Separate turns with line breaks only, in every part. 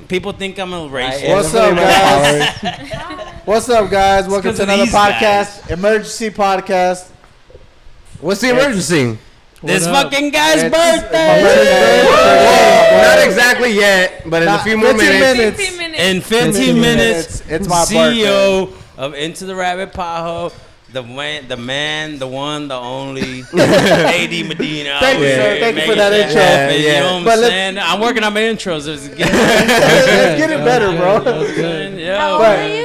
People think I'm a racist.
What's up, guys? What's up, guys? Welcome to another podcast, emergency podcast.
What's the emergency?
This fucking guy's birthday.
Not exactly yet, but in a few more minutes.
In 15 minutes,
it's my
CEO of Into the Rabbit Pothole, the man, the one, the only, AD Medina.
Thank you, sir. Thank you for that intro.
You know what I'm saying? I'm working on my intros. It's
getting better, bro.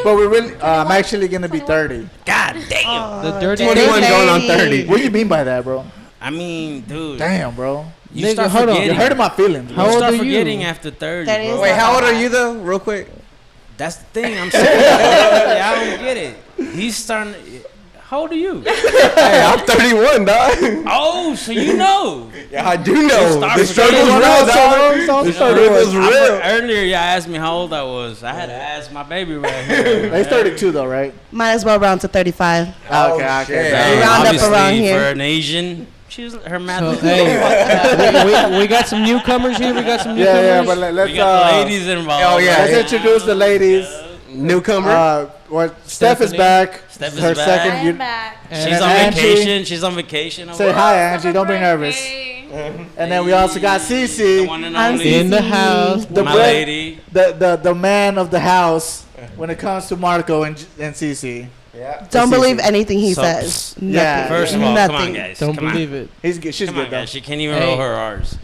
But
we really, I'm actually going to be 30.
God damn.
The dirty 21 going on 30.
What do you mean by that, bro?
I mean, dude.
Damn, bro.
You start forgetting.
You're hurting my feelings.
How old are you? Forgetting after 30, bro.
Wait, how old are you, though? Real quick.
That's the thing. I'm saying. I don't get it. He's starting. How old are you?
Hey, I'm 31, dog.
Oh, so you know.
Yeah, I do know. The
struggle
struggle's real, dog. The struggle is real.
Earlier, y'all asked me how old I was. I had to ask my baby right here.
He's 32, though, right?
Might as well round to 35.
Okay.
Round up around here.
For an Asian, her math.
So, hey, we got some newcomers here.
Yeah, but let's
we got the ladies involved.
Oh yeah,
let's introduce the ladies.
Newcomer.
Steph is back.
Steph is
her
back.
second.
back.
She's on vacation. She's on vacation.
Say hi, Angie. Don't be nervous. And then we also got Cece.
The one and only.
In the house.
My lady.
The man of the house when it comes to Marco and Cece.
Yeah.
Don't believe anything he says.
Yeah.
First of all, come on, guys.
Don't believe it.
He's good. She's
Come
good
on,
though.
guys. She can't even roll her R's.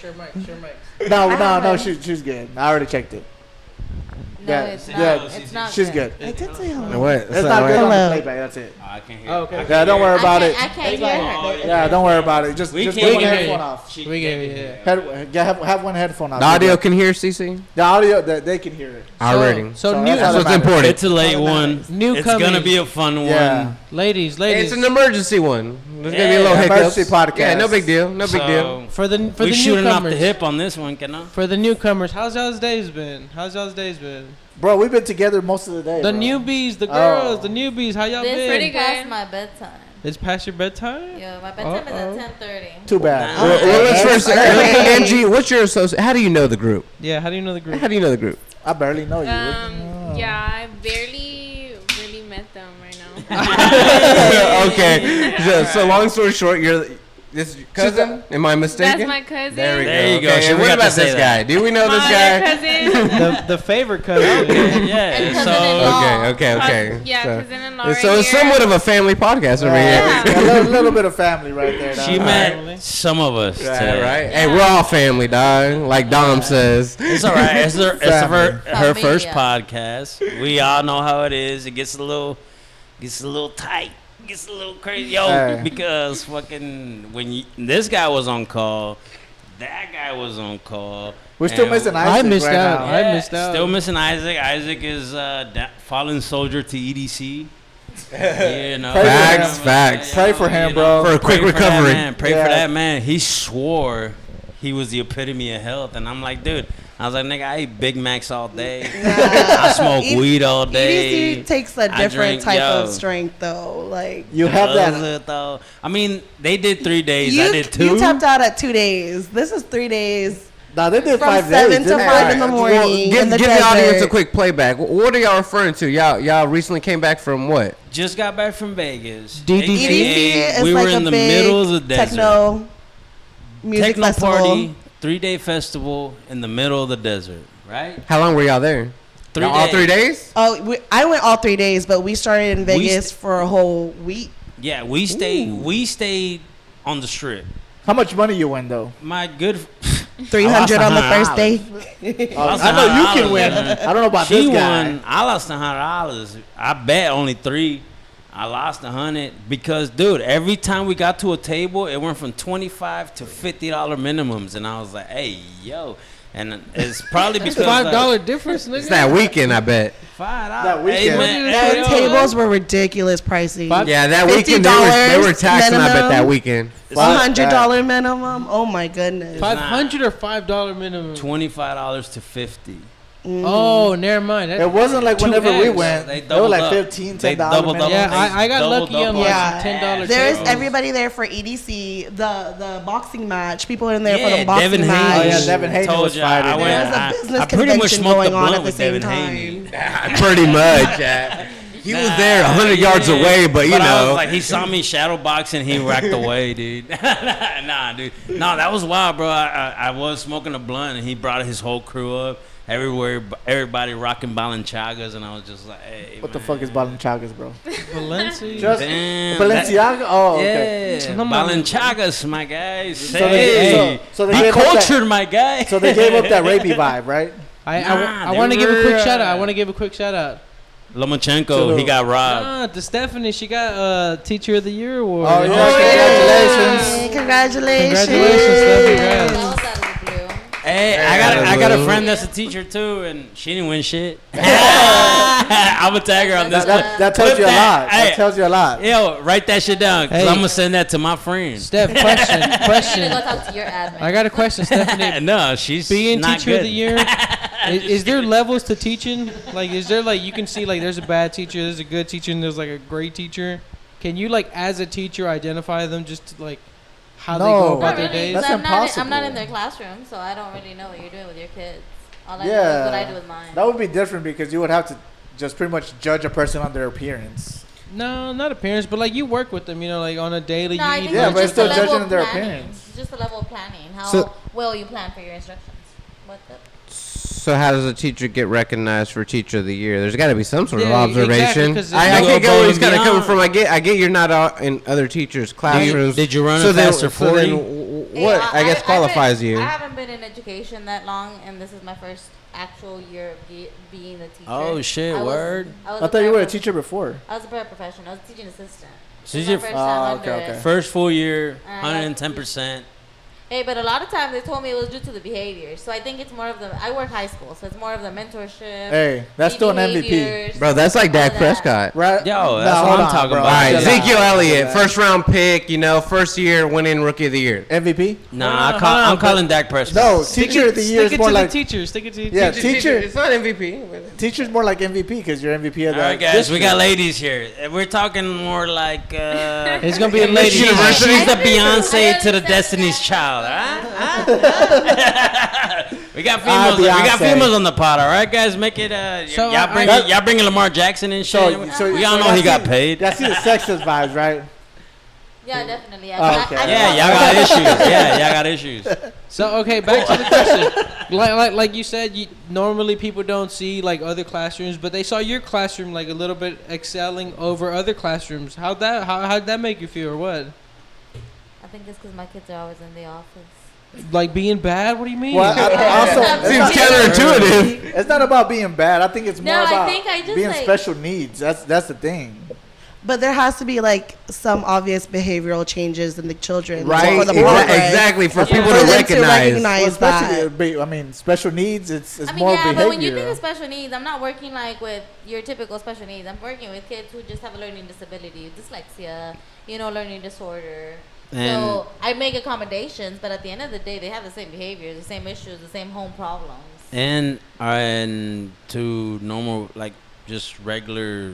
Share mics.
No. She's good. I already checked it.
No,
Yeah,
it's not.
yeah,
It's not.
She's
good.
good.
I did say hello.
What?
That's not good on
Hello.
the playback. That's it.
I can't hear.
Okay.
Yeah, don't worry about it.
I can't hear her.
Yeah, don't worry about it. Just
We
put
can't
one
hear
headphone
you.
off.
We get it.
Have one headphone off.
The audio can hear CC
The audio, they can hear it.
already.
So
So
new,
that's
That's what's
matters.
important.
It's a late one.
Newcomers.
It's gonna be a fun one.
Yeah.
ladies.
It's an emergency one. There's gonna be a little
Yeah,
hiccups.
emergency podcast.
Yeah, no big deal. No big deal.
For the
We're shooting off the
newcomers.
hip on this one, can I?
For the newcomers, how's y'all's days been?
Bro, we've been together most of the day.
The
bro.
newbies, the girls,
Oh.
the newbies. How y'all
This
been?
pretty past my bedtime.
It's past your bedtime.
Yeah, my bedtime
Uh-oh.
is at 10:30.
Too bad.
Nah.
Well, let's first.
Hey.
Angie, what's your associate? How do you know the group?
Yeah. How do you know the group?
How do you know the group?
I barely know you.
Yeah, I barely really met them right now.
Okay. So long story short, you're this cousin. Am I mistaken?
That's my cousin.
There we go.
There you go.
Okay,
She
and what
forgot
about
to say
this
that.
guy? Do we know this
My
guy?
cousin.
the favorite cousin.
Yeah.
And
So
cousin-in-law.
Okay.
Yeah,
So,
cousin-in-law right
so it's
here.
somewhat of a family podcast over
Yeah.
here.
A little bit of family right there.
she
dog.
met some of us.
Right,
today.
right. Hey, we're all family, dog. Like Dom says.
It's all right. It's her
Familia.
first podcast. We all know how it is. It gets a little tight. Gets a little crazy. Yo,
Hey.
because fucking this guy was on call, that guy was on call.
We're still
and-
missing Isaac
I missed
right
out.
now.
I missed out.
Still missing Isaac. Isaac is fallen soldier to EDC. You know,
Pray for
Facts,
him.
facts.
Pray for him,
you
bro.
For a quick
Pray for that
recovery.
man. Pray
Yeah.
for that man. He swore he was the epitome of health, and I'm like, dude. I was like, nigga, I eat Big Macs all day. I smoke weed all day.
EDC takes a
I
different
drink,
type
yo.
of strength, though. Like
You have
Does
that.
it, though. I mean, they did 3 days.
you,
I did 2.
you tapped out at 2 days. This is 3 days.
Nah, they did
From
5
7
days.
to
didn't they?
5 in the morning.
Well, give
in the
the audience a
desert.
quick playback. What are y'all referring to? Y'all recently came back from what?
Just got back from Vegas.
DDT?
EDC
AKA,
is
we
like
were
a
in the
big
middle of the desert.
techno music
Techno
festival.
party, 3-day festival in the middle of the desert, right?
How long were y'all there?
3
All 3 days?
Oh, I went all 3 days, but we started in Vegas for a whole week.
Yeah, we stayed on the strip.
How much money you win though?
My good
300 on the first day.
I know you can win. I don't know about
She
this guy.
won. I lost $100. I bet only 3. I lost 100 because, dude, every time we got to a table, it went from $25 to $50 minimums, and I was like, "Hey, yo!" And it's probably because
$5 difference, nigga.
It's that weekend, I bet.
$5.
That weekend.
The tables were ridiculous pricey.
Yeah, that weekend they were taxing, I bet, that weekend.
$100 minimum. Oh my goodness.
500 or $5 minimum.
$25 to $50.
Oh, never mind.
It wasn't like whenever we
2X.
went.
They
They were like
doubled up.
$15,
They
$10
doubled up.
minimum.
Yeah, I got
Double,
lucky on
double.
my
Yeah,
$10
there's
tables.
everybody there for EDC, the boxing match. People in there for
Yeah,
the boxing
Devin
match.
Haney.
Oh, yeah, Devin Haney
Told
was
ya,
fighting.
I went-
There was a
I-
business
I pretty much
convention
smoked
going
the
on
blunt
at the
with
same
Devin Haney.
time.
Pretty much. He was there 100 yards away, but you
I
know.
was like, he saw me shadow boxing, he racked away, dude. Nah, dude. No, that was wild, bro. I was smoking a blunt, and he brought his whole crew up. Everybody rocking Balenciagas, and I was just like, hey,
What the
man.
fuck is Balenciagas, bro?
Valencia.
Just
Damn,
Balenciaga? Oh, okay.
Yeah,
Come on.
Balenciagas, my guy.
they- so they
be
gave up that-
cultured, my guy.
So they gave up that rapey vibe, right?
I
they
want to give a quick
were,
shout out. I want to give a quick shout out.
Lomachenko, he got robbed.
To Stephanie, she got Teacher of the Year award.
Oh, yeah,
Hey,
congratulations.
congratulations.
Congratulations, Steph.
That
Congrats.
was out of the blue.
Hey,
Yeah,
I got a
boo.
friend that's a teacher too, and she didn't win shit. I'm gonna tag her on this.
That tells you a
Clip that.
lot.
Hey.
That tells you a lot.
Yo, write that shit down, cause
Hey.
I'm gonna send that to my friend.
Steph,
I'm
question.
gonna go talk to your admin.
I got a question, Stephanie.
No, she's
Being
not
Teacher
good.
of the Year, is there levels to teaching? Like, is there like you can see like there's a bad teacher, there's a good teacher, and there's like a great teacher? Can you like as a teacher identify them just to, like how they
No.
go
Not
about their
really,
days?
'cause
That's
I'm not in
impossible.
their classroom, so I don't really know what you're doing with your kids. All I know is
Yeah.
what I do with mine.
That would be different because you would have to just pretty much judge a person on their appearance.
No, not appearance, but like you work with them, you know, like on a daily.
No, I
you
think
eat
Yeah,
it's
but it's
just the
still
level
judging
of
their
planning.
appearance.
It's just the level of planning. How
So-
well you plan for your instructions. What the?
So how does a teacher get recognized for Teacher of the Year? There's got to be some sort of
Yeah, exactly,
observation.
'cause
I
it's-
can't get where he's
above
kind
and
of coming
beyond.
from. I get you're not out in other teachers' classrooms.
Did you run
so
a
then,
faster
so then
40?
what I guess qualifies you?
I haven't been in education that long, and this is my first actual year of being a teacher.
Oh, shit,
I was-
word.
I thought you were a teacher before.
I was a paraprofessional. I was a teaching assistant.
So
This is
you're-
my first time
okay,
under
okay.
it.
First full year,
I got
110%.
Hey, but a lot of times they told me it was due to the behavior. So I think it's more of the. I work high school, so it's more of the mentorship.
Hey, that's
the
still an MVP.
behaviors,
Bro, that's like
all
Dak
that.
Prescott.
Right?
Yo, that's
Nah,
what
hold
I'm
on,
talking
bro.
about.
All right,
Chill
Ezekiel
out.
Elliott, first round pick. You know, first year winning Rookie of the Year.
MVP?
Nah,
Hold on,
I'm
but-
calling Dak Prescott.
No,
Stick
teacher
it-
of the year
stick
is
it
more
to
like
the teacher. Stick it to the
Yeah,
teacher.
teacher.
It's not MVP.
teacher's more like MVP because you're MVP of
All
the
right, guys, we
district.
got ladies here. We're talking more like.
It's gonna be a lady.
She's the
I
Beyonce to the
understand
Destiny's
that.
Child. We got females. We got
Beyonce.
females on the pot. All right, guys, make it.
So,
y'all bringing Lamar Jackson and shit. we all know he got paid.
Y'all see the sexist vibes, right?
Yeah, definitely. Yeah,
Oh,
'cause
okay.
Yeah, y'all got issues. Yeah, y'all got issues.
So okay, back to the question. Like you said, normally people don't see like other classrooms, but they saw your classroom like a little bit excelling over other classrooms. How'd that make you feel, or what?
I think it's because my kids are always in the office.
Like being bad? What do you mean?
Well, I also,
Seems
it's not-
counterintuitive.
It's not about being bad. I think it's more
No, I
about
think I just,
being
like-
special needs. That's the thing.
But there has to be like some obvious behavioral changes in the children
Right?
for the progress.
Exactly. For
That's
people
what
to
I'm saying.
recognize.
Well,
that.
especially, I mean, special needs. It's
I mean,
more
yeah,
behavior.
but when you think of special needs, I'm not working like with your typical special needs. I'm working with kids who just have a learning disability, dyslexia, learning disorder.
And-
So I make accommodations, but at the end of the day, they have the same behaviors, the same issues, the same home problems.
And to normal, like just regular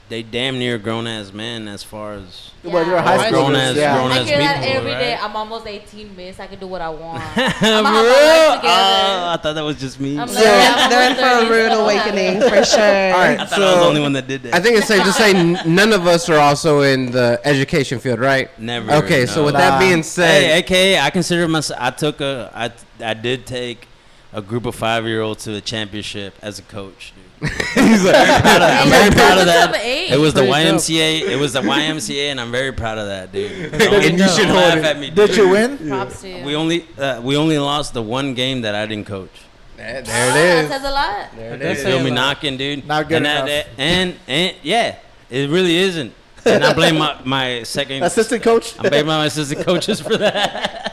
they damn near grown ass men as far as
Well, you're a
Yeah.
high
Grown
school.
as-
Yeah.
grown
I
as
hear that
people,
every day.
right?
I'm almost 18, miss. I can do what I want.
For
I'ma
real?
have my life together.
I thought that was just me.
I'm
I
like, yeah, I'm
They're in
almost
for a
30,
rude
so
awakening
whatever.
for sure.
All right,
thought I was the only one that did that.
I think it's safe to say none of us are also in the education field, right?
Never.
Okay, so
no.
with that
Nah.
being said,
Hey, AKA, I consider myself. I did take a group of 5-year-olds to the championship as a coach. Dude.
he's like,
I'm very proud of
That's
that.
some age.
It was the
Pretty dope.
YMCA. It was the YMCA, and I'm very proud of that, dude.
And you should
Don't
hold
laugh
it.
at me,
Did
dude.
you win?
Props to you.
We only lost the one game that I didn't coach.
there
That
it is.
says a lot.
There it
That's
is.
it.
Feel me knocking, dude.
Not good
and
enough.
and yeah, it really isn't. And I blame my second
Assistant coach?
I blame my assistant coaches for that.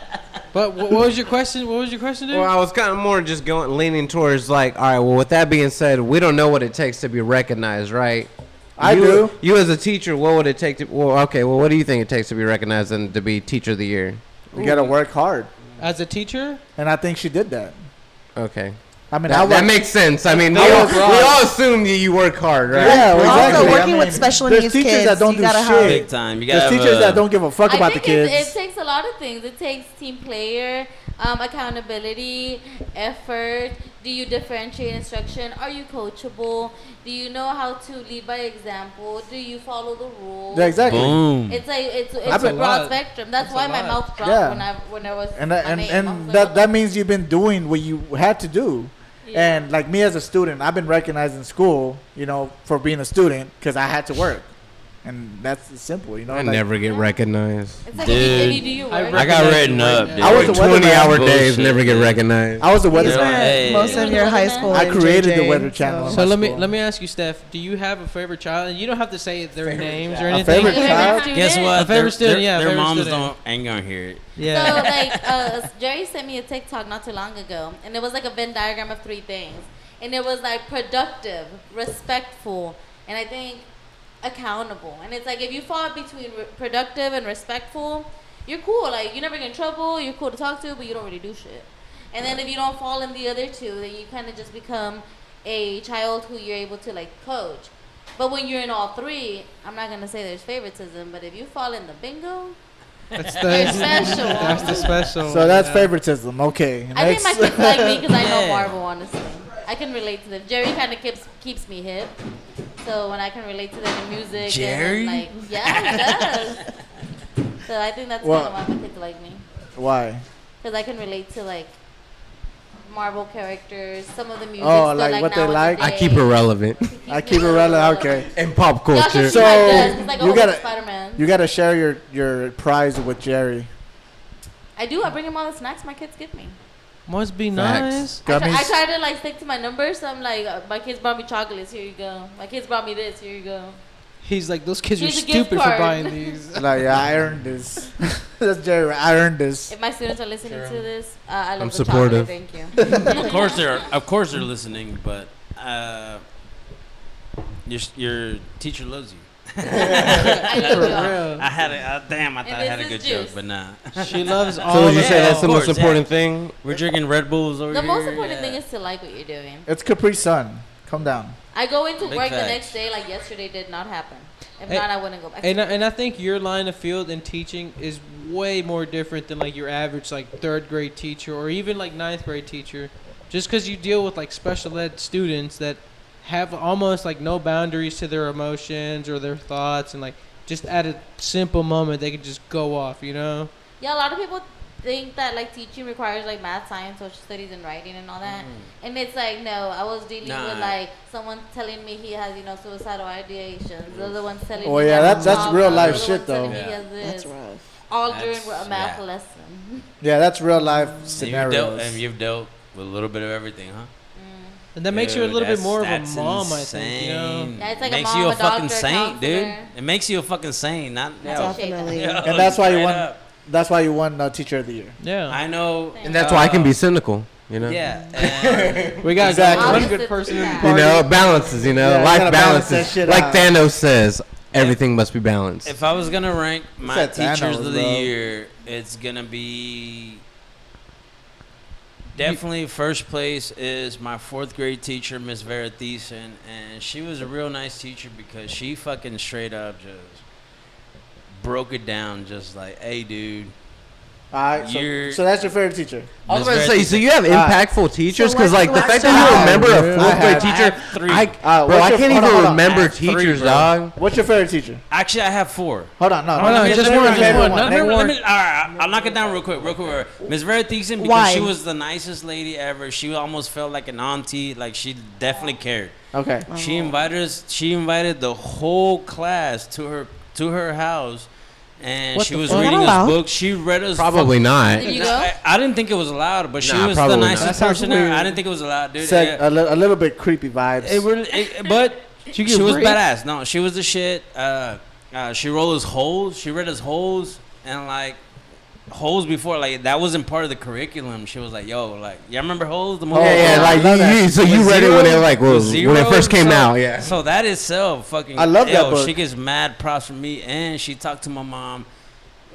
But what was your question? What was your question, dude?
Well, I was kind of more just leaning towards like, all right. Well, with that being said, we don't know what it takes to be recognized, right?
I
you,
do.
You as a teacher, what would it take to? Well, okay. Well, what do you think it takes to be recognized and to be Teacher of the Year?
You got to work hard.
As a teacher?
And I think she did that.
Okay.
I mean,
That makes sense. I mean, we
I
all,
was
we
wrong.
all assume that you work hard, right?
Yeah,
Also,
exactly.
working
I
with
mean,
special
there's
needs
teachers
kids,
that don't
you
do
gotta
shit.
have-
Big time. You
There's
gotta
teachers that don't give a fuck about the kids.
It takes a lot of things. It takes team player, accountability, effort. Do you differentiate instruction? Are you coachable? Do you know how to lead by example? Do you follow the rules?
Yeah, exactly.
Boom.
It's like it's
I've
a
been-
broad
lot.
spectrum. That's
That's
why
a
my
lot.
mouth dropped
Yeah.
when I was
And
my
that,
name. I was
and
like,
that
what
that
the-
means you've been doing what you had to do.
Yeah.
And like me as a student, I've been recognized in school, for being a student because I had to work, and that's simple,
I
like,
never get recognized.
It's like if you do your
I
work.
I got
recognize
written
you right
up,
now.
dude.
I was a
20-hour
weatherman.
days, never get
Bullshit,
recognized.
I was a
He
weather.
spent
Hey.
most
You
of
were
your
the
high
weatherman?
school.
I
in
created the
JJ,
Weather Channel.
so-
So let
school.
me ask you, Steph. Do you have a favorite child? And you don't have to say their names or
A
anything.
favorite
Favorite
child?
student?
Guess what?
A favorite student, yeah,
Their
favorite
moms
student.
ain't gonna hear it.
Yeah.
So like Jerry sent me a TikTok not too long ago, and it was like a Venn diagram of 3 things, and it was like productive, respectful, and I think accountable. And it's like if you fall between productive and respectful, you're cool. Like you never get in trouble. You're cool to talk to, but you don't really do shit. And then if you don't fall in the other 2, then you kind of just become a child who you're able to like coach. But when you're in all 3, I'm not gonna say there's favoritism, but if you fall in the bingo,
That's
you're special.
That's the special.
So that's
yeah.
favoritism. Okay.
I think my
Next.
kids like me because I know
Yeah.
Marvel, honestly. I can relate to them. Jerry kind of keeps me hip. So when I can relate to them in music.
Jerry?
And like, yeah, he does. So I think that's
Well-
kind of why my kids like me.
Why?
Because I can relate to like Marvel characters, some of the music.
Oh,
still
like what they like?
I keep it relevant
I keep it relevant. Okay.
in pop
Yeah,
culture.
So,
like
you gotta-
Spider-Man.
You gotta share your prize with Jerry.
I do. I bring him all the snacks my kids give me.
Must be
Facts.
nice.
I
Gummies.
try to like stick to my numbers. So I'm like, my kids brought me chocolates. Here you go. My kids brought me this. Here you go.
He's like, those kids are
Here's a gift
stupid for
card.
buying these.
Like, yeah, I earned this. That's Jerry. I earned this.
If my students are listening to this, I love
I'm
the
supportive.
chocolate. Thank you.
Of course they're listening, but your teacher loves you.
I love
For
you all.
real.
I had a damn. I thought I
And
had a
this
good
is
joke,
juice.
but nah.
She loves all
So would you
of
say
it.
that's the
Of
most
course,
important thing?
We're drinking Red Bulls over
The
here.
most important
yeah.
thing is to like what you're doing.
It's Capri Sun. Calm down.
I go into
Big
work the
facts.
next day like yesterday did not happen. If
Hey,
not, I wouldn't go back.
And I think your line of field in teaching is way more different than like your average like 3rd grade teacher or even like 9th grade teacher. Just because you deal with like special ed students that have almost like no boundaries to their emotions or their thoughts, and like just at a simple moment they could just go off, you know?
Yeah, a lot of people think that like teaching requires like math, science, social studies, and writing and all that. And it's like, no, I was dealing
Nah.
with like someone telling me he has, suicidal ideations. Those are the ones telling
Oh,
me
yeah,
that
that's
he's
real
trauma.
life
Those are the
shit,
ones telling
though.
me he
Yeah.
has this.
That's rough.
All
That's-
during a math
yeah.
lesson.
Yeah, that's real life
And
scenarios.
you've dealt with a little bit of everything, huh?
And that makes you a
Dude,
little bit
that's-
more of a
that's
mom, I think, you know?
insane.
Yeah, it's like a
makes
mom,
you
a
a fucking
doctor, a
saint, dude.
counselor.
It makes you a fucking saint, not
Definitely.
And that's why you
Straight
won.
up.
That's why you won Teacher of the Year.
Yeah.
I know.
And that's why I can be cynical, you know?
Yeah. and-
We got
Exactly.
one
Opposite
good person in the
to
party.
You know, balances,
Yeah, you
life
gotta balance
balances.
that shit
Like
out.
Thanos says, everything must be balanced.
if I was gonna rank my
said
teachers
Thanos,
of the
bro.
year, it's gonna be definitely first place is my 4th grade teacher, Miss Vera Thiessen, and she was a real nice teacher because she fucking straight up just broke it down, just like, hey, dude.
All right,
You're-
so that's your favorite teacher.
I was
Miss
about to
Vera
say, so you have impactful teachers?
So
Because,
what's
like, the
the
fact
last
that you
time-
remember a
I
4th grade
had-
teacher,
have 3.
bro,
what's
I
your-
can't
hold
even
on, hold on.
remember
I have 3,
teachers,
bro.
dog.
What's your favorite teacher?
Actually, I have 4.
Hold on, no.
Hold on,
let me-
just
let me
one,
name
just one.
one.
None
Name
of
one.
All right, I'll knock it down real quick. Miss Vera Thiessen, because
Why?
she was the nicest lady ever. She almost felt like an auntie. Like, she definitely cared.
Okay.
She invited the whole class to her house, and
What
she
the
was
fuck?
reading
Is that
us
allowed?
books. She read us
Probably not.
Did you
No,
go?
I didn't think it was allowed, but she
Nah,
was the
probably not.
nicest
That sounds
person ever.
weird.
I didn't think it was allowed, dude.
Said
Yeah.
a little bit creepy vibes.
But
She
she
get
was
break?
badass. No, she was the shit. She rolled us holes. She read us holes, and like holes before, like that wasn't part of the curriculum. She was like, "Yo, like, y'all remember holes?" The movie.
Yeah,
I
like,
love that.
you, so you
With
read it when
Zero?
it, like,
With
was, when it
Zero?
first came
So-
out, yeah.
So that itself, fucking.
I love that book.
She gets mad props from me, and she talked to my mom,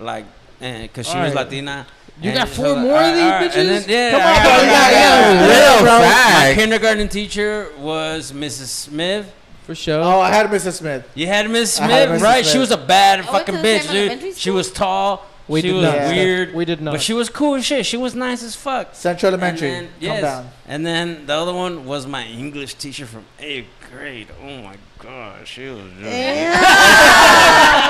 like and because she
All
was
right.
Latina.
You
and
got
so
4
like,
more of
all
these
right, and
bitches?
then, yeah,
Come on,
I
bro,
got-
you got-
yeah.
Real
bro.
My
fact.
kindergarten teacher was Mrs. Smith.
For sure.
Oh, I had Mrs. Smith.
You had Miss
I had
Smith,
Mrs.
right? She
Smith.
was a bad
I went
fucking
to the
bitch,
same
dude.
elementary
She
school?
was tall.
We
she
did
was
not.
weird.
We did not.
But she was cool as shit. She was nice as fuck.
Central Elementary.
And then,
Come
yes.
down.
And then the other one was my English teacher from 8th grade. Oh my god, she was just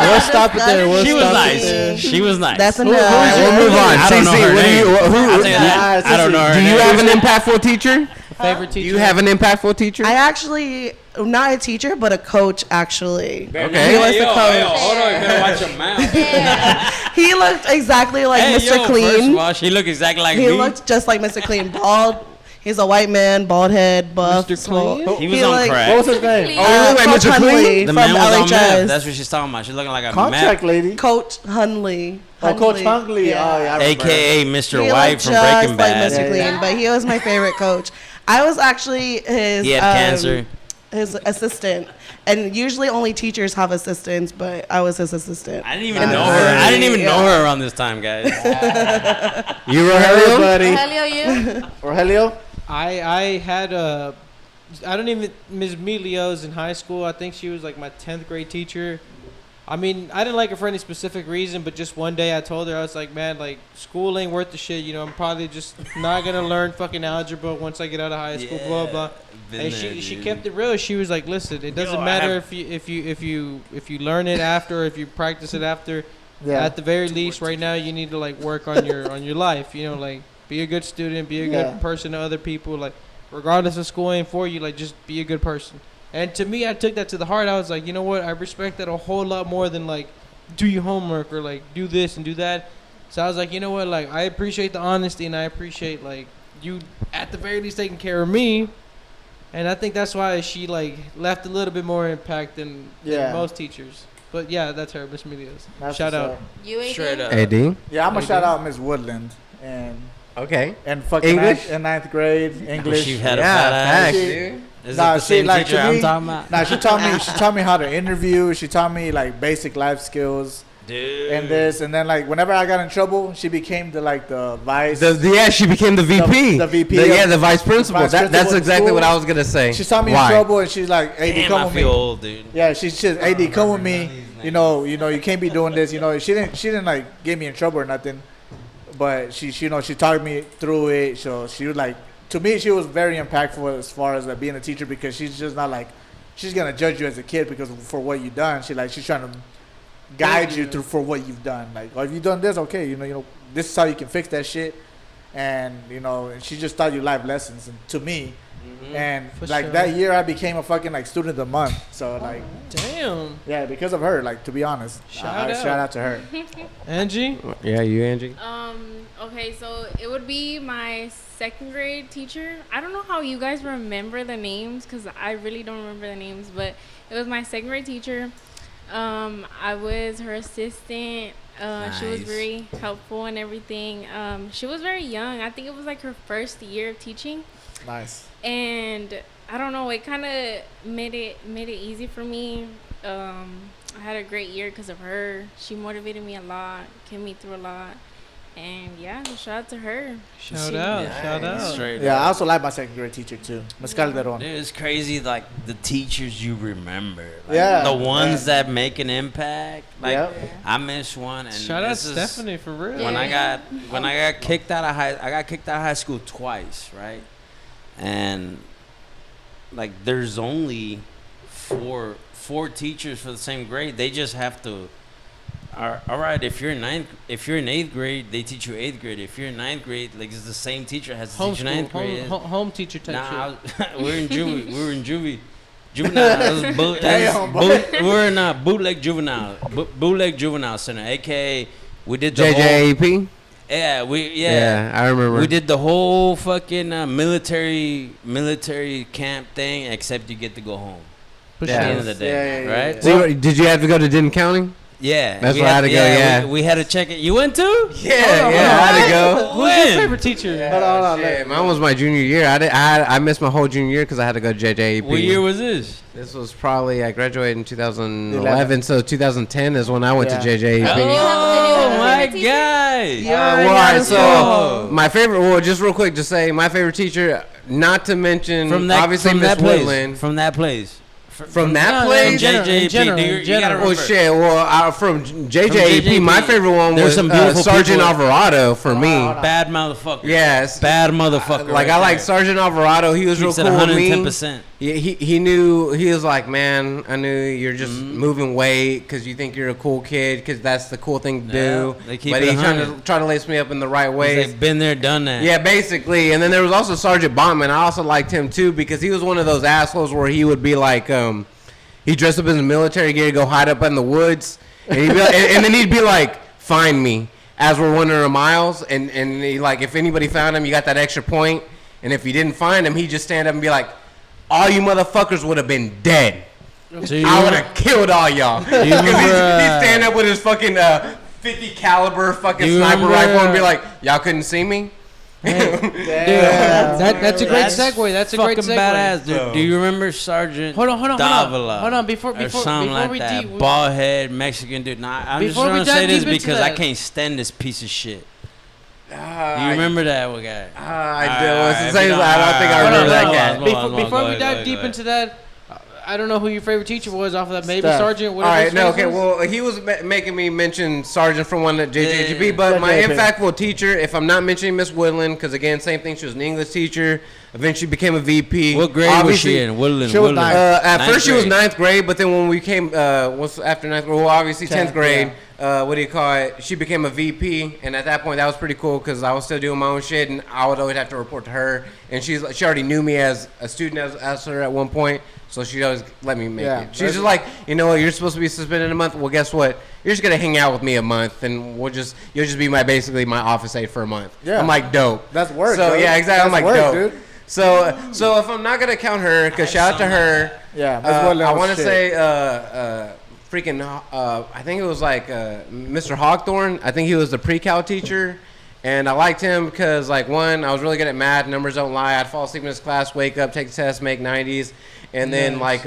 We'll stop it there. We'll
she was
stop
nice.
it there.
She was nice.
That's
Who-
enough.
who's your- we'll move on.
I don't know
CC,
her
what do
name.
you-
I'll tell you that.
Yeah,
I don't know her
Do you
name.
have an impactful teacher?
Favorite teacher?
Do you have an impactful teacher?
I actually, not a teacher, but a coach, actually.
Okay.
He was the coach.
hold on, you better watch your mouth.
He looked exactly like
Hey,
Mr.
yo, First
Clean.
of all, she looked exactly like
He
me.
looked just like Mr. Clean. Bald. He's a white man, bald head, buff.
Mr.
small.
Clean?
He was
He
on
like-
crack.
What was his name?
Oh, wait,
Coach
Mr. Clean?
Hunley
The
from
man was on meth.
LHS.
That's what she's talking about. She's looking like a
Contract
meth.
lady.
Coach Hunley.
Oh, Coach
Hunley.
Huntley. Oh, yeah, I remember.
AKA Mr.
He
White
looked
from
just
Breaking
like
Bad.
Mr.
Yeah,
Clean,
yeah.
but he was my favorite coach. I was actually his.
He had cancer.
His assistant, and usually only teachers have assistants, but I was his assistant.
I didn't even
Nice.
know her. I didn't even
Yeah.
know her around this time, guys.
You
Hey,
Rogelio?
buddy.
Helio, you?
Rogelio?
I had a, I don't even, Ms. Milios in high school. I think she was like my 10th grade teacher. I mean, I didn't like her for any specific reason, but just one day I told her, I was like, man, like, school ain't worth the shit. You know, I'm probably just not going to learn fucking algebra once I get out of high school, blah, blah.
Been
And
there,
she
dude.
kept it real. She was like, listen, it doesn't
Yo, I
matter
have-
if you learn it after, or if you practice it after.
Yeah.
At the very least, right now, you need to like work on your life. You know, like be a good student, be a
Yeah.
good person to other people. Like, regardless of school ain't for you, like just be a good person. And to me, I took that to the heart. I was like, you know what? I respect that a whole lot more than like do your homework or like do this and do that. So I was like, you know what? Like, I appreciate the honesty and I appreciate like you at the very least taking care of me. And I think that's why she like left a little bit more impact than
Yeah.
most teachers. But yeah, that's her, Miss Medios.
That's
Shout
what's
out.
up.
You AD?
Straight up.
AD?
Yeah, I'm
How
gonna
you
shout
doing?
out Miss Woodland
Okay.
and fucking
English?
in ninth grade English.
She had a
Yeah,
fat ass.
facts,
She-
dude.
Is
Nah,
it the
she,
same
like,
teacher
to
I'm
me-
talking about?
Nah, she taught me how to interview. She taught me like basic life skills
Dude.
and this, and then like whenever I got in trouble, she became the vice.
Yeah, she became the VP.
the VP
Yeah,
of-
the vice principal.
vice principal
That's
of
exactly
school.
what I was gonna say.
She saw me
Why?
in trouble, and she's like, "AD,
Damn,
come
I
with
feel
me."
old, dude.
Yeah, she's just, "AD, come with me." You know, you can't be doing this. You know, she didn't like get me in trouble or nothing, but she talked me through it. So she was like, to me, she was very impactful as far as like being a teacher, because she's just not like she's gonna judge you as a kid because for what you've done. She's trying to guide you through for what you've done. Like, oh, if you've done this, okay, you know, this is how you can fix that shit. And and she just taught you life lessons, and to me. And
For
like
sure.
that year, I became a fucking like student of the month. So like,
Damn.
yeah, because of her. Like, to be honest,
Shout out.
shout out to her.
Angie?
Yeah, you, Angie.
Okay, so it would be my second grade teacher. I don't know how you guys remember the names because I really don't remember the names, but it was my second grade teacher. I was her assistant. She was
Nice.
very helpful and everything. She was very young. I think it was like her first year of teaching.
Nice.
And I don't know, it kind of made it easy for me. I had a great year because of her. She motivated me a lot, carried me through a lot, and yeah, so shout out to her.
Shout out. Shout out.
Straight
Yeah, I
up.
also like my second grade teacher too, Ms. Calderon.
Dude, it's crazy, like the teachers you remember. Like,
Yeah,
the ones
yeah.
that make an impact. Like
Yep.
I missed one, and
Shout out
this is-
Stephanie for real.
When I got kicked out of high school twice, right? And like there's only four teachers for the same grade. They just have to. All right, if you're in 8th grade, they teach you 8th grade. If you're in 9th grade, like it's the same teacher has to teach you 9th grade.
home teacher type
Nah,
shit.
we were in juvie. Juvenile. That was
Damn,
we were in bootleg juvenile center, aka we did the whole.
JJAP?
Yeah,
I remember.
we did the whole fucking military camp thing, except you get to go home
For
at
Yeah.
the end of the day,
Yeah.
right?
So did you have to go to Denton County?
Yeah,
That's
we
where I had to go, yeah.
we had to check it. You went too?
Yeah, I had to go.
Who's your favorite teacher?
Hold on,
Shit, mine was my junior year. I missed my whole junior year because I had to go to JJAP.
What year was this?
This was probably, I graduated in 2011, so 2010 is when I went to
Yeah.
JJAP.
Did you have
Oh my my
teacher?
guy.
Well, all right, so
Yo.
my favorite. Well, just real quick, just say my favorite teacher. Not to mention,
From that,
obviously
from
Miss
that place.
Woodland.
From that place.
From that
No,
place.
in general,
JJP,
in general,
you
in
gotta
general.
Well,
remember.
shit. Well, from JJP,
JJP,
my favorite one
there's
was
some beautiful
Sergeant
people.
Alvarado for me.
Bad motherfucker.
Yes.
Bad motherfucker.
Like
right
I like
there.
Sergeant Alvarado. He was
Keeps
real
it
cool with me.
110%.
He knew. He was like, man, I knew you're just moving weight because you think you're a cool kid because that's the cool thing to do.
Yeah, they keep
but
it
he trying
100.
to lace me up in the right ways.
They've been there, done that.
Yeah, basically. And then there was also Sergeant Botman. I also liked him too because he was one of those assholes where he would be like, he dressed up in the military gear to go hide up in the woods, and he'd be like, and then he'd be like, "Find me," as we're wandering miles, and he, like if anybody found him, you got that extra point, and if you didn't find him, he'd just stand up and be like, "All you motherfuckers would have been dead.
So you
I would have killed all y'all." Because
remember,
he'd stand up with his fucking 50 caliber fucking
you
sniper
remember-
rifle and be like, "Y'all couldn't see me."
Dude, that's a great segue. That's a great
fucking
segue.
badass, dude. Do you remember Sergeant
Hold on.
Davila?
Hold on, before
or something
before
like
we
that.
deep,
Bald head Mexican dude. Nah, I'm just
Before we
trying to
dive
say this
deep into
because I
that-
can't stand this piece of shit. You
I
remember that one guy?
I do.
Alright,
It's the
if
same-
you don't-
I don't think I
alright,
remember that
hold
guy.
on, hold on,
Before
go
we
ahead,
dive
go
deep
ahead.
into that, I don't know who your favorite teacher was off of that. Maybe
Steph.
Sergeant.
All
Whatever
right,
his
no,
name
okay.
was.
Well, he was making me mention Sergeant from one at JJGP,
Yeah.
but my
JJP.
impactful teacher, if I'm not mentioning Miss Woodland, because again, same thing, she was an English teacher, eventually became a VP.
What grade was
Obviously,
she in? Woodland.
She was
Woodland.
ninth.
At
Ninth
first, she was
grade.
ninth grade, but then when we came, what's after ninth grade? Well, obviously 10th
10th,
grade. What do you call it? She became a VP, and at that point, that was pretty cool because I was still doing my own shit, and I would always have to report to her. And she already knew me as a student as her at one point, so she always let me make
Yeah,
it. She's just like, you know what? You're supposed to be suspended a month. Well, guess what? You're just gonna hang out with me a month, and you'll just be basically my office aide for a month.
Yeah.
I'm like, dope.
That's work.
So
dude.
yeah, exactly. I'm
That's
like,
work,
dope.
dude.
So if I'm not gonna count her, cause shout out to her.
Yeah, Miss Woodland
I
was
want to
shit.
say freaking I think it was like Mr. Hawthorne. I think he was the pre-cal teacher, and I liked him because like one, I was really good at math. Numbers don't lie. I'd fall asleep in his class, wake up, take the test, make 90s, and then like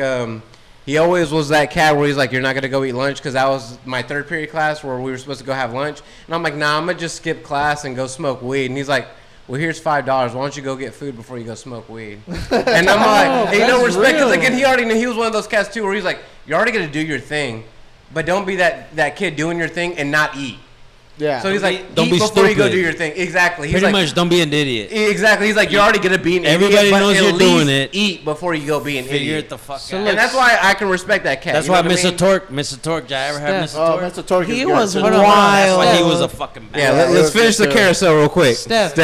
he always was that cat where he's like, you're not gonna go eat lunch, because that was my third period class where we were supposed to go have lunch, and I'm like, nah, I'm gonna just skip class and go smoke weed, and he's like, well, here's $5. Why don't you go get food before you go smoke weed? And I'm like, hey, no
that's
respect, because
real.
again, he already knew. He was one of those cats too, where he's like, you're already gonna do your thing, but don't be that kid doing your thing and not eat.
Yeah.
So he's like,
Don't
eat
be
before you go
stupid.
do your thing. Exactly. He's
Pretty
like,
much, don't be an idiot.
exactly. He's like, you're already gonna be an idiot.
Everybody
but
knows
at
you're
least
doing it.
Eat before you go be an
Figure
idiot.
it the fuck
So
out.
look,
And that's why I can respect that cat.
That's
you know
why
what I mean?
Mr. Torque, did I ever have Mr.
Oh,
Torque?
Mr. Torque.
He
good,
was
too.
Hold on,
wild.
That's why he
Steph.
was a fucking
Yeah,
badass.
let's finish the carousel real quick.
Steph.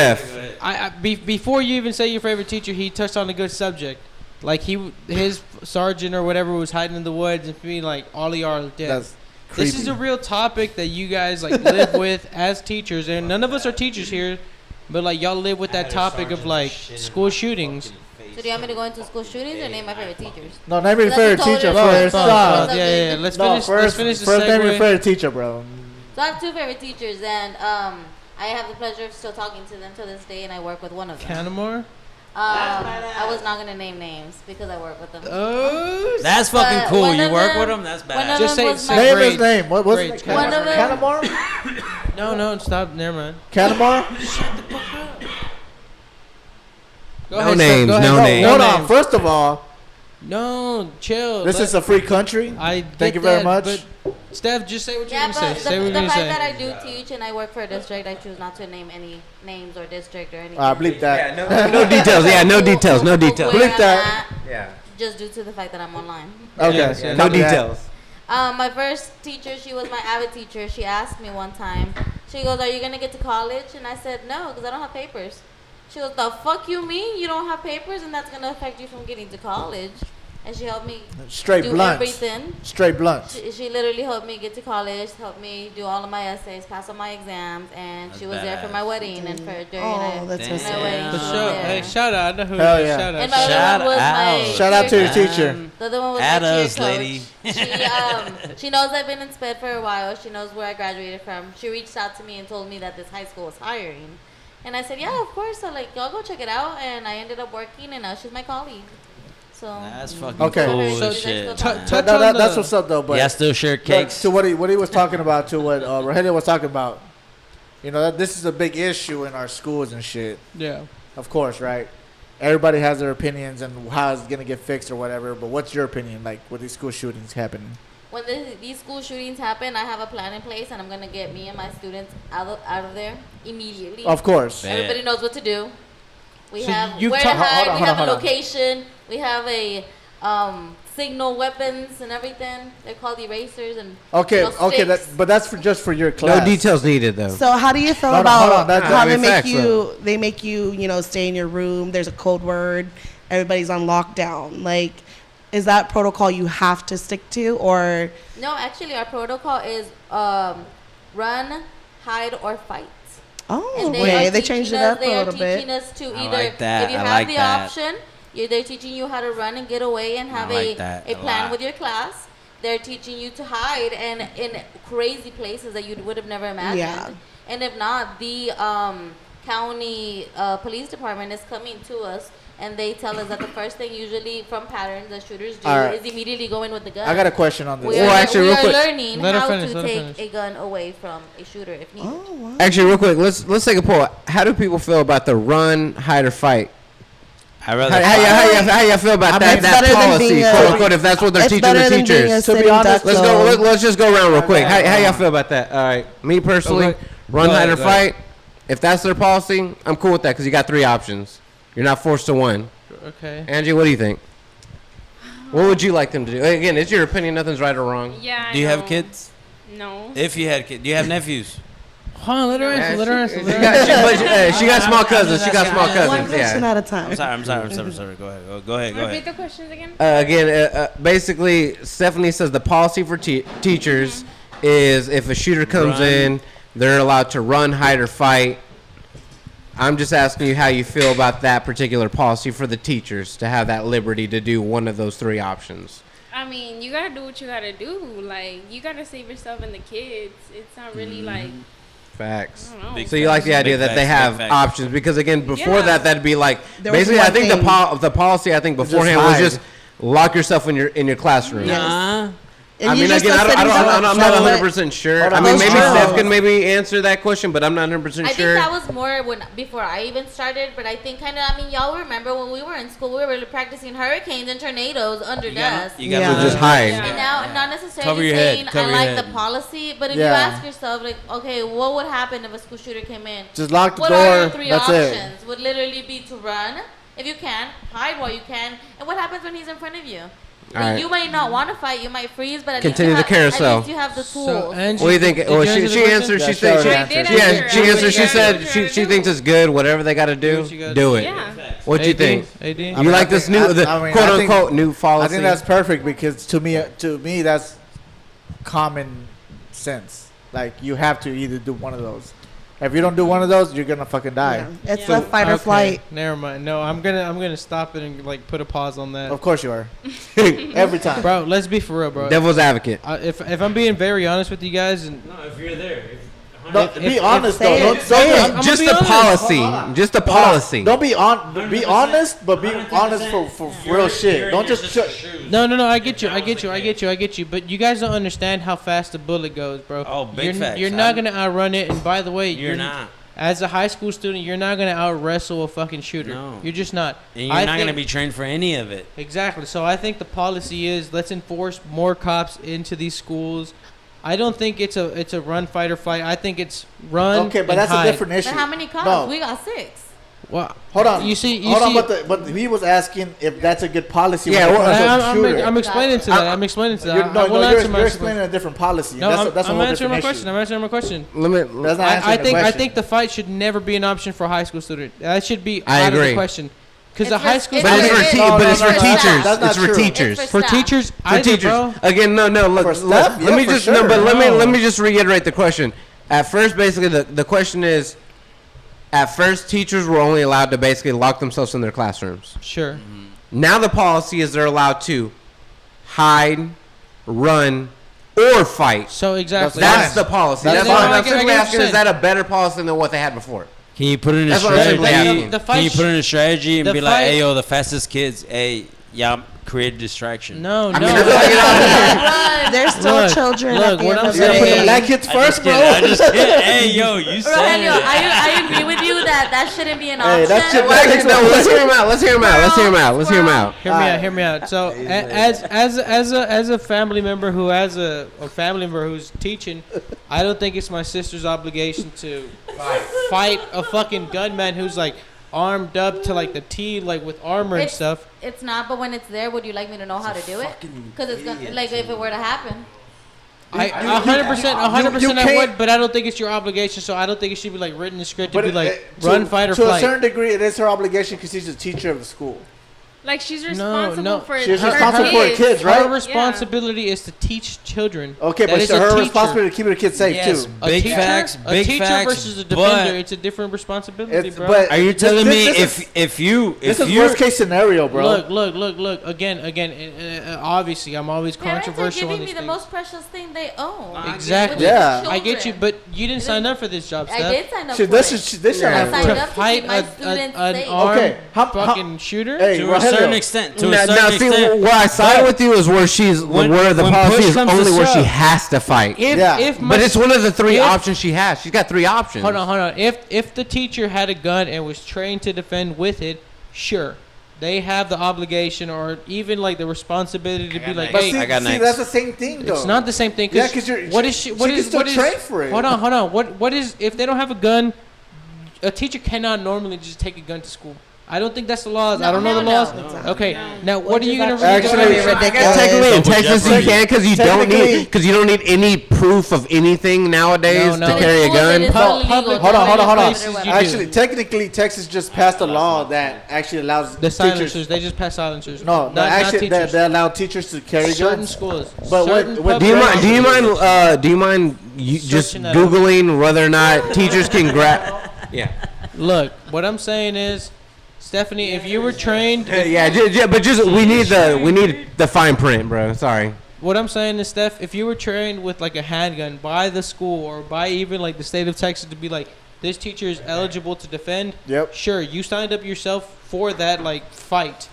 Before you even say your favorite teacher, he touched on a good subject. Like his sergeant or whatever was hiding in the woods and being like, all of y'all are dead.
That's
This
creepy.
is a real topic that you guys like live with as teachers, and none of us are teachers here, but like y'all live with that topic of like school shootings.
So do you want me to go into school shootings or name my favorite teachers?
No, name your
That's
favorite
a totally
teacher
different-
first.
Stop.
Stop.
Stop.
Yeah. Let's
No,
finish.
first,
Let's finish the
first name your
segue.
favorite teacher, bro.
So I have two favorite teachers, and I have the pleasure of still talking to them to this day, and I work with one of them.
Canamore.
I was not gonna name names because I work with them.
Oh,
That's fucking
But
cool.
one
You
of
work
them-
with him? That's
one of
badass.
Just
them
say-
was
say
my
Name
Great.
his name. What was
Great.
it?
One of them-
Canamore?
no, stop. Never mind.
Canamore?
Go
No
ahead,
names,
Steph, go
no
ahead.
names.
Hold
names.
on. First of all,
No, chill.
this is a free country.
I
Thank
get
you very
that,
much.
But Steph, just say what you're
Yeah,
gonna
but
say. Say what
the
you're gonna
fact
say.
that I do teach and I work for a district, I choose not to name any names or district or anything.
Bleep that.
No details. Yeah, no details. No details.
Bleep that.
Yeah.
Just due to the fact that I'm online.
Okay.
Yes, yes.
No
copy that.
details.
My first teacher, she was my avid teacher. She asked me one time, she goes, "Are you gonna get to college?" And I said, "No, because I don't have papers." She goes, "The fuck you mean you don't have papers and that's gonna affect you from getting to college?" And she helped me
Straight
do
blunt.
everything.
Straight blunt.
She literally helped me get to college, helped me do all of my essays, pass all my exams, and she was there for my wedding and for during
Oh, that's
my
so
wedding.
Damn.
For
she was
sure.
there.
Hey, shout out. I know who
Hell
it is.
yeah.
Shout out.
And my
Shout
other
Shout
one was my
out.
Shout out to your
cheer
teacher.
coach. The other one was
At
my cheer
us,
coach.
lady.
She knows I've been in SPED for a while. She knows where I graduated from. She reached out to me and told me that this high school was hiring. And I said, yeah, of course. So like, y'all go check it out. And I ended up working, and now she's my colleague. So
That's fucking
Okay.
cool
So-
as shit.
T-
man.
t-
That's what's up though. But
Yeah, I still share
but
cakes.
to what he was talking about, to what Rogelio was talking about. You know, this is a big issue in our schools and shit.
Yeah.
Of course, right? Everybody has their opinions and how it's gonna get fixed or whatever. But what's your opinion, like, with these school shootings happening?
When these school shootings happen, I have a plan in place, and I'm gonna get me and my students out of there immediately.
Of course.
Yeah.
Everybody knows what to do. We
So
have
you've
where to
ta-
hide.
hold on,
We have
hold
a
on.
location. We have a signal weapons and everything. They're called erasers and
Okay,
those
okay,
sticks.
but that's just for your class.
No details needed though.
So how do you feel
Hold on, hold on,
about
that's-
how
I mean,
they make
facts, though.
you? They make you, you know, stay in your room. There's a code word. Everybody's on lockdown. Like, is that protocol you have to stick to, or?
No, actually, our protocol is run, hide, or fight.
Oh,
And
okay.
are
They
teaching
changed it
us-
up a
They are
little
teaching
bit.
us to
I
either,
like that.
if you
I
have
like
the
that.
option, they're teaching you how to run and get away and have
like that
a
a
plan
lot.
with your class. They're teaching you to hide and in crazy places that you would have never imagined.
Yeah.
And if not, the county police department is coming to us. And they tell us that the first thing usually from patterns that shooters do
All right.
is immediately go in with the gun.
I got a question on this.
We
Well,
are,
actually,
we
real
are
quick.
learning
Let her
how
finish,
to
let her
take
finish.
a gun away from a shooter if needed.
Oh, wow.
Actually, real quick, let's take a poll. How do people feel about the run, hide, or fight?
I rather.
How y'all feel about
I mean,
that
it's better than
policy,
being a-
quote unquote, if that's what they're
It's
teaching
better
the
than being a
teachers?
To be
sitting
honest,
duck,
Let's
though.
go. Let's just go around real quick.
Okay.
How y'all feel about that? All right, me personally,
Okay.
run,
Go
hide, or
ahead, go ahead.
fight. If that's their policy, I'm cool with that because you got 3 options. You're not forced to one.
Okay.
Angie, what do you think? What would you like them to do? Again, it's your opinion. Nothing's right or wrong.
Yeah. I
Do you have
know.
kids?
No.
If you had kids, do you have nephews?
Hold on, let her answer. Let her answer.
She
Let her
got,
answer.
she got small cousins. She got small
One
cousins.
question
Yeah.
at a time.
I'm sorry. Go ahead. Go ahead.
Repeat the questions again.
Again, basically, Stephanie says the policy for teachers is if a shooter comes
Run.
in, they're allowed to run, hide, or fight. I'm just asking you how you feel about that particular policy for the teachers to have that liberty to do one of those 3 options.
I mean, you gotta do what you gotta do. Like, you gotta save yourself and the kids. It's not really like,
Facts.
I don't know.
Big
So you like the idea
Big
that they
facts,
have
big facts.
options because again, before
Yeah.
that'd be like
There was
basically. I
one
think
thing-
the policy I think
Just
beforehand was
hide.
just lock yourself in your classroom.
Yeah.
Nah.
And
I
you
mean,
just
again,
said
I'm
you
not
don't
100% sure.
Hold
I
on,
mean,
those
maybe
are-
Steph can maybe answer that question, but I'm not 100%
I
sure.
think that was more when before I even started, but I think kind of. I mean, y'all remember when we were in school, we were practicing hurricanes and tornadoes under
You gotta,
desks.
you gotta
Yeah.
So just hide.
Yeah.
And now, not necessarily
Cover your head,
saying
cover
I
your
like
head.
the policy, but if
Yeah.
you ask yourself, like, okay, what would happen if a school shooter came in?
Just lock the
What
door.
are your 3
That's it.
options? Would literally be to run if you can, hide while you can, and what happens when he's in front of you? Like,
Alright.
you might not want to fight, you might freeze, but at
Continue
least
the
you have,
carousel.
At least you have the tools.
So, Angie,
What do you think?
did
Well,
you answer the
she
question?
answered. She
Yeah,
said.
sure,
She,
I did
yeah,
answer.
she answered. She
Yeah.
said
Yeah.
she thinks it's good. Whatever they got to
Do
do,
what you gotta
do
do.
it.
Yeah.
What do you think?
AD?
You
I mean,
like
I
this
think-
new,
I-
the
I mean,
quote
I think-
unquote new policy?
I think that's perfect because to me that's common sense. Like you have to either do one of those. If you don't do one of those, you're gonna fucking die.
Yeah. It's
Yeah.
a fight or
Okay,
flight.
Never mind. No, I'm gonna stop it and like put a pause on that.
Of course you are. Every time.
Bro, let's be for real, bro.
Devil's advocate.
If I'm being very honest with you guys, and
No, if you're there.
No,
If-
be
if-
honest
say
though.
it.
Don't,
Say
don't,
it.
I'm
Just
gonna
the
be honest.
policy. Just the policy.
Don't be be
100%.
honest, but be honest for real shit. Don't just.
no, I get you. But you guys don't understand how fast the bullet goes, bro.
Oh, big
you're,
facts.
You're not gonna outrun it. And by the way,
You're not.
As a high school student, you're not gonna out wrestle a fucking shooter.
No.
You're just not.
And you're not gonna be trained for any of it.
Exactly. So I think the policy is let's enforce more cops into these schools. I don't think it's a run, fight, or fight. I think it's run.
Okay, but
and
that's
hide.
a different issue.
But how many cops?
No.
We got 6.
Well,
Hold on.
You see,
Hold on, but he was asking if that's a good policy.
Yeah,
when it
well,
comes to a shooter.
I'm explaining to that. I'm explaining to that.
You're,
I
no,
will
no,
answer
you're,
my
you're
question.
explaining a different policy.
No,
that's a
I'm
whole
answering my
different
question.
issue.
I'm answering my question.
Let me.
That's not answering the
I
question.
think the fight should never be an option for a high school student. That should be
I
out of
agree.
the question. Because
It's
the high
for-
school
it's
But it's
for-
for,
it's
te-
for-
but it's for
it's for staff.
teachers.
That's not
It's for
true.
teachers.
It's for
for teachers,
For
either,
teachers.
bro.
Again, no. Look,
For staff,
let me
yeah, for
just
sure.
no, but let
No.
me just reiterate the question. At first, basically, the question is, at first, teachers were only allowed to basically lock themselves in their classrooms.
Sure.
Now the policy is they're allowed to hide, run, or fight.
So exactly.
That's
fine.
the policy.
That's
That's
fine.
why
I
I'm
get what
simply
you're
asking: is
saying.
that a better policy than what they had before?
Can you put in a
That's what I'm
strategy?
simply asking.
The fight
Can you put in a strategy and
the
be like,
fight-
"Hey, yo, the fastest kids. Hey, y'all create a distraction.
No, no.
There's still
Look,
children.
look,
at the
what
end
I'm
of
You gotta
the
put
saying
the
day.
black kids first, bro.
I just kidding. Hey, yo, you said
Rogelio,
it.
I agree with you that shouldn't be an
Hey,
option.
that's your
Wait, no, let's hear him out. Let's hear him out. Let's hear him out. Let's hear him out.
Hear me out. So, as a family member who has a family member who's teaching, I don't think it's my sister's obligation to fight a fucking gunman who's like armed up to like the T, like with armor and stuff.
It's not, but when it's there, would you like me to know how to do it? Because it's gonna, like, if it were to happen.
I 100%,
you
I
can't-
would, but I don't think it's your obligation. So I don't think it should be like written in script to
But
be like
to-
run, fight, or
to
flight.
a certain degree, it is her obligation because she's a teacher of the school.
Like she's responsible
no.
for
She's
her
responsible for her kids, right?
Her responsibility is to teach children.
Okay,
That
but
is
it's
a
her
teacher.
responsibility to keep her kids safe
Yes,
too.
A
big
teacher,
facts, big
a teacher
facts.
versus a
but
defender, it's a different responsibility,
It's,
bro.
but
are you
this-
telling me
this is-
if you
this
if
is
you
worst case scenario, bro?
Look. Again. Obviously, I'm always
Parents are
controversial on
giving me
these
the
things.
most precious thing they own.
Exactly.
which is
Yeah.
I get you,
children.
but you didn't sign up for this job,
I
Steph.
did sign up
She,
for
this
it.
is this
I
is
signed
To
up to
fight
keep my students
an
safe.
armed
Okay,
fucking shooter.
Hey,
to a
Rogelio.
certain extent. To a
Now,
certain
see,
extent.
where I side
But
with you is where she's
when-
where the
when
policy
push
is
comes to
only where she
shove.
has to fight.
If my
But it's one of the three
if-
options she has. She's got three options.
Hold on. If the teacher had a gun and was trained to defend with it, sure, they have the obligation or even like the responsibility to be like,
But
hey,
see,
I got next.
that's the same thing, though.
it's not the same thing.
Yeah, 'cause you're-
what is she? What
she
is
can still
what is?
train for it.
Hold on. What is if they don't have a gun? A teacher cannot normally just take a gun to school. I don't think that's the laws. I don't know the laws.
no.
Okay, now what are you gonna
Actually,
read?
ridiculous.
Technically, in
Double
Texas, you
jeopardy.
can because you don't need any proof of anything nowadays
No.
to carry a
Schools, it
gun.
is
Public-
illegal.
Hold on.
places you do.
Actually, technically, Texas just passed a law that actually allows
The silencers,
teachers.
they just pass silencers.
No,
not
actually,
teachers.
they allow teachers to carry
Certain
guns.
schools.
But
certain
what-
Do you
public-
mind? Do you mind? You just
Searching that up.
googling whether or not teachers can grab. Yeah.
Look, what I'm saying is, Stephanie, if you were trained,
But just we need the fine print, bro. Sorry.
what I'm saying is, Steph, if you were trained with like a handgun by the school or by even like the state of Texas to be like, this teacher is eligible to defend.
Yep.
Sure, you signed up yourself for that like fight.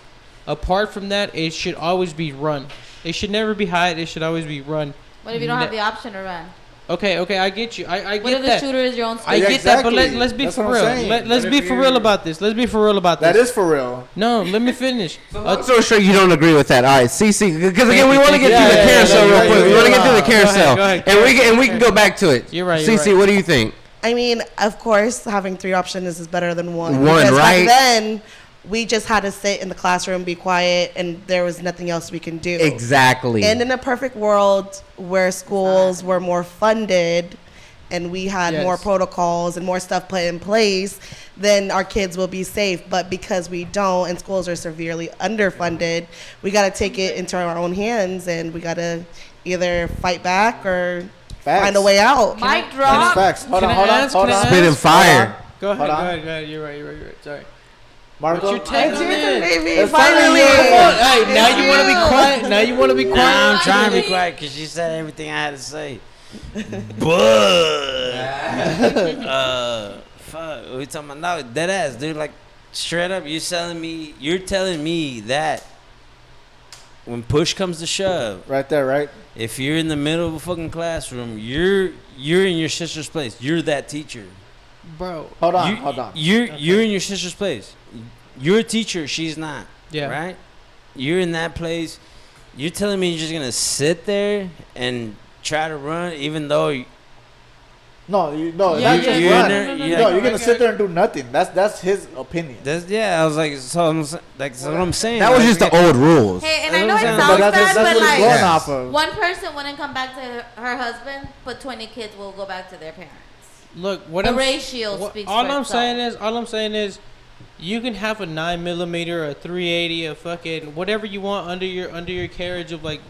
Apart from that, it should always be run. It should never be hide. It should always be run.
What if you don't have the option to run?
Okay, I get you. I
What
get
if the
that.
shooter is your own
I
Yeah,
get that, but
exactly.
let's be
That's
for
what I'm
real.
saying.
Let's be for real about this. Let's be for real about this.
That is for real.
No, let me finish.
I'm so sure you don't agree with that. All right, CC, because again, we want to get
Yeah,
through the
yeah,
carousel
yeah,
real
yeah,
quick. We
yeah,
want to get
yeah.
through the
Go ahead,
carousel,
go ahead.
and we can go back to it.
You're right,
CC,
you're right.
what do you think?
I mean, of course, having three options is better than one.
One,
Because
right?
Back then, we just had to sit in the classroom, be quiet, and there was nothing else we can do.
Exactly.
And in a perfect world where schools were more funded and we had
Yes.
more protocols and more stuff put in place, then our kids will be safe. But because we don't and schools are severely underfunded, we got to take it into our own hands and we got to either fight back or
Facts.
find a way out.
Mic
That's
drop.
facts. Hold
Can
on,
I
hold on,
ask-
hold
can I
on.
ask-
Spitting fire.
Go
Hold on.
ahead. You're right. Sorry.
Marco,
But you're taking
It's your
it.
turn, baby.
It's
Finally.
finally
Come on. Hey, now you want to be quiet. Now you want to be
Nah,
quiet.
I'm trying to be quiet because she said everything I had to say. But fuck, we talking about now? Dead ass, dude. Like straight up, you're telling me that when push comes to shove,
right there, right?
if you're in the middle of a fucking classroom, you're in your sister's place. You're that teacher.
Bro.
Hold on,
You-
hold on.
You're in your sister's place. You're a teacher. She's not.
Yeah.
Right. You're in that place. You're telling me you're just gonna sit there and try to run, even though
No, no,
Yeah,
not just
you're
run.
in there-
No,
yeah.
you're gonna sit there and do nothing. That's his opinion.
I was like, that's what I'm saying.
That was
Like,
just the old rules.
Hey, and
That's
I know
what
it
I'm saying.
sounds
But
bad,
that's
but
what he's
like
going
Yeah.
off of.
one person wouldn't come back to her husband, but 20 kids will go back to their parents.
Look, what
The
I'm
ratio
what-
speaks
all
for
I'm
itself.
saying is, you can have a 9mm, a 380, a fucking whatever you want under your carriage of like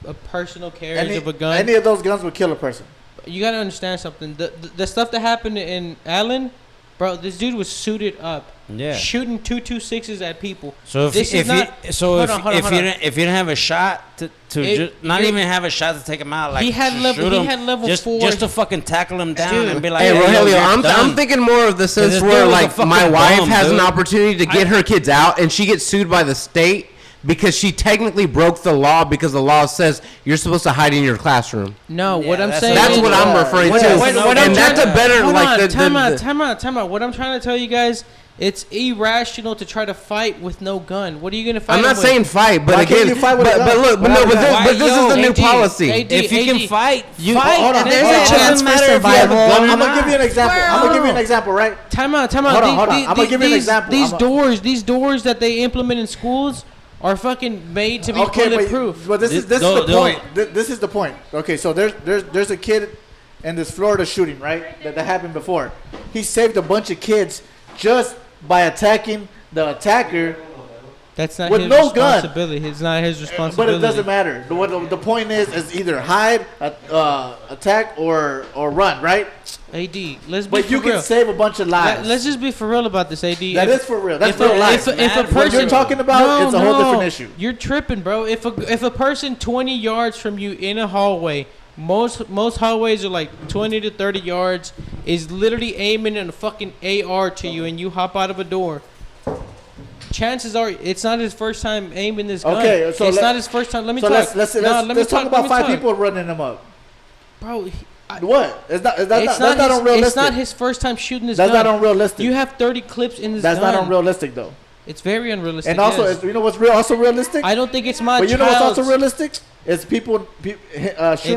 a personal carriage of a gun.
Any of those guns would kill a person.
You gotta understand something. The stuff that happened in Allen, bro, this dude was suited up,
Yeah.
shooting 2.26s at people.
So
This is
if
not- hold on, hold on.
if you didn't have a shot to
It-
not
it-
even have a shot to take him out, like
He had
to
level-
shoot
he
him,
had level
just
4.
just to fucking tackle him down
Dude.
and be like,
Hey,
yo,
Rogelio,
you're
I'm
done.
thinking more of the sense
this
where
dude was a
like
fucking
my wife
bum,
has an
dude.
opportunity to get her kids out and she gets sued by the state because she technically broke the law because the law says you're supposed to hide in your classroom.
No, what I'm
that's
saying
That's
is,
what I'm referring
What-
to.
what
I'm
And that's a
trying-
better
hold
like
on,
the
time out. What I'm trying to tell you guys, it's irrational to try to fight with no gun. What are you gonna fight?
I'm not
him with?
saying fight, but
Why can't
again,
you fight with a
but
gun?
look, but
Without
no,
a gun?
but this is the new
AD,
policy.
AD,
If you can fight,
you
fight.
Hold on,
And
there's
hold
a
on.
chance
Doesn't
for
matter if you have a
survival.
gun. I'm gonna give you an example. I'm gonna give you an
Squirrel.
example, right?
Time out.
Hold on, hold on. I'm gonna give you an example.
These doors that they implement in schools are fucking made to be bulletproof.
but this is the point. This is the point. Okay, so there's a kid in this Florida shooting, right? That happened before. He saved a bunch of kids just by attacking the attacker,
That's not
with
his
no gun.
responsibility. It's not his
but
responsibility.
it doesn't matter. The point is either hide, attack, or run, right?
AD, let's be
But
for
you can
real.
save a bunch of lives.
Let's just be for real about this, AD.
That
If-
is for real. That's
if
real
a-
life.
if a
What
person
you're talking about, it's a whole different issue.
You're tripping, bro. If a person 20 yards from you in a hallway, most hallways are like 20 to 30 yards, is literally aiming a fucking AR to you, and you hop out of a door. Chances are it's not his first time aiming this gun.
Okay, so
it's
let-
not his first time. Let me
So
talk.
let's
No, let me
talk about
let me
5
talk.
people running them up.
Bro.
What? That's not
It's
unrealistic.
It's not his first time shooting this
That's
gun.
not unrealistic.
You have 30 clips in this
That's
gun.
not unrealistic though.
It's very unrealistic.
And also,
yes.
you know what's also realistic?
I don't think it's my
But you know what's also
child's-
realistic? It's shooter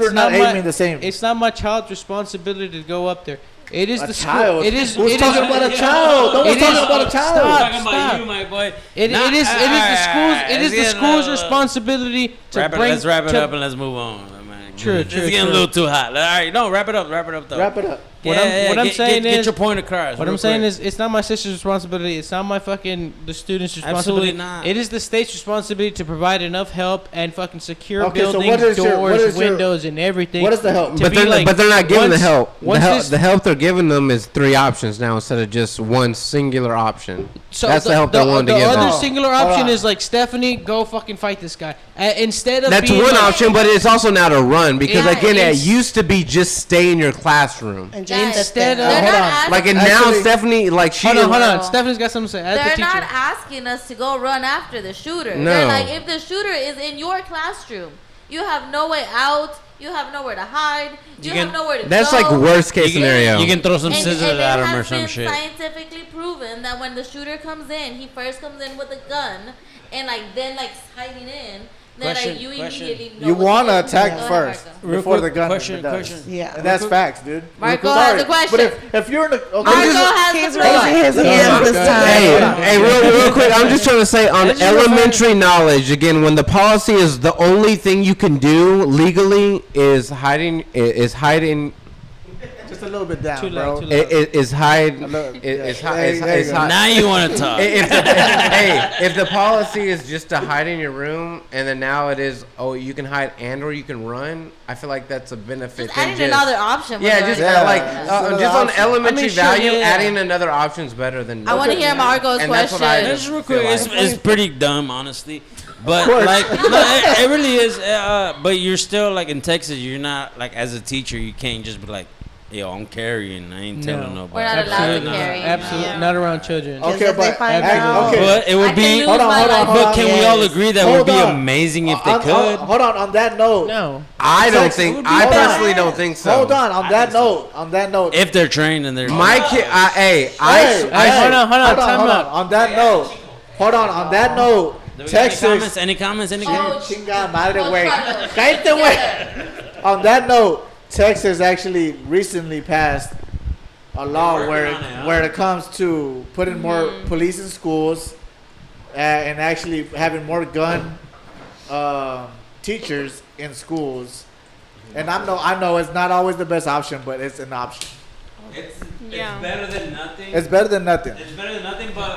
It's
not
my-
aiming the same.
It's not my child's responsibility to go up there. It is
A
the
child.
school. It is.
Who's
it
talking
is-
about a child? No one's
it
talking
is-
about a child.
Stop,
talking about
stop.
you, my boy.
It is the schools. It is the school's responsibility to bring.
Let's wrap it
to-
up and let's move on, man.
True,
It's
true,
getting
true.
a little too hot. All right, no, wrap it up though.
Wrap it up.
What I'm saying
get
is-
your point across.
What
real
I'm saying
quick.
is, it's not my sister's responsibility. It's not my fucking the student's
Absolutely
responsibility.
not.
It is the state's responsibility to provide enough help and fucking secure
Okay, so
buildings,
what is your-
doors,
what is your-
windows, and everything.
What is the help?
to
But
be like,
they're not giving the
once-
help.
once
The help they're giving them is 3 options now instead of just one singular option. That's the help they're willing to
the
give
other
them.
singular
Hold
option
on.
is like, Stephanie, go fucking fight this guy. Instead of
That's
being
one
like,
option, but it's also not a run because
Yeah,
again, it
it's-
used to be just stay in your classroom.
And just
Instead
sit
of-
there.
They're
hold
not
on.
asking-
Like and now
Actually-
Stephanie, like she
Hold on, hold on.
No.
Stephanie's got something to say. As the
They're
teacher.
not asking us to go run after the shooter.
No.
They're like, if the shooter is in your classroom, you have no way out. You have nowhere to hide. You,
You
have
can-
nowhere to
That's
go.
like worst case
you can,
scenario.
You can throw some
And
scissors
it
at him or
has
some
been
shit.
scientifically proven that when the shooter comes in, he first comes in with a gun and then hiding in. Then
Question,
you
question.
immediately know
You
what
want to
to do.
attack
Go ahead,
first
Marco.
Real
before
quick,
the gun
question.
does.
Yeah.
And that's facts, dude.
Marco
Sorry.
has a question.
But if you're in the okay,
Marco
this is-
has
He's
the
raising
question.
his hand this
Hey,
time.
hey, real quick. I'm just trying to say on
This is
elementary knowledge again, when the policy is the only thing you can do legally is hiding.
just a little bit down,
Too
bro.
loud, too loud.
Is hide.
look,
Is
yeah.
hide.
Hey, there you
Is
go.
hide.
Now you want to talk.
If the policy is just to hide in your room, and then now it is, you can hide and or you can run. I feel like that's a benefit.
Just
than
adding another option.
Yeah,
was
just
already-
Yeah,
like
just another
just on
option.
elementary
I mean, sure,
value,
yeah.
adding another option is better than.
I want to hear Marco's
And that's what
question.
I
Just real
feel
quick,
like.
it's pretty dumb, honestly. But
course.
like, no, it really is. But you're still like in Texas. You're not like as a teacher. You can't just be like, "Yo, I'm carrying. I ain't telling
No.
nobody."
We're not allowed to
Absolutely not.
carry.
Absolutely
Yeah.
not around children.
Because
Okay,
if they
but
find
okay.
out-
But it
I
would
can
be.
lose
Hold on,
my
hold on,
life.
hold
But
on.
can we all agree that
Hold
would be
on.
amazing if they
On-
could?
Hold on that note.
No.
I don't
Texas
think.
would be
I
hold on.
personally don't think so.
Hold on that note. On that note.
If they're trained and they're
My kid.
Hey,
hold on, time
hold
out.
On that note. Hold on that note. Texas.
Any comments? Any comments?
Chinga madre, güey. Cállate, güey. On that note, Texas actually recently passed a law where it comes to putting more police in schools and actually having more gun teachers in schools. And I know it's not always the best option, but it's an option.
Yeah.
better than nothing.
It's better than nothing.
It's better than nothing. But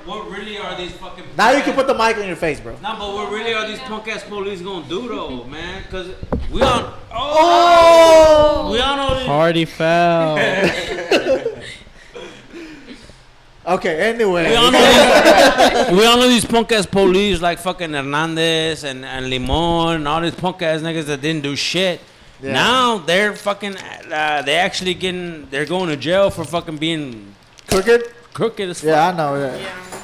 what really are these fucking?
Now you can put the mic in your face, bro.
No, but what really are these punk ass police gonna do though, man? Cause we on. Oh! We on all these.
Party foul.
Okay, anyway.
We all know these punk ass police like fucking Hernandez and Limon and all these punk ass niggas that didn't do shit.
Yeah.
Now they're fucking, they're going to jail for fucking being
Crooked?
crooked as fuck.
Yeah, I know that.
Yeah.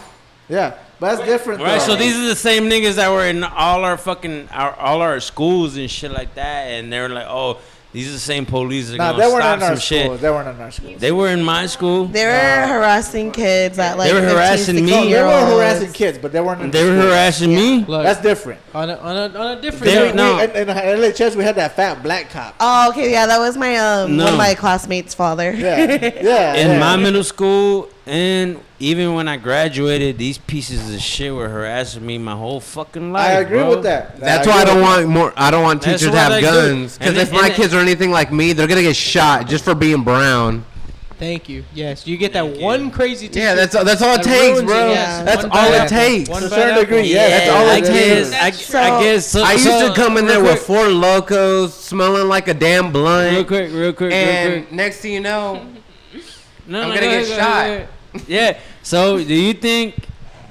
Yeah. But that's different.
Right, so
though.
these are the same niggas that were in all our fucking all our schools and shit like that, and they were like, oh, these are the same police that
Nah,
gonna
they weren't
stop
in our
some shit.
school. They weren't in our school.
They were in my school.
They were harassing kids at like
They were
15,
harassing me.
16
They
year
were
olds.
harassing kids, but they weren't. In
They
the
were
school.
harassing me.
Look,
That's different.
on a different
They-
note.
no.
In LHS, we had that fat black cop.
Oh, okay, yeah, that was my
No.
one of my classmates' father.
Yeah.
In my middle school, and even when I graduated, these pieces of shit were harassing me my whole fucking life.
I agree
bro.
with that.
That's why I don't want more. I don't want
That's
teachers to
what
have
I do.
guns. Because
And
if
it-
my
and it-
kids are anything like me, they're gonna get shot just for being brown.
Thank you. Yes, you get that
Thank you.
one crazy teacher.
Yeah, that's all it
that
takes,
ruins it,
bro.
yes.
That's
One
all
bad
it
apple.
takes.
One
To a
bad
certain
apple.
degree, yeah, that's all
I
it
guess.
is.
I guess. So,
I used
so-
to come in there
real
with
quick,
4 locos, smelling like a damn blunt.
real quick.
And next thing you know,
No,
I'm
no,
gonna
go
get
ahead, go
shot.
ahead. Yeah. So, do you think,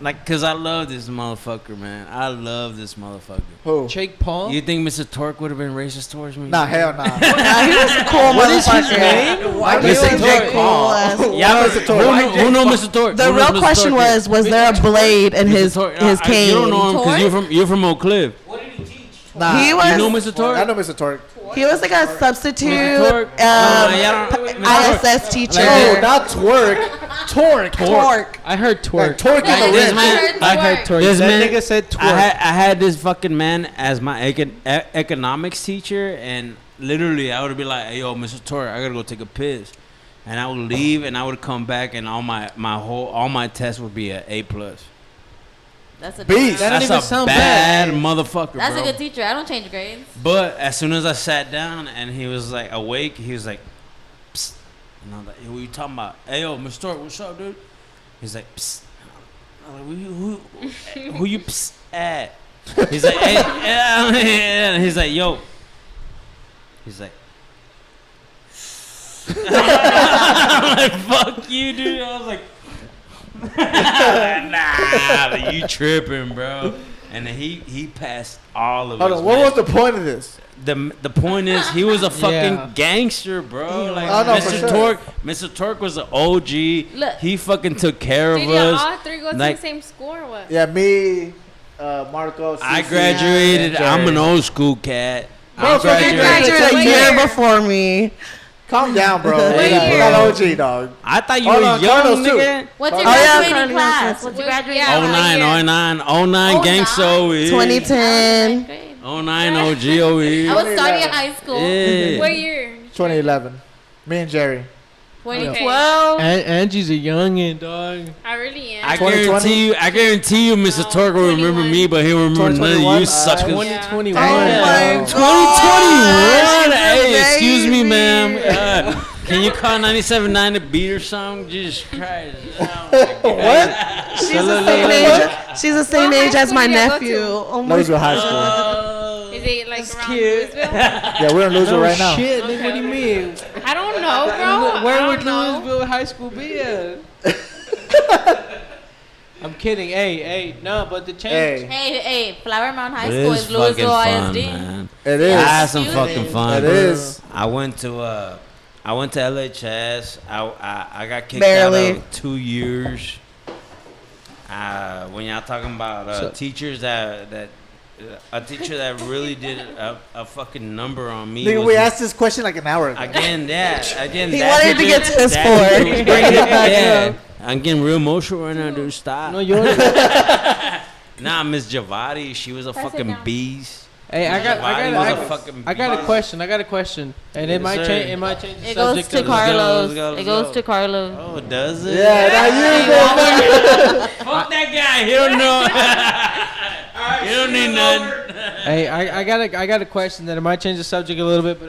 like, cause I love this motherfucker, man. I love this motherfucker.
Who?
Jake Paul.
You think Mr. Torque would have been racist towards me?
Nah, hell nah.
Yeah, he was a cool
What is his
motherfucker.
name?
why do
Mr.
you say
Torque.
Jake Paul?
Yeah,
Mr.
but
Torque.
who know Mr. Torque?
The
Who knows
real
Mr.
question
Torque?
was there a blade in
Mr.
his
Torque-
his cane?
You don't know him because you're from Oak Cliff.
Nah.
He was
You know Mr. Torque?
I know Mr. Torque.
he was like a substitute
Mr. Torque? Yeah, Mr. Torque.
ISS teacher.
No, not twerk. Torque.
Torque.
I heard
Like
twerk.
torque in
Like
the
this
wrist.
man-
I heard twerk.
This
that
man-
nigga said twerk.
I had this fucking man as my economics teacher, and literally I would be like, "Hey, yo, Mr. Torre, I gotta go take a piss," and I would leave, and I would come back, and all my tests would be an A+.
That's a
Beast.
That
That's
don't even
a
sound
bad
bad.
motherfucker,
That's
bro.
a good teacher. I don't change grades.
But as soon as I sat down and he was like awake, he was like, Psst. And I was like, hey, what you talking about? Hey, yo, Mr. Torque, what's up, dude? He's like, Psst. I'm like, who you psst at? He's like, hey, and he's like, yo. He's like, I'm like, fuck you, dude. I was like, nah, you tripping, bro. And then he passed all of
Hold
us.
on. What
man.
was the point of this?
The point is he was a fucking
Yeah.
gangster, bro. Like
Oh, no, for
Mr.
sure.
Torque, Mr. Torque was an OG.
Look.
He fucking took care of
Did you
us.
all three go to
like-
the same school or what?
Yeah, me, Marco.
I
Cece,
graduated.
and
I'm an
Jerry.
old school cat.
Bro,
I
so you
He
graduated.
graduated a
What
year
year?
before me.
Calm down, bro.
What
We got
year?
OG, dog.
I thought you
Hold
were
on,
young,
Carlos, too.
nigga.
What's your
Oh, yeah,
graduating
Cardi
class?
B.
What's your
Yeah,
graduating
yeah.
09,
year?
09, 09 gang so is.
2010.
09 OGOE.
I was starting in high school.
Yeah.
What year?
2011. Me and Jerry.
2012.
Angie's a youngin', dog.
I really am.
I
2020?
guarantee you, Mr.
No,
Torque will remember
21.
me, but he'll remember none of
2021,
you suckers.
2021.
Oh my
Damn.
2021.
gosh,
Hey,
she's
excuse me,
amazing.
ma'am. Can you call 97.9 a beat or something? Jesus Christ. What?
She's the same age. She's the same
What high
age as
school
my
did you go
nephew.
to?
Oh my
Louisville High School.
Is it like around
cute.
Louisville?
Yeah, we're in Louisville
Oh
right now.
shit, nigga, what do you mean?
I don't know, bro.
Where
I
would
don't know.
Louisville High School be at? I'm kidding. Hey, no, but the change.
Hey,
Hey, Flower Mound High
It
School
is
is
fucking
Louisville
fun,
ISD.
man.
it
I had
is.
some
Excuse
fucking
me.
fun.
It is.
I went to LHS. I got kicked
Barely.
out of 2 years. When y'all talking about
So-
teachers that a teacher that really did a fucking number on me.
Nigga,
was
we asked this question like an hour ago.
again. Again.
He
that
wanted to
teacher-
get to his
that
point.
teacher-
Bring it back
yeah.
up.
I'm getting real emotional right now, dude. Stop.
No, you're.
Nah, Miss Javati, she was a
Press it
fucking
down.
beast.
Hey, I got a
question.
question, and it
Yes,
might
sir.
change. It might change the
It goes
subject.
to
of the-
Carlos.
let's
It
go.
goes to Carlos.
Oh, does it?
Yeah, now you go.
Fuck that guy. He don't know. He don't need nothing.
Hey, I got a question that it might change the subject a little bit, but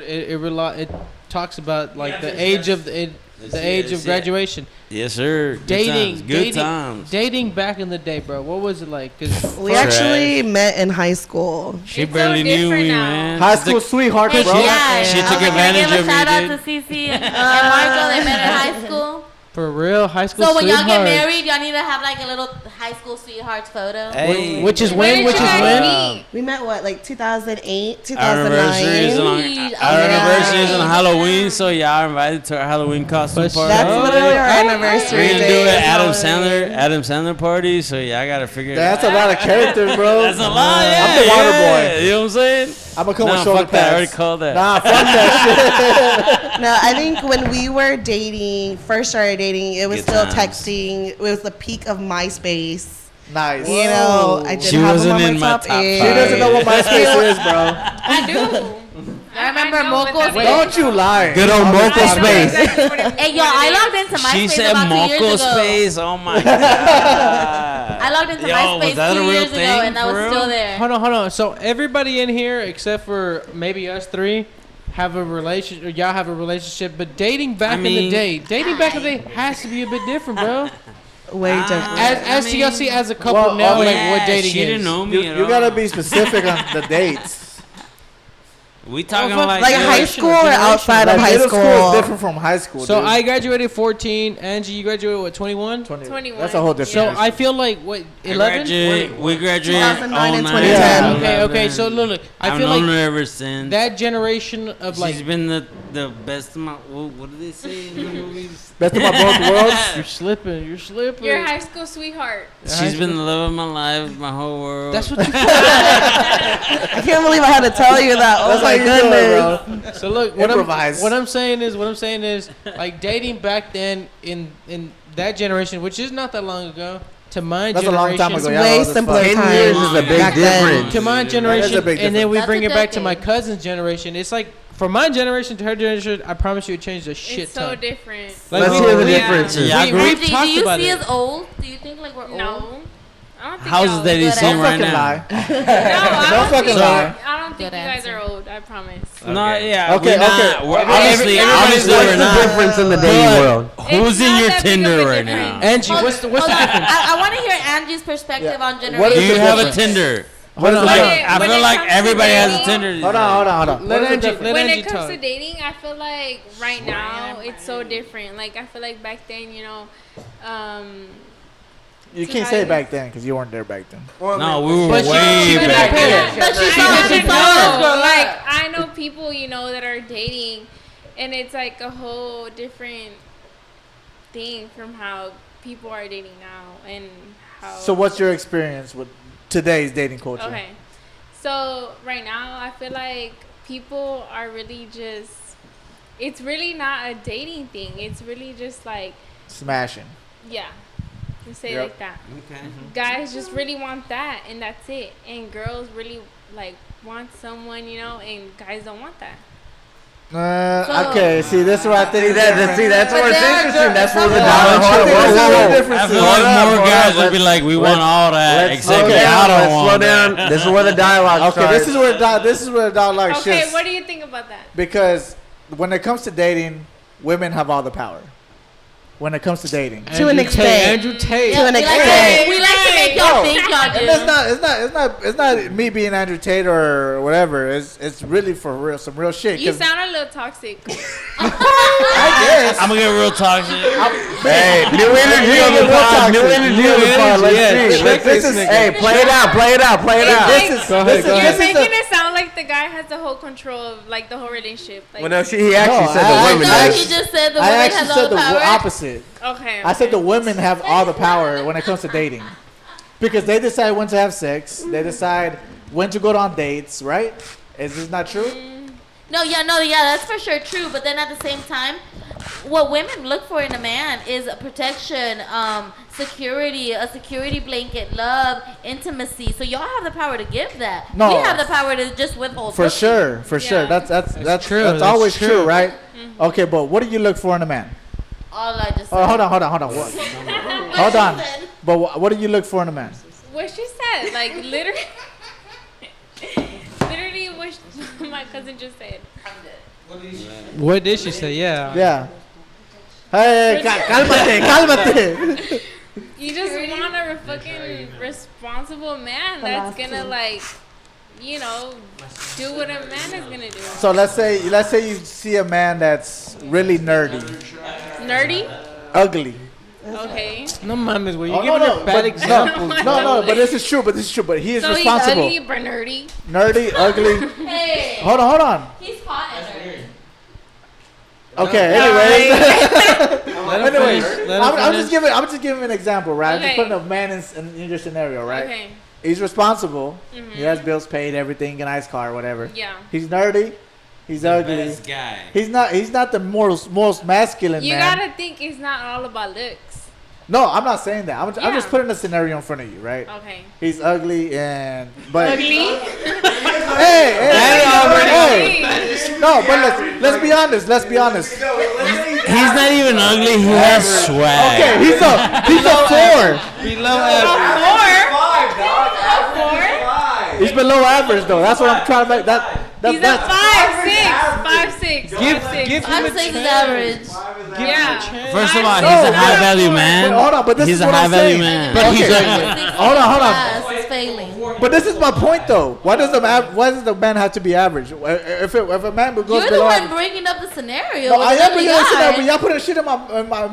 it talks about like the age of the age of graduation.
Yes, sir. Good
Dating,
times. Good
dating,
times.
dating back in the day, bro. What was it like? 'Cause
We
Trash.
actually met in high school.
She
It's so
barely knew
different
me,
now.
man.
High
She
school
took-
sweetheart,
Hey,
bro.
yeah,
She
I
took
was gonna
advantage
give a
of me,
shout out
dude.
to Cece and Marco. They met in high school.
for real, high school
So when y'all get
sweethearts.
married, y'all need to have like a little high school sweethearts photo.
Hey,
Which is
Where
when?
did
Which
you
is
guys
when?
meet?
We met what, like 2008,
our anniversary is
2009.
on our anniversary is on Halloween, so y'all are invited to our Halloween costume
But
party.
That's
Oh,
literally our
yeah.
anniversary.
We're gonna do
day.
it Adam Sandler party, so y'all gotta figure it out.
That's a lot of characters, bro.
That's a lot, yeah.
I'm the water
yeah.
boy.
You know what I'm saying?
I'm gonna come
Nah,
with shoulder
fuck that. I already
pads.
called that.
Nah, fuck that shit.
No, I think when we were dating, first started dating, it was
Good
still
times.
texting. It was the peak of MySpace.
Nice.
You know, I did
She
have
wasn't
him on
in my
top
top
eight.
She doesn't know what MySpace is, bro.
I do.
I remember
know what
Moco's
that is.
Don't you lie.
Good old
On this
Moco
podcast.
space.
Hey, yo, I logged into MySpace
She said
about 2 years
Moco
ago.
Space. Oh my god.
I logged into
Yo,
MySpace
was that
2
a real
years ago,
thing
and I
for
was
real?
still there.
Hold on. So everybody in here, except for maybe us three, have a relationship. Or y'all have a relationship. But dating back in the day, has to be a bit different, bro.
Way different.
As
I
TLC
mean-
as a couple
Well,
now,
oh,
like
Yeah,
what dating
she
is.
didn't know me at
You
all.
gotta be specific on the dates.
We talking
fuck,
like
Like
yeah,
high school or outside
Like
of high
middle school
school?
is different from high school.
So
dude.
I graduated 14. Angie, you graduated what, 21?
21.
That's a whole different.
So I feel like what 11?
We graduated
2009 and
09.
2010.
Okay, okay. So look, I
I've
feel
known
like
her ever since.
that generation of like
She's been the best of my. What do they say in the movies?
Best of my both worlds.
you're slipping.
Your high school sweetheart.
She's been the love of my life, my whole world.
That's what.
I can't believe I had to tell you that. Oh
That's how
my
you do it,
goodness.
bro.
So look,
Improvise.
what I'm saying is like dating back then in that generation, which is not that long ago, to my
That's a long
generation.
time ago.
It's
Yeah,
way
that's
simpler
fine.
10
times.
years is a big
back then.
difference.
To my generation,
big
and then we
difference.
bring
That's
it
a
back to my
decade.
cousin's generation. It's like from my generation to her generation, I promise you, it changed a shit
It's so
ton.
different.
Like,
Let's
we-
hear the
we-
differences.
Yeah, I
we-
agree.
we've
Angie, do
talked
you
about
see
it.
us old? Do you think like we're old?
No. I don't think
How's
y'all-
that he's
Good
saying
Don't
right
fucking
now?
lie.
No, I
Don't fucking
think,
lie.
I don't think
Good
you guys
answer.
are old. I promise.
No, yeah.
Okay,
we're not.
okay.
We're
Everybody-
obviously,
everybody-
obviously
What's
we're
the
not.
difference in the dating
But
world?
who's
It's
in
not
your
that big of
Tinder
a
right
difference.
now?
Angie, what's the difference?
I want to hear Angie's perspective
Yeah.
on
What
Do
generation.
is
you
the
have a
difference?
Tinder?
What is the
When
difference?
it-
I
when
feel
it
like
comes to
everybody has a
dating-
Tinder. these
Hold
days.
on.
Let
What is the
Angie,
difference?
let
When
Angie
it comes
talk.
to dating, I feel like right now it's so different. Like I feel like back then,
You can't say back then because you weren't there back then.
No, we were
But she-
way
she did
back
not pay
then.
it.
But she
I
saw
don't
she
know.
saw
Like I know people, that are dating, and it's like a whole different thing from how people are dating now and how.
So what's your experience with today's dating culture?
Okay, so right now I feel like people are really just. It's really not a dating thing. It's really just like,
Smashing.
yeah, you say it
Yep.
like that.
Okay.
Guys just really want that, and that's it. And girls really like want someone, and guys don't want that.
Okay, see, this is where I think it's different.
That's
But
where it's
there are
interesting. That's where the
some-
dialogue.
I think this is where the
I
difference
feel
is.
like
Hold up,
more
hold
guys
up.
would be like, we want all that,
Let's
except
slow
me. I
down.
don't
Let's
want
slow
that.
down. This is where the dialogue
Okay,
starts.
this is where dialogue
Okay,
shifts.
what do you think about that?
Because when it comes to dating, women have all the power. When it comes to dating.
To an extent.
Andrew Tate.
To an
we like
extent.
to make y'all
No.
think y'all do.
And it's not me being Andrew Tate or whatever. It's really for real, some real shit.
You
'cause
sound a little toxic.
I guess.
I'm gonna get real toxic.
Hey, new energy on the
Real
pod.
toxic.
New energy on the pod. Let's see.
Check this is-
Hey, play it out. Play it out. Play it out.
It's
This is
Go ahead,
this is
go
You're
this is
making
a-
it sound like the guy has the whole control of like the whole relationship. Like,
Well, no, he actually
No,
said
I-
the
I-
women.
No,
did.
he just said the
I
woman
actually
has all
said
the
the
power.
opposite.
okay.
I said the women have all the power when it comes to dating, because they decide when to have sex. They decide when to go on dates. Right? Is this not true?
No, yeah, that's for sure true. But then at the same time, what women look for in a man is a protection, security, a security blanket, love, intimacy. So y'all have the power to give that.
No.
We have the power to just withhold.
For
pussy.
sure, for sure.
Yeah.
That's
true,
That's
that's
always true,
true.
right? Okay, but what do you look for in a man?
All I just said.
Oh, hold on. What? Hold
she
on.
said.
But what do you look for in a man?
What she said, like literally, literally what my cousin just said.
What did she say? Yeah.
Yeah. Hey, cálmate.
You just want a fucking responsible man that's gonna like, do what a man is gonna do.
So let's say you see a man that's really nerdy,
Nerdy?
ugly.
Okay.
No mames, were you
Oh,
giving her bad
but,
examples?
no, but this is true. But he is
So
responsible.
he's ugly but nerdy.
Nerdy, ugly.
Hey.
Hold on.
He's hot and nerdy.
Okay. Anyways,
Let him
anyways,
finish. Let him
I'm
finish.
just giving an example, right? I'm just
Okay.
putting a man in your scenario, right?
Okay.
He's responsible. He has bills paid, everything, a nice car, whatever.
Yeah.
He's nerdy. He's ugly.
Best guy.
He's not the most masculine
You
man.
gotta think it's not all about looks.
No, I'm not saying that. I'm
Yeah.
just putting a scenario in front of you, right?
Okay.
He's ugly but
Ugly?
hey, no, but let's be honest. Let's be honest.
He's not even ugly. He has swag.
Okay, he's a 4.
Below average.
He's below average though. That's what I'm trying to make.
He's a
That's
5'6". 5'6".
Give
5'6".
him a
5'6" is
chance.
average.
Yeah.
First of all,
No,
he's a
yeah.
high value man.
Wait, hold on, but this
he's
is
a
what
high
I'm
value
saying.
man.
But he's
Okay.
ugly.
Hold on.
Class is failing.
But this is my point though. Why does the man have to be average? If a man goes
You're the
below
one
average,
bringing up the scenario.
no,
with
I
the
am
ugly
bringing this shit
guy.
up, but y'all putting shit in my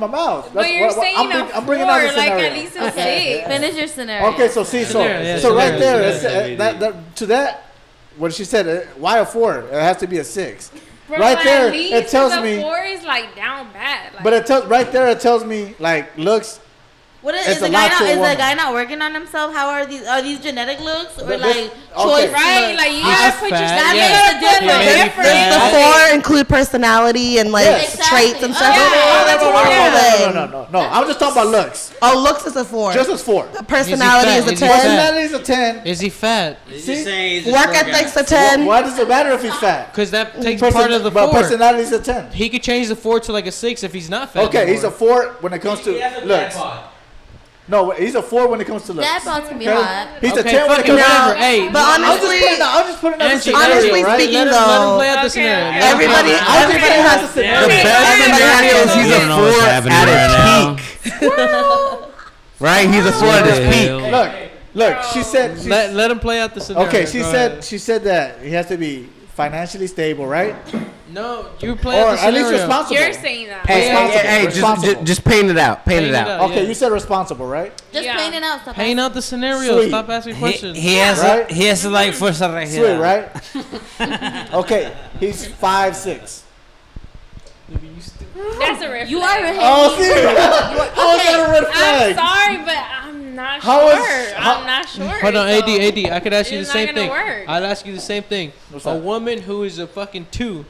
mouth.
But you're saying
I'm bringing out the
like
scenario.
at least a
Okay,
6.
finish your scenario.
Okay, so see,
Scenario,
so right
scenario,
there,
scenario.
to that, what she said, why a 4? It has to be a 6.
Bro,
Right
at
there,
least
it tells
the
me.
4 is like down bad. Like,
But it tells me like looks.
What is
It's
the
a
guy
lot
not?
to a
Is the
woman.
guy not working on himself? How are these genetic looks or
But
like
this-
choice?
okay.
right? Like you
He's
gotta put
fat,
yourself
yeah.
That makes a
in
difference.
difference.
Does the 4 include personality and like
Yes.
traits and stuff?
Exactly.
Oh, that's a horrible then.
No. I'm just talking about looks.
Oh, looks is a 4.
Just as 4.
Personality is a
Is he
10.
fat?
Personality is a 10.
Is he fat?
He's
See?
just saying he's a
Work
short
ethic's
guy.
a 10.
Why does it matter if he's fat?
Because that takes part of the
But
4.
personality is a 10.
He could change the 4 to like a 6 if he's not fat.
Okay, he's a
anymore.
4 when it comes to looks. No, he's a 4 when it comes to looks.
Dad bods can be
Okay?
hot.
He's a
Okay,
10 when it
fucking
comes to
whatever. Hey,
But honestly,
I'm just putting out the
Angie,
scenario,
honestly
right?
speaking,
let him
though,
play out the
Okay,
scenario.
okay.
everybody has
the scenario.
The best
Everybody has
scenario is
to-
he's
You don't
a
know what's
4
happening
at
right
his peak. Right? He's a 4 at his peak.
Look, she said.
Let him play out the scenario.
Okay, she
Go
said
ahead.
that he has to be financially stable, right?
No, you play
Or
out the
at least
scenario.
responsible.
You're saying that.
Hey,
Responsible, responsible.
just paint it out. Paint it
Paint it
out.
out.
Okay,
Yeah.
you said responsible, right?
Just
Yeah.
paint it out. Stop
Paint
asking.
out the scenario.
Sweet.
Stop asking
He,
questions.
he has
Right?
he has to like fuerza regida.
Sweet, right? Okay, he's 5'6".
That's a red
You
flag.
are a
Oh, see, how is that a red
I'm
flag?
sorry, but I'm not
How is-
sure.
how-
I'm not sure.
Hold on,
so
AD, I could ask you the
it's
same
not gonna
thing.
work.
I'd ask you the same thing.
What's
A
that?
woman who is a fucking 2,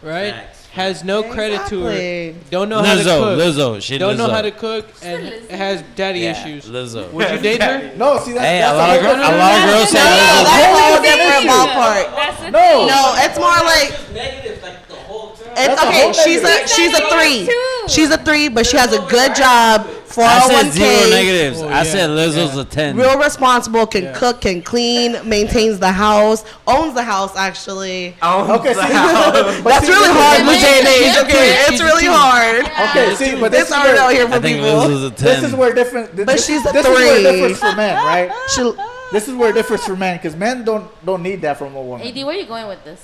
right?
Facts.
Has no credit to her.
Exactly.
Don't know how to cook.
Lizzo, she
Don't know
Lizzo.
how to cook and has daddy
Yeah,
issues.
Lizzo.
Would you date her?
No, see, that's,
Hey,
that's
a lot of
whole
girls, a
different-
lot of girls say
No,
Lizzo.
that's a whole
That's
different
the
ballpark.
thing. That's the
No.
thing.
No, it's more like
Negative, like the whole time.
it's
That's a
okay.
whole
She's
negative.
a 3.
Two.
She's a 3, but she has a good job,
I said 0
401k,
negatives.
Oh,
I
yeah,
said Lizzo's
yeah.
a 10.
real responsible, can
Yeah.
cook, can clean, maintains the house, owns the house actually.
Okay, see,
That's really hard in this day and age. Okay, it's really hard.
Okay, see, but this
It's
is
hard out
where
here for
I think
people.
Lizzo's a 10.
this is where different.
But
this,
she's a
this is where it
3.
differs for men, right?
She,
This is where it differs for men because men don't need that from a woman.
AD, where are you going with this?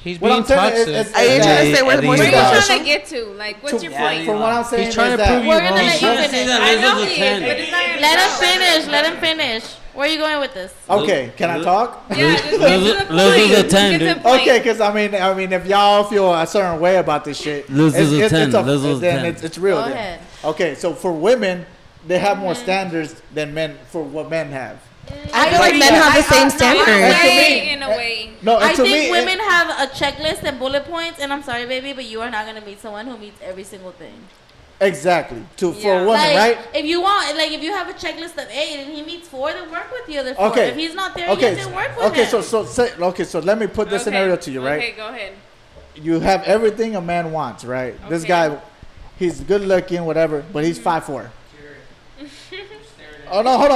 He's
What
being
I'm saying
toxic.
is
are you
that-
trying to say
I
where's
think
more
he's
Where are you
got-
trying to get to? Like, what's your point?
From what I'm saying
He's trying
is
to
that
prove you
We're gonna
wrong.
let you finish.
I know
Lizzo's a
he
10.
is, but it's not gonna
Let him
go.
finish. Let him finish. Where are you going with this?
okay. Can I talk?
Yeah, just get to the
Lizzo's a
point.
10,
Get to the
dude.
point.
Okay, because I mean, if y'all feel a certain way about this shit,
Lizzo's a 10. Lizzo's a
then
10.
it's real.
Go
then.
ahead.
Okay, so for women, they have more standards than men for what men have.
I feel like men have the same
In a
standards.
way, in a way.
No,
I
and to
think
me,
women have a checklist and bullet points, and I'm sorry, baby, but you are not gonna meet someone who meets every single thing.
exactly for
Yeah.
a woman,
Like,
right?
if you want, like, if you have a checklist of 8 and he meets 4, then work with the other 4.
Okay.
If he's not there,
Okay,
you have to work with
okay,
him.
so let me put this
Okay.
scenario to you, right?
Okay, go ahead.
You have everything a man wants, right? This
Okay.
guy, he's good looking, whatever, but he's 5'4". Oh no! Hold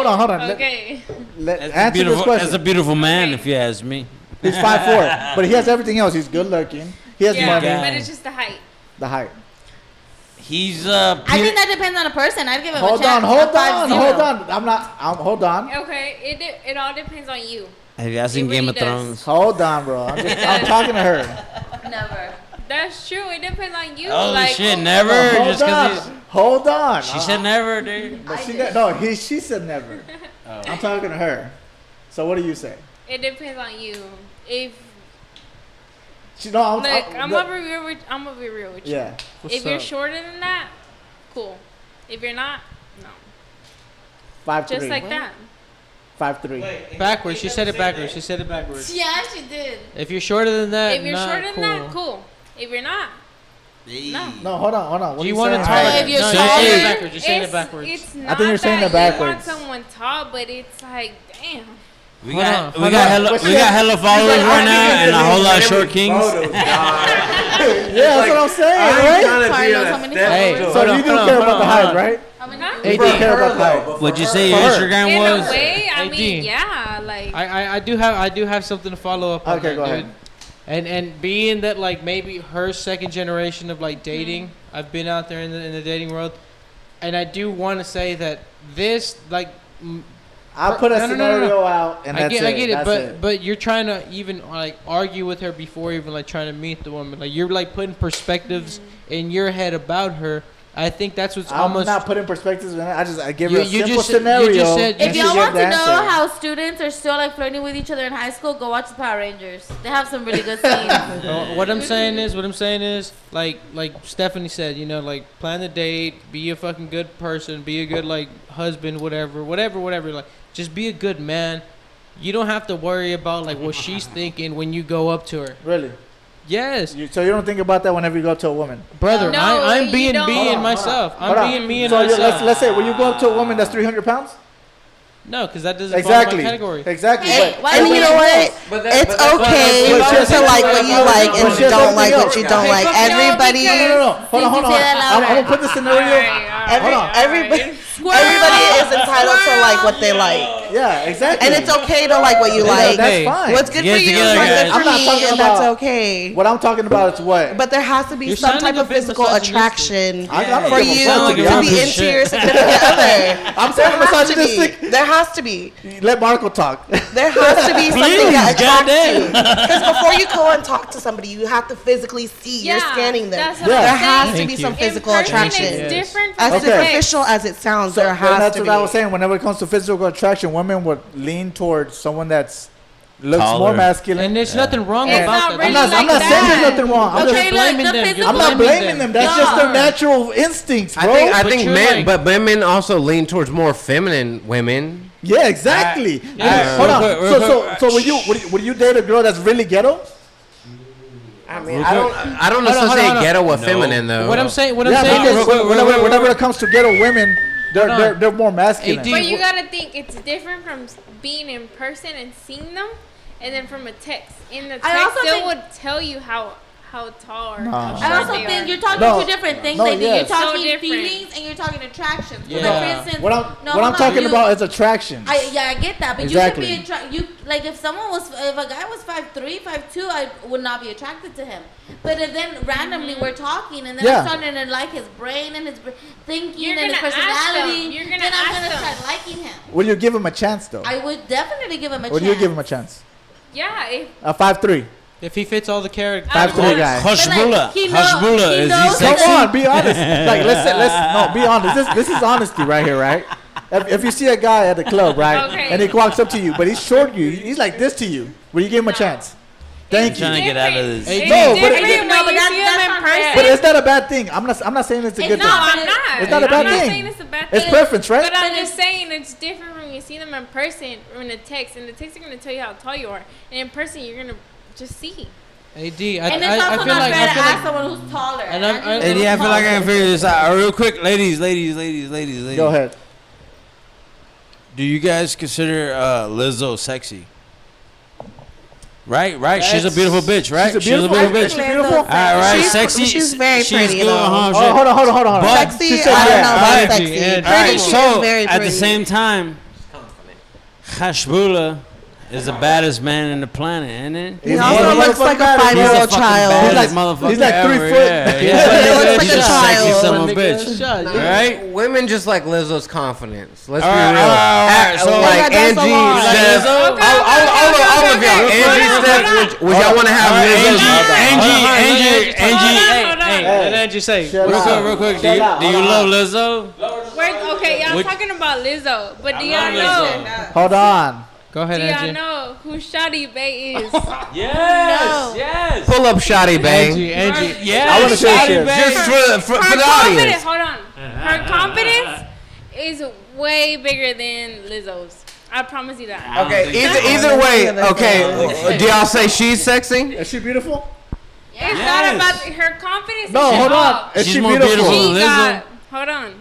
on.
Okay.
Let,
That's a
answer this
beautiful.
question.
That's a beautiful man, if you ask me.
He's 5'4", but he has everything else. He's good looking. He has
Yeah,
money.
guy.
but it's just the height.
The height.
He's
I think that depends on the person. I'd give him
Hold
a chance.
on, hold
a 5-0.
on. Hold on.
Okay, it all depends on you.
Have you seen
It
Game
really
of
does.
Thrones?
Hold on, bro. I'm talking to her.
Never.
That's true. It depends on you.
Oh
like,
shit, never.
Hold
Just because
on. Hold on.
she said never, dude.
But she said never. I'm talking to her. So what do you say?
It depends on you. If
She, no,
I'm gonna be real with you.
Yeah.
If you're shorter than that, cool. If you're not, no.
5'3".
Just like that.
5'3".
Backwards. She said it backwards. She said it backwards.
Yeah, she did.
If you're shorter than that,
If you're
not
shorter
cool.
than that, cool. If you're not, no.
No, hold on. What
Do
are
you want to
saying?
tell
So
her?
if you're
No,
taller-
you're saying it
Hey.
backwards. You're saying it backwards.
It's
I
not
think you're saying
that
it
you want
backwards.
someone tall, but it's like, damn.
We
Hold
got
on,
we
hold
got
on.
hella
But
we
she
got
had-
hella followers
like,
right
I
now
think
and a
it's
whole lot of
really
short kings.
Yeah, that's what I'm saying, right?
Sorry, knows how many
Hey,
followers.
So
hold on,
you do
hold on,
care
hold
about the
on,
height,
hold on.
right?
How many?
Hey,
You don't
D.
care about the height.
What'd you say your
For her.
Instagram
In
was?
a way, I
AD.
mean, yeah, like.
I do have something to follow up on.
Okay,
that,
go
dude.
ahead.
And being that like maybe her second generation of like dating, I've been out there in the dating world, and I do want to say that this like
I'll put a
No, no, no,
scenario
no.
out, and
I
that's
get it,
That's
but you're trying to even like argue with her before even like trying to meet the woman. Like you're like putting perspectives in your head about her. I think that's what's
I'm
almost.
not putting perspectives in it. I give
You-
her a
you
simple
just said- you
scenario.
just said-
and
If
she
y'all
gives
want
the
to know
answer.
how students are still like flirting with each other in high school, go watch the Power Rangers. They have some really good scenes.
What I'm saying is, like Stephanie said, you know, like plan the date, be a fucking good person, be a good like husband, whatever. Like, just be a good man. You don't have to worry about like what she's thinking when you go up to her.
Really?
Yes,
So you don't think about that whenever you go up to a woman?
brother.
No,
I'm
you
being
don't.
me
Hold
and
on,
myself.
Hold
I'm
on.
being me and
So
myself.
let's say when you go up to a woman that's 300 pounds.
No, because that doesn't
Exactly.
fall in my category.
Exactly.
Hey,
but-
why
And
don't
you
we
know
like
what?
But
It's okay
but she's-
to like what you like and
but she's
don't like
something
what you
else.
don't like.
No,
Everybody,
No. Hold on.
Say that
I'm
louder.
gonna put the scenario. Hold on.
everybody is entitled to like what they like,
Yeah, exactly.
and it's okay to like what you
Yeah,
like.
that's
Hey,
fine.
What's good
Get
for you is
together,
not
guys.
good for
I'm not
me,
talking
and that's
about-
okay.
What I'm talking about is what?
But there has to be
You're
some
sounding
type
a
of
bit
physical
misogynistic.
attraction
I don't
for
give a
you
fuck,
to
to be
be
honest.
into your significant other.
I'm saying
There has to be.
misogynistic.
There has to be.
Let Marco talk.
There has to be something
Please,
that attracts you.
goddamn.
Because before you go and talk to somebody, you have to physically see. You're scanning them.
That's what
Yeah.
I'm
There has
saying.
to be
Thank
some
you.
physical
In person,
attraction.
It's
Yes.
different from
As
Okay.
superficial as it sounds,
So
there
and
has
that's
to
what
be.
I was saying. Whenever it comes to physical attraction, women would lean towards someone that's looks
Taller.
more masculine.
And there's nothing wrong
It's
about
not
that.
really
I'm
like
not saying there's
that.
nothing wrong. I'm
Okay,
just
look,
blaming
the
them. You're
physical.
I'm not
blaming
blaming them.
them.
That's
Yeah.
just their natural instincts, bro.
I
But
think
you're
men,
like-
but women also lean towards more feminine women.
Yeah, exactly.
Yeah.
Hold on.
Real quick,
So would you date a girl that's really ghetto?
I mean, I don't
Hold on, hold
associate
on.
ghetto with
No.
feminine though.
What I'm saying
Yeah,
is,
because
real
whenever
quick.
it comes to ghetto women,
Hold on.
they're more masculine.
AD.
But you gotta think it's different from being in person and seeing them, and then from a text. In the
I
text,
also
it
think-
would tell you how tall or
No.
how
I
short
also
they
think
are.
you're talking
No.
two different things.
No,
Like
yes.
you're talking
So different.
feelings and you're talking attractions. 'Cause
Yeah.
Like for instance,
What
no,
I'm
hold on,
talking
you-
about is attraction.
I get that, but
Exactly.
you could be like if a guy was 5'3", 5'2", I would not be attracted to him. But if then randomly we're talking and then
Yeah.
I'm starting to like his brain and his thinking
You're
and his
gonna ask them.
personality,
You're gonna
then I'm
ask
gonna
them.
start liking him.
Will you give him a chance though?
I would definitely give him a
Will
chance.
you give him a chance?
Yeah, if
A 5'3",
if he fits all the characters,
5'3" guy.
Hushbula.
he
Hushbula. Is he
knows-
sexy?
Come on, be honest. Like let's be honest. This is honesty right here, right? If you see a guy at the club, right,
Okay.
and he walks up to you, but he's short you, he's like this to you, will you give him a chance? Thank
Trying
you.
to get out of this.
Hey,
It's
No, but
different
it-
when
No, but
you
that's-
see
that's
them in
not
person.
fair.
But it's not a bad thing. I'm not saying it's a good
It's
thing.
No,
not.
I'm not.
It's not a bad
I'm not
thing.
saying it's a bad
It's
thing.
preference, right?
But I'm just saying it's different when you see them in person or in the text. In the text, they're gonna tell you how tall you are, and in person, you're gonna just see.
AD,
And it's also
feel
not
like
fair to ask
like
someone who's taller.
And I'm-
I just
And
feel
yeah, I feel like I
taller.
can figure this out. Real quick, ladies.
Go ahead.
Do you guys consider Lizzo sexy? Right. She's a
That's-
beautiful bitch, right?
She's a beautiful
bitch.
She's beautiful.
All right,
She's-
sexy.
she's very
she's
pretty,
good,
though.
huh?
Oh, hold on.
But-
Sexy,
She said
I don't
yeah.
know about
Alright,
sexy.
yeah.
Pretty,
All right,
she
so
is very
at
pretty.
the same time, Hashbula is the baddest man in the planet, isn't it?
He
He's
also
one of the
looks like a
motherfucking baddest.
He's the
5-year-old
fucking
child.
baddest
He's like-
motherfucker
he's like 3
ever,
foot.
Yeah,
He
yeah.
looks like
He's
a
a sexy
child.
son of a
Nigga,
bitch.
shot, yeah.
Right?
Women just like Lizzo's confidence. Let's
All
be
right,
real.
all right, so
like
like that's a
Angie,
lot.
Steph,
Lizzo?
all of y'all. Angie, Steph, would y'all want to have Lizzo's?
Angie.
Hey, let Angie say.
Shut
Real
up.
quick, real quick. Do
Shut
you,
up.
do you
Hold
love
on.
Lizzo?
Wait, okay, y'all
Which-
talking about Lizzo, but do y'all
love
know?
Lizzo.
Hold on.
Go ahead,
Do y'all
Angie.
know who Shawty Bay is?
Yes,
No.
yes.
Pull up Shotty Bang.
Angie.
Yes,
I wanna say
Shawty
shit.
Bay.
Just for
Her
the
confidence,
audience.
hold on. Her confidence is way bigger than Lizzo's. I promise you that.
Okay, either way. Okay, do y'all say she's sexy?
Is she beautiful?
It's
Yes.
not about her confidence.
No,
is
hold on.
up.
Is
She's
she
more
beautiful?
beautiful.
She
Lizzo.
got, hold on.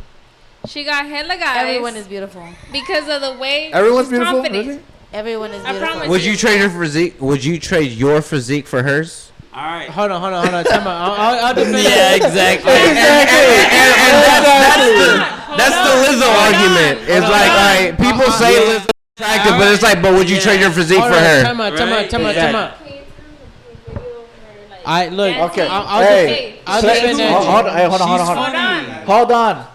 She got hella guys.
Everyone is beautiful.
because of the way
Everyone's
she's
beautiful?
confident.
Really?
Everyone is
I
beautiful.
promise.
Would you trade your physique? Would you trade your physique for hers?
All right.
Hold on. Time out. I'll defend
Yeah, exactly.
That's the Lizzo argument. It's like, all right, people say Lizzo attractive, but it's like, but would you trade your physique
Hold
for
on,
her?
Time out. I look.
Okay.
I'll
Hey,
I'll
play-
defend
hold
Angie.
on. Hold on.
Hold on.
Hold on.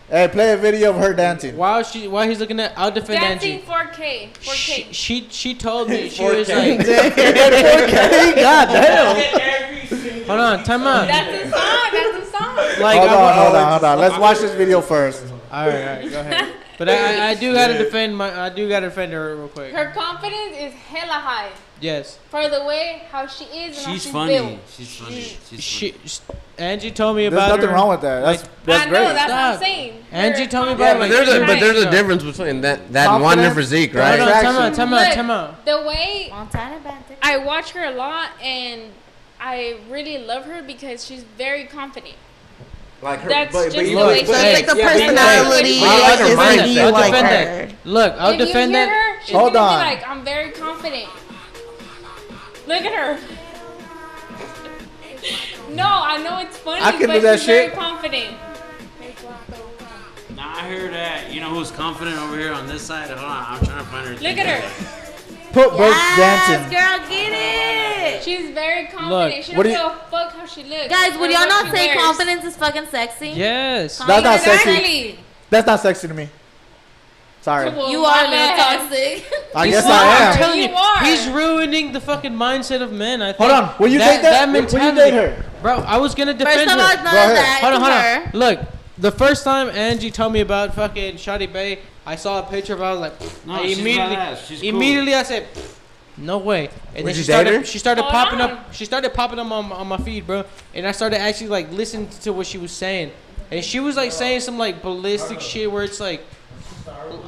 Hey, play a video of her dancing.
While he's looking at, I'll defend
Dancing
Angie.
4K. 4K.
She told me she was like,
God damn.
hold on, time out.
That's a song. That's a song.
Like,
Hold on. Let's watch this video first.
All right, go ahead. But I do gotta defend her real quick.
Her confidence is hella high
Yes.
for the way how she is and how
She's
she's
funny.
built.
She's funny. She's
She,
funny.
Angie told me
There's
about
nothing
her.
wrong with that. That's
I know,
great.
that's what I'm
Stop.
saying.
Angie
Her
told me
confidence
about
But
it.
there's a
is
but there's a
high.
difference between that and one
Confidence,
physique,
Hold
right?
on,
Attraction.
time out.
The way
Montana Bandit.
I watch her a lot and I really love her because she's very confident.
Like her,
That's just the
look,
way she
So
is.
it's like the
Yeah, but
personality
I like her
is
mindset.
in you
I'll
like
defend
her.
that. Look, I'll
If you
defend
hear
that.
her, she's
Hold
gonna
on.
be like, I'm very confident. Look at her. No, I know it's funny,
I can
but
do that
she's very
shit.
confident.
Nah, I hear that. You know who's confident over here on this side? Hold on, I'm trying to find her.
Look at her.
Put both
Yes,
dancing.
girl, get it.
She's very confident.
Look,
She
what
don't
do
give
you-
a fuck how she looks.
Guys, would
or
y'all
what
not
she
say
wears.
confidence is fucking sexy?
Yes.
That's not sexy.
Exactly.
That's not sexy to me. Sorry.
Well,
You
my
are a little
bad.
toxic.
I guess
I'm
I am.
telling
You
you,
are.
he's ruining the fucking mindset of men. I think.
Hold on. Will you date that? Will you
mentality,
date her?
bro? I was gonna defend
First of
her.
all, it's not
Go ahead.
that.
Hold on.
Her.
Look, the first time Angie told me about fucking Shawty Bay, I saw a picture of her. I was like,
No,
I
she's
immediately,
badass. She's cool.
immediately I said, no way. And
Would
then
you
she started,
date her?
she started
Hold
popping
on.
up. She started popping up on my feed, bro. And I started actually like listening to what she was saying, and she was like saying some like ballistic shit where it's like.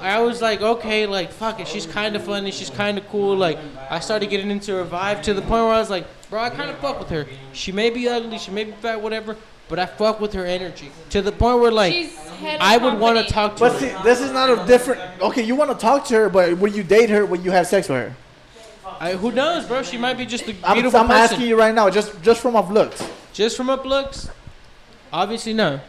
I was like, okay, like, fuck it. She's kind of funny. She's kind of cool. Like, I started getting into her vibe to the point where I was like, bro, I kind of fuck with her. She may be ugly. She may be fat, whatever. But I fuck with her energy. To the point where, like,
She's hella
I would want to
confident.
talk to
But
her.
see, this is not a different. Okay, you want to talk to her, but will you date her when you have sex with her?
Who knows, bro? She might be just a
I'm
beautiful person.
asking you right now, just from off looks.
Just from up looks? Obviously, no.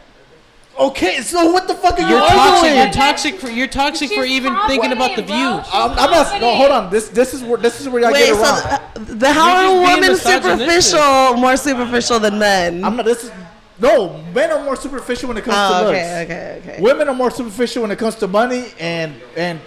Okay, so what the fuck are you
You're toxic.
arguing?
You're toxic for
She's
even thinking about the
confident, bro.
views.
She's
I'm not. No,
confident.
hold on. This is where y'all
Wait,
get it
so
wrong.
how
You're
are
just being
women
misogynistic.
superficial, more superficial than men?
I'm not. This is no. Men are more superficial when it comes to
Oh,
looks.
okay.
Women are more superficial when it comes to money and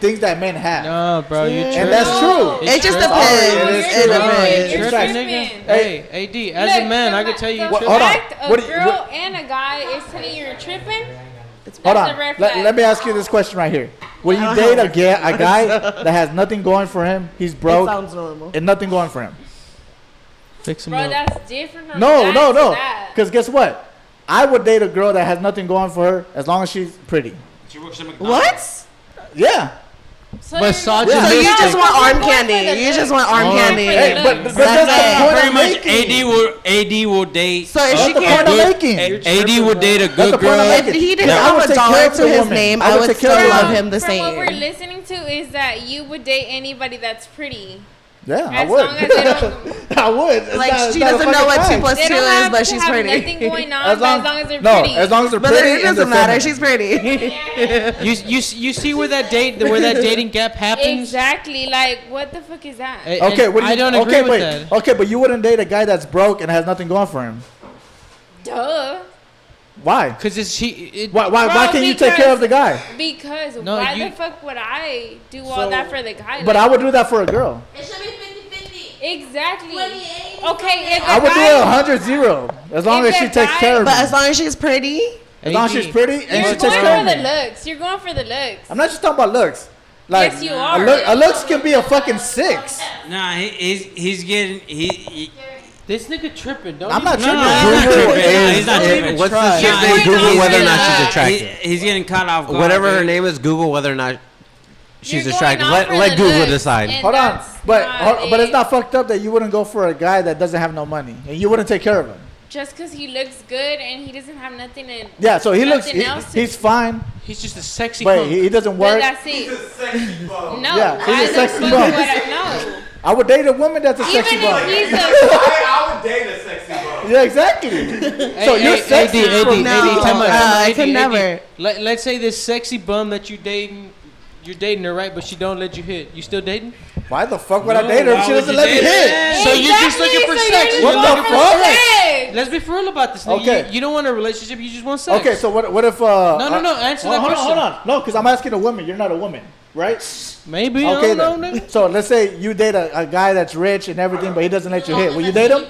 things that men have.
No, bro, you
And
tripping.
that's true.
It just
tripping.
depends.
It is
It
true.
depends.
You're
Tripping,
tripping.
nigga. Hey, AD, as a
Look,
man,
the
I can
fa-
tell you
the
tripping.
Hold on.
fact a
What do you-
girl
what-
and a guy is telling you you're tripping.
Hold
That's
on.
a red
Let,
flag.
let me ask you this question right here. Will you date a guy that has nothing going for him? He's
It
broke
sounds normal.
and nothing going for him.
Fix him
Bro,
up.
that's different from
No.
that to that.
Because guess what? I would date a girl that has nothing going for her as long as she's pretty.
She works at McDonald's.
What?
Yeah.
So
Misogynistic.
So you just want arm
Going for
candy.
the
You
look.
just want arm
Arm
candy.
Hey, but
That's
that's the
it.
point
Pretty
I'm
much,
making.
AD will date.
So if
That's
she
the
can't,
point I'm making.
AD will date a
That's
good
the point I'm
girl.
making.
if he didn't
Yeah, I
have
would
a
take care
dollar
of
to
the
his
woman.
name,
I
I
would
would
take care
still
of the
love
woman.
him the
From what we're
same.
listening to is that you would date anybody that's pretty.
Yeah, I
As
would.
long as they don't,
I would. It's
Like,
not- it's
she
not a
doesn't know
fucking
what
fact.
2 plus
they
2
don't
is,
have
but
to
she's
have
pretty.
nothing going on, but as long as they're
no,
pretty.
as long as they're
But
pretty.
it
and they're
doesn't matter.
feminine.
She's pretty.
You see where that dating gap happens.
Exactly. Like, what the fuck is that?
And
Okay, what do you,
I don't agree
okay,
with
wait.
that.
Okay, but you wouldn't date a guy that's broke and has nothing going for him.
Duh.
Why?
Because
Why
Bro,
can't you take care of the guy?
Because
No,
why
you-
the fuck would I do all that for the guy?
But I would do that for a girl.
It should be 50-50.
Exactly.
28.
Okay, if
I would do
guy,
it 100-0 as long
If
as she
the
takes
guy-
care of me.
But as long as she's pretty,
As long as she's pretty and
You're
she
going
takes care of
for the
me.
looks. You're going for the looks.
I'm not just talking about looks. Like,
Yes, you are.
A looks can be a fucking 6.
Nah, he's getting
this nigga tripping. Don't
I'm
even-
not
No,
tripping.
no, he's not
Google
tripping. No,
is-
he's not
is-
tripping.
what's the
Try.
shit
You're
they
going
Google
on
whether or
for
not
the
she's
looks.
attractive.
He's getting caught off guard.
Whatever her
dude.
name is, Google whether or not she's
You're
attractive.
going off for
Let
the
Google
looks,
decide.
and
Hold on.
that's
But it's
it.
not fucked up that you wouldn't go for a guy that doesn't have no money and you wouldn't take care of him.
Just because he looks good and he doesn't have nothing in.
Yeah, so he looks,
Nothing else.
he's fine,
He's just a sexy.
but
punk.
he doesn't
But
work.
that's it. No.
Yeah, he's a
why the
sexy
fuck
bum.
would I know?
I would date a woman that's a
Even
sexy bum.
if he's a.
I would date a sexy bum.
Yeah, exactly. So you're sexy.
AD,
from-
time out,
I could
AD.
never.
Let's say this sexy bum that you're dating her, right? But she don't let you hit. You still dating?
Why the fuck would I date her if
why
she
would
doesn't
you
let me
date
hit?
her?
So you're just looking for sex.
You're
What
just
the
going for
fuck?
sex.
Let's be for real about this. Nigga.
Okay.
You don't want a relationship. You just want sex.
Okay, so what if
No. Answer that
hold
question.
on. No, because I'm asking a woman. You're not a woman, right?
Maybe.
Okay,
I don't know,
then.
nigga.
So let's say you date a guy that's rich and everything, but he doesn't let you hit. Will you date him?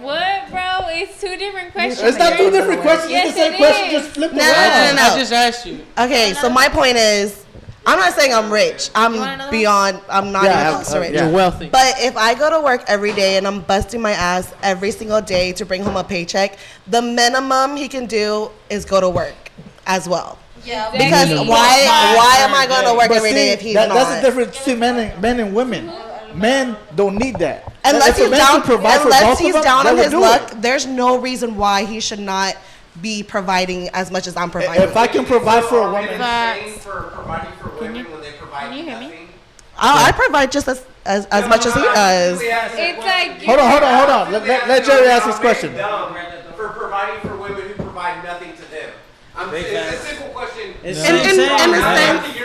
What, bro? It's 2 different questions.
It's not 2 different questions.
Yes,
it's the same
it
question,
is.
just flip
No,
around.
no.
I just asked you.
Okay, so my point is, I'm not saying I'm rich.
You want another
I'm
one?
beyond. I'm not
Yeah,
even close to rich.
yeah.
You're wealthy.
But if I go to work every day and I'm busting my ass every single day to bring home a paycheck, the minimum he can do is go to work as well.
Yeah.
Because
Minimum.
why am I going to work
But
every day if he's
that's
not?
the difference between men and women. Men don't need that.
Unless
If a
he's
man
down,
can provide for
unless
both of
he's
them,
down
they
on
would
his
do
luck,
it.
there's no reason why he should not be providing as much as I'm providing.
If I can provide for a woman,
Facts.
For providing for women when they provide
can you hear me?
nothing.
I provide just as much as he does.
It's like.
hold on. Let Jerry ask his question.
For providing for women who provide nothing to them. It's a simple question.
In a sense,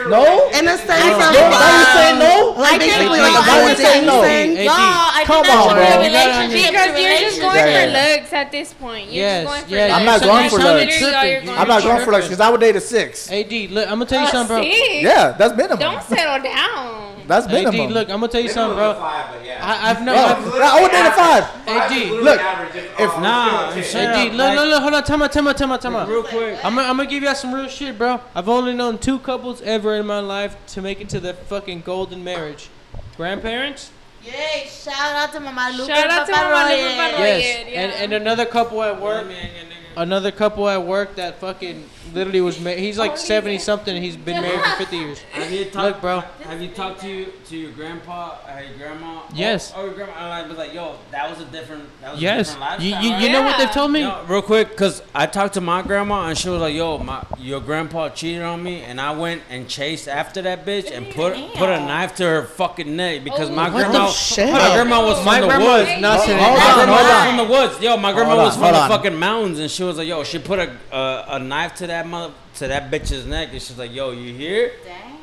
No?
in a sense
No,
of
now you say no?
like basically
Now
like a
you say no.
validation.
AD.
No, I
Come
think that's
on,
for
bro.
a relationship.
Because you're just going
Yeah,
for
yeah.
looks at this point. You're
Yes,
just going for
yeah,
looks.
I'm not
so
going
you
for
sounded
looks.
Literally all you're
tripping.
I'm not going for
tripping.
looks because I would date a 6.
AD, look, I'm gonna tell you something, bro.
See?
Yeah, that's minimum.
Don't settle down.
That's minimum.
AD, look, I'm gonna tell you something, bro. I've
Yeah,
known.
I would date a 5.
AD,
Look,
if
Nah,
AD, look, hold on, time out.
Real quick.
I'm gonna give y'all some real shit, bro. I've only known 2 couples ever in my life to make it to the fucking golden marriage. Grandparents?
Yay, shout out to Mama Lupe.
Shout out to
Papa
Mama
Roy.
Lupe, Papa Roy.
Yes.
yeah.
And another couple at work. Another couple at work that fucking literally was married. He's like 70 something and he's been married for 50 years.
Have you talked,
Look, bro.
Have you talked to your grandpa, your grandma?
Yes.
Or your grandma? And I was like, yo, that was a different.
Yes.
Different
You,
lifestyle,
you
right?
know what they've
Yeah.
told me?
No, real quick, cause I talked to my grandma and she was like, "Yo, your grandpa cheated on me," and I went and chased after that bitch and put a knife to her fucking neck because my
What
grandma,
the shit?
my grandma was from
My
the
grandma
woods.
is not today.
Hold
My
on,
grandma
hold
was
on.
from the woods. Yo, my grandma
Hold on,
was from
hold
the
on.
fucking mountains, and she was like, "Yo, she put a knife to that bitch's neck," and she's like, "Yo, you here?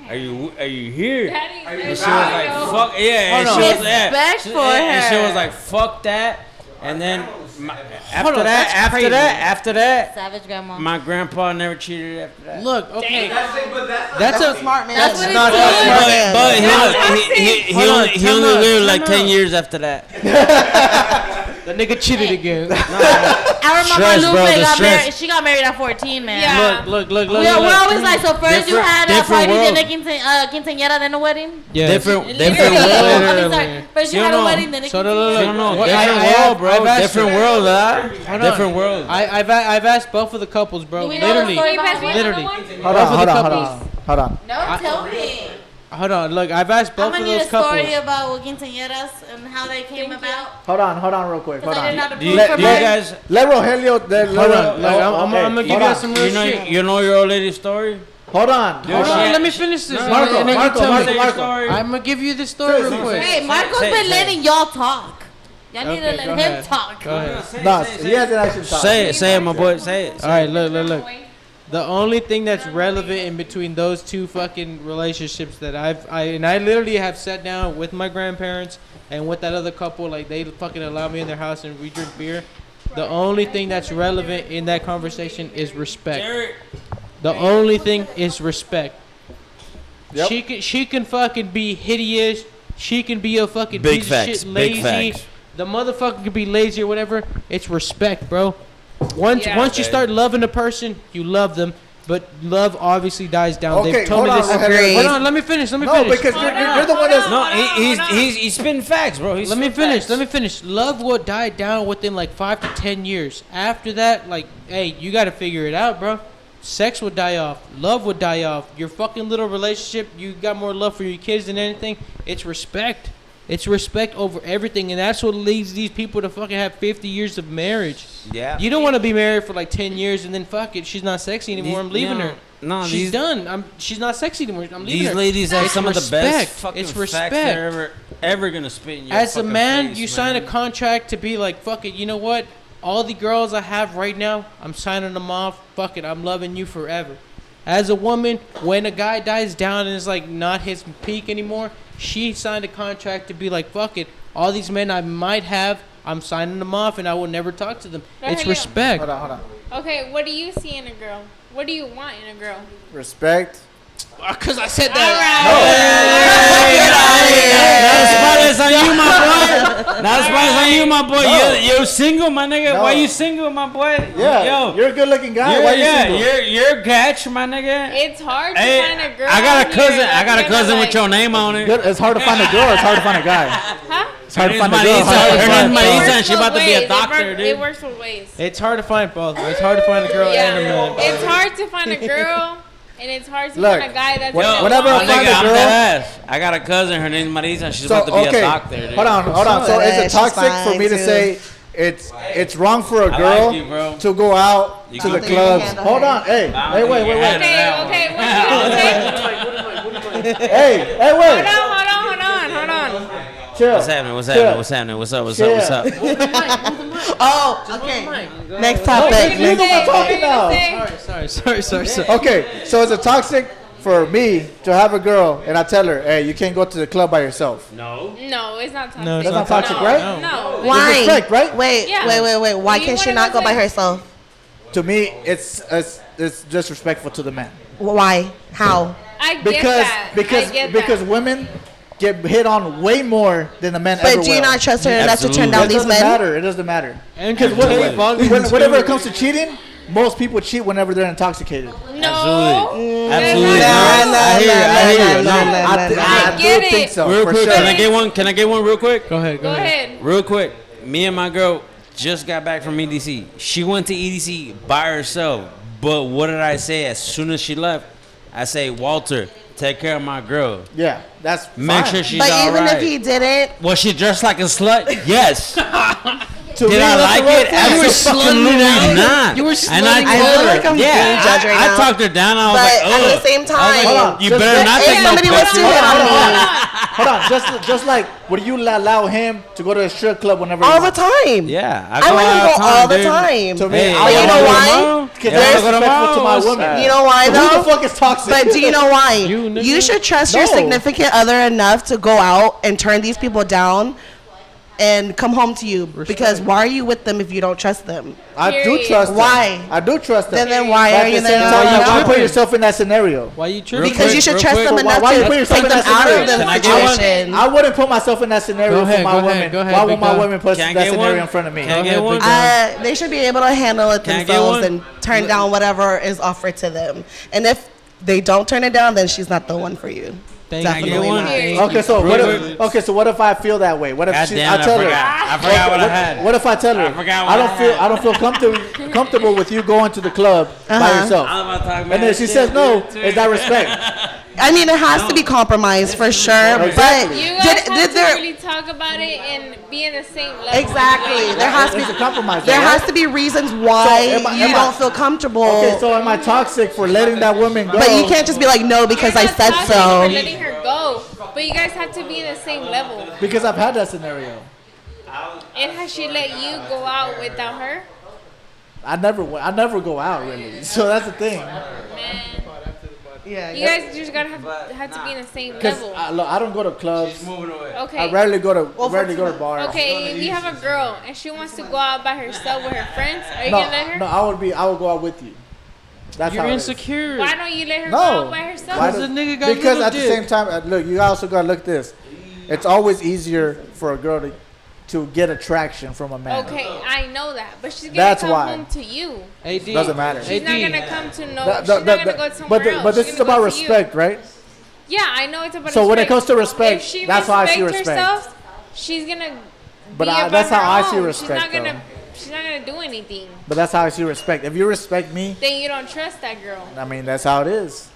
Are you here?"
Daddy,
And
daddy,
she was like,
yo.
"Fuck yeah!" And
Hold
she
on.
was yeah,
Respect
she-
for
and she
her.
was like, "Fuck that!" And then
Hold on, that's crazy.
after that,
Savage grandma.
my grandpa never cheated after that.
Look, okay.
That's
That's a
Smart man.
That's what he
not
did.
a smart man.
But
Yeah.
he
Hold on,
only
time out,
lived like
time
10
out.
years after that.
The nigga cheated again.
Our Mama
Stress,
Lupe
bro, the
got
stress.
married. She got married at 14, man.
Yeah.
Look.
We're always like, so first you
Different-
had a
different
party, then
world.
a quinceañera, then a wedding?
Yes.
Different
Literally.
world.
I mean, sorry. First you
You
had a
know.
wedding, then a
So,
quinceañera.
look.
I don't know.
What-
Different
I have-
world, bro.
I've asked
Different
her.
world, huh?
Hold on.
Different world.
I've asked both of the couples, bro.
Do we know the
Literally.
story behind it?
Literally.
Hold
Both of
on,
the
hold
couples.
on. Hold on.
No, tell me.
Hold on, look, I've asked
I'm
both
gonna
of
need a
those
story
couples.
about quinceañeras and how they came about.
Hold on, real quick. Hold
Because I didn't know
on.
how to
Do you,
prove
do
for
you
men.
guys,
Let Rogelio. Let
Hold on, look, I'm
hey,
gonna give
hold
you
on.
some real shit.
you know your old lady's story?
Hold on.
Dude,
Hold
she
on,
had-
let me finish this.
Marco,
and then you
Marco,
tell
Marco,
me.
Marco.
I'm gonna give you the story real quick.
Hey, Marco's
Say-
been
say-
letting y'all talk. Y'all need
Okay,
to
go
let him
ahead.
talk.
Go ahead.
No, he hasn't actually talked.
Say it, my boy. Say it.
All right, look. The only thing that's relevant in between those two fucking relationships that I literally have sat down with my grandparents and with that other couple, like they fucking allow me in their house and we drink beer. The only thing that's relevant in that conversation is respect. The only thing is respect.
Yep.
She can fucking be hideous. She can be a fucking
Big
piece
facts,
of shit,
big
lazy.
facts.
The motherfucker can be lazy or whatever. It's respect, bro. Once
Yeah.
you start loving a person, you love them. But love obviously dies down.
Okay,
They've told me
hold
this.
on, Rogelio.
Agreed.
Hold on, let me finish. Let me
No,
finish.
because you're the one that's.
No,
Hold on.
he's spitting facts, bro. He's
Let me
spitting
finish.
facts.
Let me finish. Love will die down within like 5 to 10 years. After that, like, hey, you got to figure it out, bro. Sex would die off. Love would die off. Your fucking little relationship, you got more love for your kids than anything. It's respect. It's respect over everything, and that's what leads these people to fucking have 50 years of marriage.
Yeah.
You don't want to be married for like 10 years and then fuck it, she's not sexy anymore. I'm leaving
no,
her.
No,
She's done. She's not sexy anymore. I'm leaving
These
her.
ladies have
It's
some of the
respect.
best fucking
It's
facts
respect.
they're ever gonna spit in your
As a
fucking
man,
face,
you sign a
man.
contract to be like, fuck it, you know what? All the girls I have right now, I'm signing them off. Fuck it, I'm loving you forever. As a woman, when a guy dies down and is like not his peak anymore, she signed a contract to be like, fuck it, all these men I might have, I'm signing them off and I will never talk to them. It's
Rogelio.
respect.
Hold on.
Okay, what do you see in a girl? What do you want in a girl?
Respect.
Because I said
All
that.
Not as far as on you, my boy. Not as far as on you, my boy.
No.
You're single, my nigga.
No.
Why you single, my boy?
Yeah.
Yo.
You're a good-looking guy. Why you single?
You're catch, my nigga.
It's hard to
Hey,
find a girl.
I got a
out
cousin.
here
I got a
that's gonna,
cousin with
like-
your name on it.
Good. It's hard to find a girl. It's hard to find a guy.
Huh?
It's hard to
Her
find a
name's
girl. It's hard to
Marisa. Her
find
name's
a
Marisa.
girl.
and she about to be a doctor,
It
dude.
works both ways.
It's hard to find both. It's hard to find a girl and a man.
It's hard to find a girl, and it's hard to
Look,
find a guy that's
when-
gonna
whenever
My
I
want
find
nigga,
a
I'm
girl-
dead ass. I got a cousin. Her name's Marisa. and She's
So
about to be
okay,
a doctor, dude.
hold on. So is it
She's
toxic for
fine,
me to
too.
say it's wrong for a
I
girl
like you, bro.
to go out
You
to
can
the
do
it.
clubs?
Handle
Hold
her.
on. Hey,
I
wait.
don't think you had
Okay,
it.
what you say?
Hey,
Hold
wait.
on.
Chill.
What's happening? What's
Chill.
happening? What's happening? What's up? What's up? What's up?
Oh, okay. Next topic.
You're the one talking now.
Sorry.
Okay, so is it toxic for me to have a girl and I tell her, hey, you can't go to the club by yourself?
No.
No, it's not toxic.
No, it's
That's not
not
toxic,
No.
right?
No.
Why?
respect, right?
Wait.
Yeah.
Why
You
can't she
wanna
not
go
go by
to-
herself?
To me, it's disrespectful to the man.
Why? How?
I get
Because
that.
because
I get
because
that.
women get hit on way more than the men ever
But do you
will.
not trust her enough to turn
Absolutely.
down
It
these
doesn't
men?
matter. It doesn't matter.
And
Because
because
whenever it comes to cheating, most people cheat whenever they're intoxicated.
No.
Absolutely. Absolutely.
Nah,
No, I hear you. No.
I do
get
think
it.
so.
Real
for
quick,
sure.
can I get one? Can I get one real quick?
Go ahead.
Go ahead.
Real quick. Me and my girl just got back from EDC. She went to EDC by herself. But what did I say as soon as she left? I say, Walter, take care of my girl.
Yeah, that's
Make
fine.
sure she's
But
all
even
right.
if he didn't,
Was she dressed like a slut? Yes.
To me,
Did I
that's
like
a red
it?
flag.
Absolutely not.
You were
And
slutting
I
I
told
feel
her,
like I'm
yeah,
being judged right
I
now.
talked her down. I was
but
like,
at
ugh.
the same
I was like,
time,
Hold on.
you
Just
better
let-
not
if
take no
somebody was
pictures.
to hit on me
Hold on, just like, would you allow him to go to a strip club whenever
all
he
the
wants?
time,
Yeah,
I let him go all the
dude.
time.
To me,
Hey,
I
But you
wanna
know
go
why?
tomorrow, 'cause
Yeah,
that's
I'll go
disrespectful to my
tomorrow.
woman.
You know why
Who
though?
the fuck is toxic?
But do you know why?
You, nigga.
You should trust your
No.
significant other enough to go out and turn these people down and come home to you. Because why are you with them if you don't trust them?
I do
Period.
trust them.
Why?
I do trust them.
Then why
But
are
at
you
the same
then
time,
not
why
out?
put yourself in that scenario?
Why you tripping?
Because you should
real
trust
quick.
them
Why-
enough
why you
to
put yourself
take
in
them
that
out of
scenario?
the
Can I get one?
situation.
I wouldn't put myself in that scenario
Go ahead,
for my
go ahead,
woman.
go ahead,
Why would
big
my
dog.
woman put
Can I
that
get
scenario
one?
in front of me?
Can I get one?
They should be able to handle it
Can I get
themselves
one?
and turn down whatever is offered to them. And if they don't turn it down, then she's not the one for you.
Thank
Definitely
you.
not.
Period.
Okay, so
Real
what
quick.
if? Okay, so what if I feel that way? What if
God
she?
damn,
I tell her.
I forgot what I had.
What if I tell her?
I forgot what
I don't
I
feel.
had.
I don't feel comfortable with you going to the club by
Uh-huh.
yourself.
I'm about to talk
And then she says no. Is that respect?
I mean, it has to be compromised for sure. But
You guys have to
there
really talk about it and be in the same level.
exactly? There has to
It's a
be
compromise.
there
right?
has to be reasons why
am I-
you
am I-
don't feel comfortable.
Okay, so am I toxic for letting that woman go?
But you can't just be like, no, because I
You're not
said
toxic
so.
for letting her go, but you guys have to be in the same level.
Because I've had that scenario.
And has she let you go out without her?
I never go out really. So that's the thing.
Man,
Yeah.
you guys just gotta have to be in the same
Because
level.
I don't go to clubs. I
Okay.
rarely go to bars.
Okay, if you have a girl and she wants to go out by herself with her friends, are you
No,
gonna let her?
no, I would go out with you. That's
You're
how it is.
insecure.
Why don't you let her
No.
go out by herself?
Why
Because
do-
the nigga got
because
little
at the
dick.
same time, look, you also gotta look at this. It's always easier for a girl to get attraction from a man.
Okay, I know that, but she's gonna
That's
come
why.
home to you.
AD.
Doesn't matter.
She's not
AD.
gonna come to no.
That-
she's
that-
not gonna
that-
go somewhere else.
but this
She's
is
gonna
about
go to you.
respect, right?
Yeah, I know it's about
So when it
respect.
comes to respect,
if she
that's how I see
respect
respect.
herself, she's gonna.
But
be about
that's how
her
I see
own.
respect,
She's not gonna.
though.
She's not gonna do anything.
But that's how I see respect. If you respect me,
Then you don't trust that girl.
I mean that's how it is.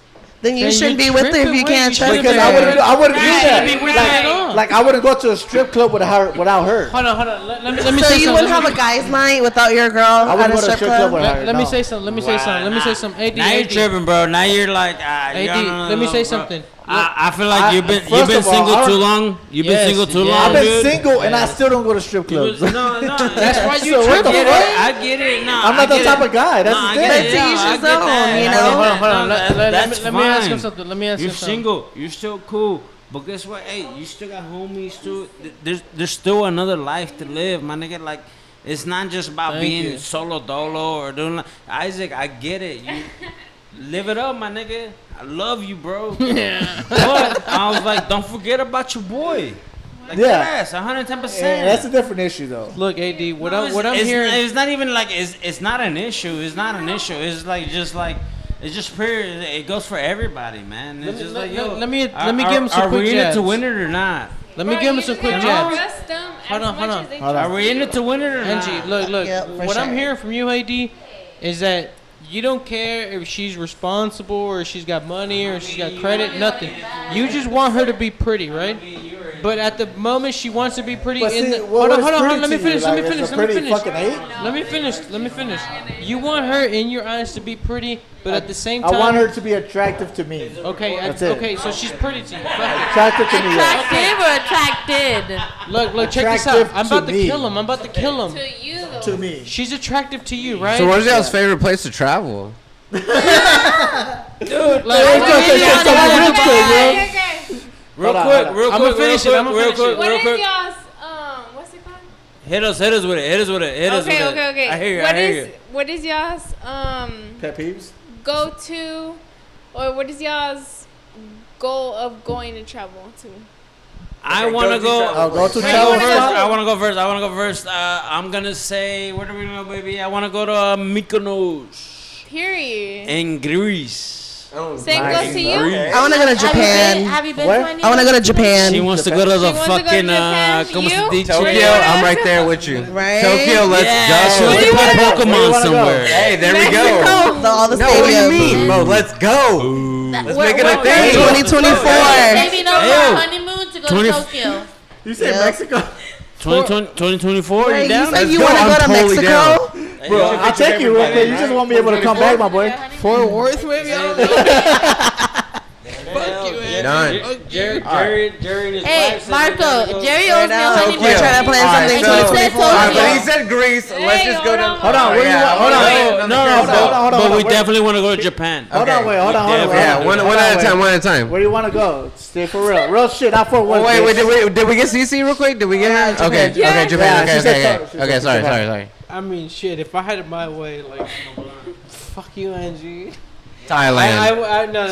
Then you
Then
shouldn't
you're
be with her if
tripping,
you
wait,
can't
you
trust
shouldn't
Because
be
her.
with
I wouldn't do
Right.
that.
Be with her at all.
Like I wouldn't go to a strip club without her.
Hold on. Let me
So
say
you
something.
wouldn't have a guys' night without your girl
I
at
wouldn't
a
go to a
strip
strip club
club?
with her.
Let me
no.
say something. Let me say something. AD,
Now you're
AD.
tripping, bro. Now you're like,
AD, let me say something.
I feel like you've been
first of all,
single
I
too
don't-
long. You've been
Yes,
single too
yes.
long,
I've been
dude.
single and I still don't go to strip
You
clubs.
was- no,
That's why you
So what the
tripping,
fuck?
right?
I get it. No,
I'm not that type of guy. That's the
I
thing.
get it.
But to each
I
his
get
own,
that.
you
I
know?
get
Hold on.
that. No,
Let me ask him
fine.
something. Let me ask
You're
him something.
single. You're still cool. But guess what? Hey, you still got homies too. There's still another life to live, my nigga. Like, it's not just about
Thank
being
you.
solo dolo or doing like Isaac. I get it. You live it up, my nigga. I love you, bro. But I was like, don't forget about your boy. Like,
Yeah.
yes, 110%.
Yeah, that's a different issue though.
Look, AD, what
No,
I'm
it's,
hearing.
it's not even like it's not an issue. It's not an issue. It's like it's just period. It goes for everybody, man. It's just like yo.
let me give him some
Are
quick
we in it to
jabs.
win it or not?
Let me
Bro,
give him
you
some
just
quick
gotta
jabs.
trust them
Hold
as
on, hold
much
on.
as they
Hold on.
Are we in it to win it or not?
Angie, look.
Yep, for
What I'm
sure.
hearing from you, AD, is that you don't care if she's responsible or she's got money or she's got credit, nothing. You just want her to be pretty, right? But at the moment she wants to be pretty,
But
in
see,
the,
what
hold on,
is
hold on,
pretty
let me
to you?
finish,
Like,
let me
is
finish,
a
let me
pretty
finish.
fucking eight?
Let me finish. You want her in your eyes to be pretty, but at the same
I
time,
want her to be attractive to me.
Okay,
That's it.
okay, so she's pretty to you. Fuck it.
Attractive to me. Yeah.
Attractive or attracted?
Look, check this out.
Attractive
I'm about
to
to
me.
kill him. I'm about to kill him.
To you though.
To me.
She's attractive to you, right?
So where's y'all's favorite place to travel?
Dude, like,
Let's go
Wait,
take
wait,
some
wait,
real
wait,
quick, bro.
Okay.
Real
Hold on,
quick,
hold on.
real
I'ma
quick,
finish it,
real
I'ma
quick, real
finish it.
quick,
What
real
is
quick.
y'all's what's it called?
Hit us with it. Hit us with it. Hit us with it.
Okay.
I hear you.
What
I hear
is
you.
what is y'all's
Pet peeves?
go to, or what is y'all's goal of going to travel to?
I want to go.
I'll go to
Where
travel
you wanna
spot.
go?
I want to go first. I'm gonna say, where do we go, baby? I want to go to Mykonos
Period.
in Greece.
Same goes to you.
Okay.
I want to go to Japan.
Have you been
Where?
to any?
I want to go to Japan.
She wants to go to the
She wants to go to
fucking
Japan.
como se
You?
dice?
Tokyo, I'm right there with you.
Right?
Tokyo, let's
Yeah, she
go.
wants to play
Where you
Pokemon
wanna go?
somewhere.
Hey, there we go.
All the
No, what do you
stadiums.
mean, bro? Let's go. Let's make it a thing.
2024.
Saving up for
Hey,
a honeymoon to go
20
to Tokyo.
You say
Yeah.
Mexico?
2024,
Wait,
you
you
down?
said you
go.
want to go
I'm
to
totally
Mexico?
Bro, I'll take you real quick. You just want me able to come back, my boy.
Fort Worth, maybe.
Done.
Jerry and his
Hey,
wife said they gotta
Marco,
go.
Jerry owes me a
We're
honeymoon.
trying to plan
All right,
something
so-
He said
2024.
All right, but
Tokyo.
he said Greece. Let's
Hey,
just go
hold
to.
on,
Hold on, where you want? Hold on.
No,
Hold on, hold on,
but we
where-
definitely want to go to Japan.
Hold on, wait, hold on, hold on.
Yeah,
Yeah,
hold
one
on,
at a
wait.
time. One at a time.
Where do you want to go? Stay for real. Real shit, not for one.
Oh, wait, did we get CC real quick? Did we get her?
Japan.
Okay,
Yeah.
okay, Japan.
Yeah, she
Okay,
said
okay,
so. She
okay.
said
Sorry,
Japan.
sorry.
I mean, shit. If I had it my way, like, fuck you, Angie.
Thailand.
No.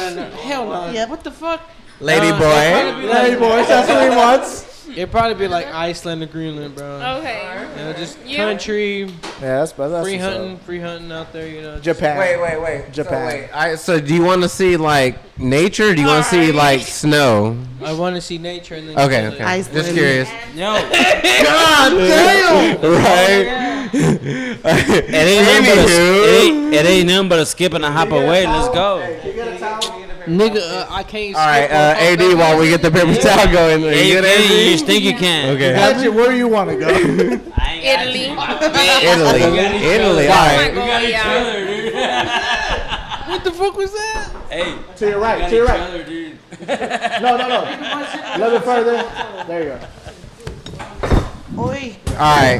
Hell no.
Yep.
What the fuck?
Lady
It'd
boy.
probably be
Hey,
like-
boy, that's what he wants.
It'd probably be like Iceland or Greenland, bro.
Okay.
You know, just
You?
country,
Yeah, that's
free
what's
hunting out there, you know.
up. Japan.
Wait.
Japan.
So do you want to see like nature? Or do you want to see like snow?
I want to see nature and then.
Okay,
like,
okay.
Iceland.
Just curious.
Yo,
God damn.
Right.
it ain't nothing but a skip and a hop away. Let's go.
You got a towel?
Nigga, I can't.
All right,
skip on
AD,
that.
while we get the paper towel going. Are you good,
You
AD?
think you can?
Okay.
Actually, where do you want to go?
Italy.
Italy. All
Oh my
right.
God, yeah.
What the fuck was that?
Hey,
To your right. To your right.
dude.
No. A little bit further. There you go.
Oi.
All right.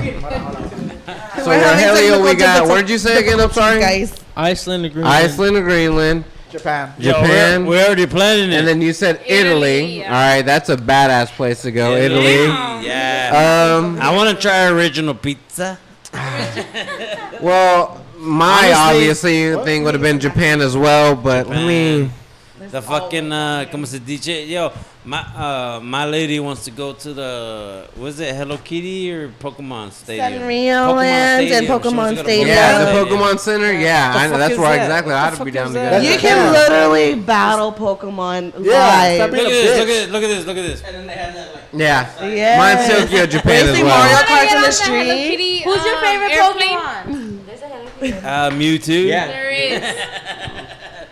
So
We're having
Rogelio,
technical
we got.
difficulties,
Where did you say again? I'm sorry.
guys.
Iceland and Greenland.
Iceland or Greenland,
Japan.
Japan,
We're already planning it.
and then you said Italy.
Italy, yeah.
All right, that's a badass place to go.
Italy.
Italy.
Yeah. I want to try original pizza.
Well, my
Honestly-
obviously thing would have been Japan as well, but I mean,
The fucking como se dice, yo, my lady wants to go to the was it Hello Kitty or Pokemon Stadium?
Sanrio Land and
She wants to
Pokemon
go to
Stadium.
yeah, the
Yeah.
Pokemon Center. Yeah, I know,
fuck
that's
is
where
that?
exactly I'd
fuck
be down
is
to go.
that?
You can literally battle Pokemon
Yeah,
live.
stop
Look
being
at
a
this!
bitch.
Look at this! Look at this! Look at this!
Yeah,
Yeah.
mine's Tokyo, Japan as
Racing
well.
Mario
I wanna
Karts
get
in
on
the
the Hello
street.
Kitty,
Who's your favorite
airplane?
Pokemon? There's a Hello Kitty.
Mewtwo.
Yeah.
There is.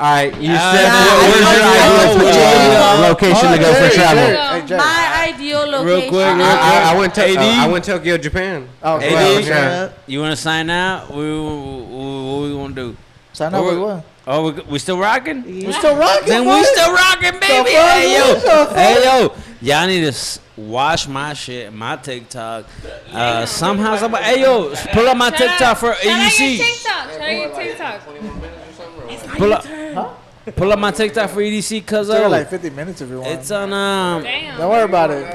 All right, you
Yeah,
said
yeah,
where's your ideal location to go for
Jerry,
travel?
Jerry. Hey, Jerry.
My ideal location.
Real quick,
I went to
AD?
I went Tokyo, Japan.
Oh,
AD?
well,
Yeah.
You want to sign out? What we gonna do?
Sign up with what?
Oh, we still rocking?
We're still rocking.
Then
boy.
we still rocking, baby.
fuck?
Hey yo,
What the fuck?
hey yo, y'all need to watch my shit, my TikTok. Somehow, somebody, hey yo, pull up my TikTok for
Shout out your
EDC.
TikTok. Shout out your TikTok.
Pull up, pull up my TikTok for EDC, cause
Still got like 50 minutes if you want.
it's on
Damn.
Don't worry about it.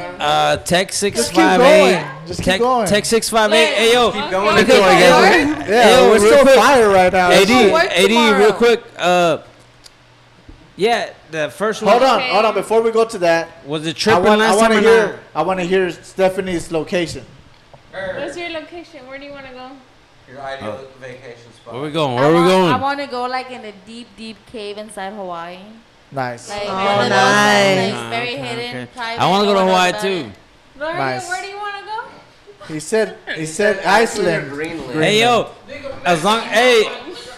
Tech
Just keep
658.
going. Just keep going.
Tech 658. Hey yo,
Going
Okay.
until I get
Yeah,
Yo,
we're
real
still
quick.
fire right now.
AD,
work
AD, real
tomorrow.
quick. Yeah, the first one
Hold on. Before we go to that,
was it
I
tripping
want
last time
to
or
hear.
not?
I want to hear Stephanie's location.
What's your location? Where do you want to go?
Your ideal vacation spot.
Where we going? Where we
I
going?
want to go like in a deep, deep cave inside Hawaii.
Nice.
Like,
Oh,
one of those,
nice.
like, very
Okay,
hidden,
okay.
private.
I want to go to
no one
Hawaii
knows
too.
about it.
Nice.
Where do you want to go?
He said Iceland.
Greenland.
Hey yo, as long hey,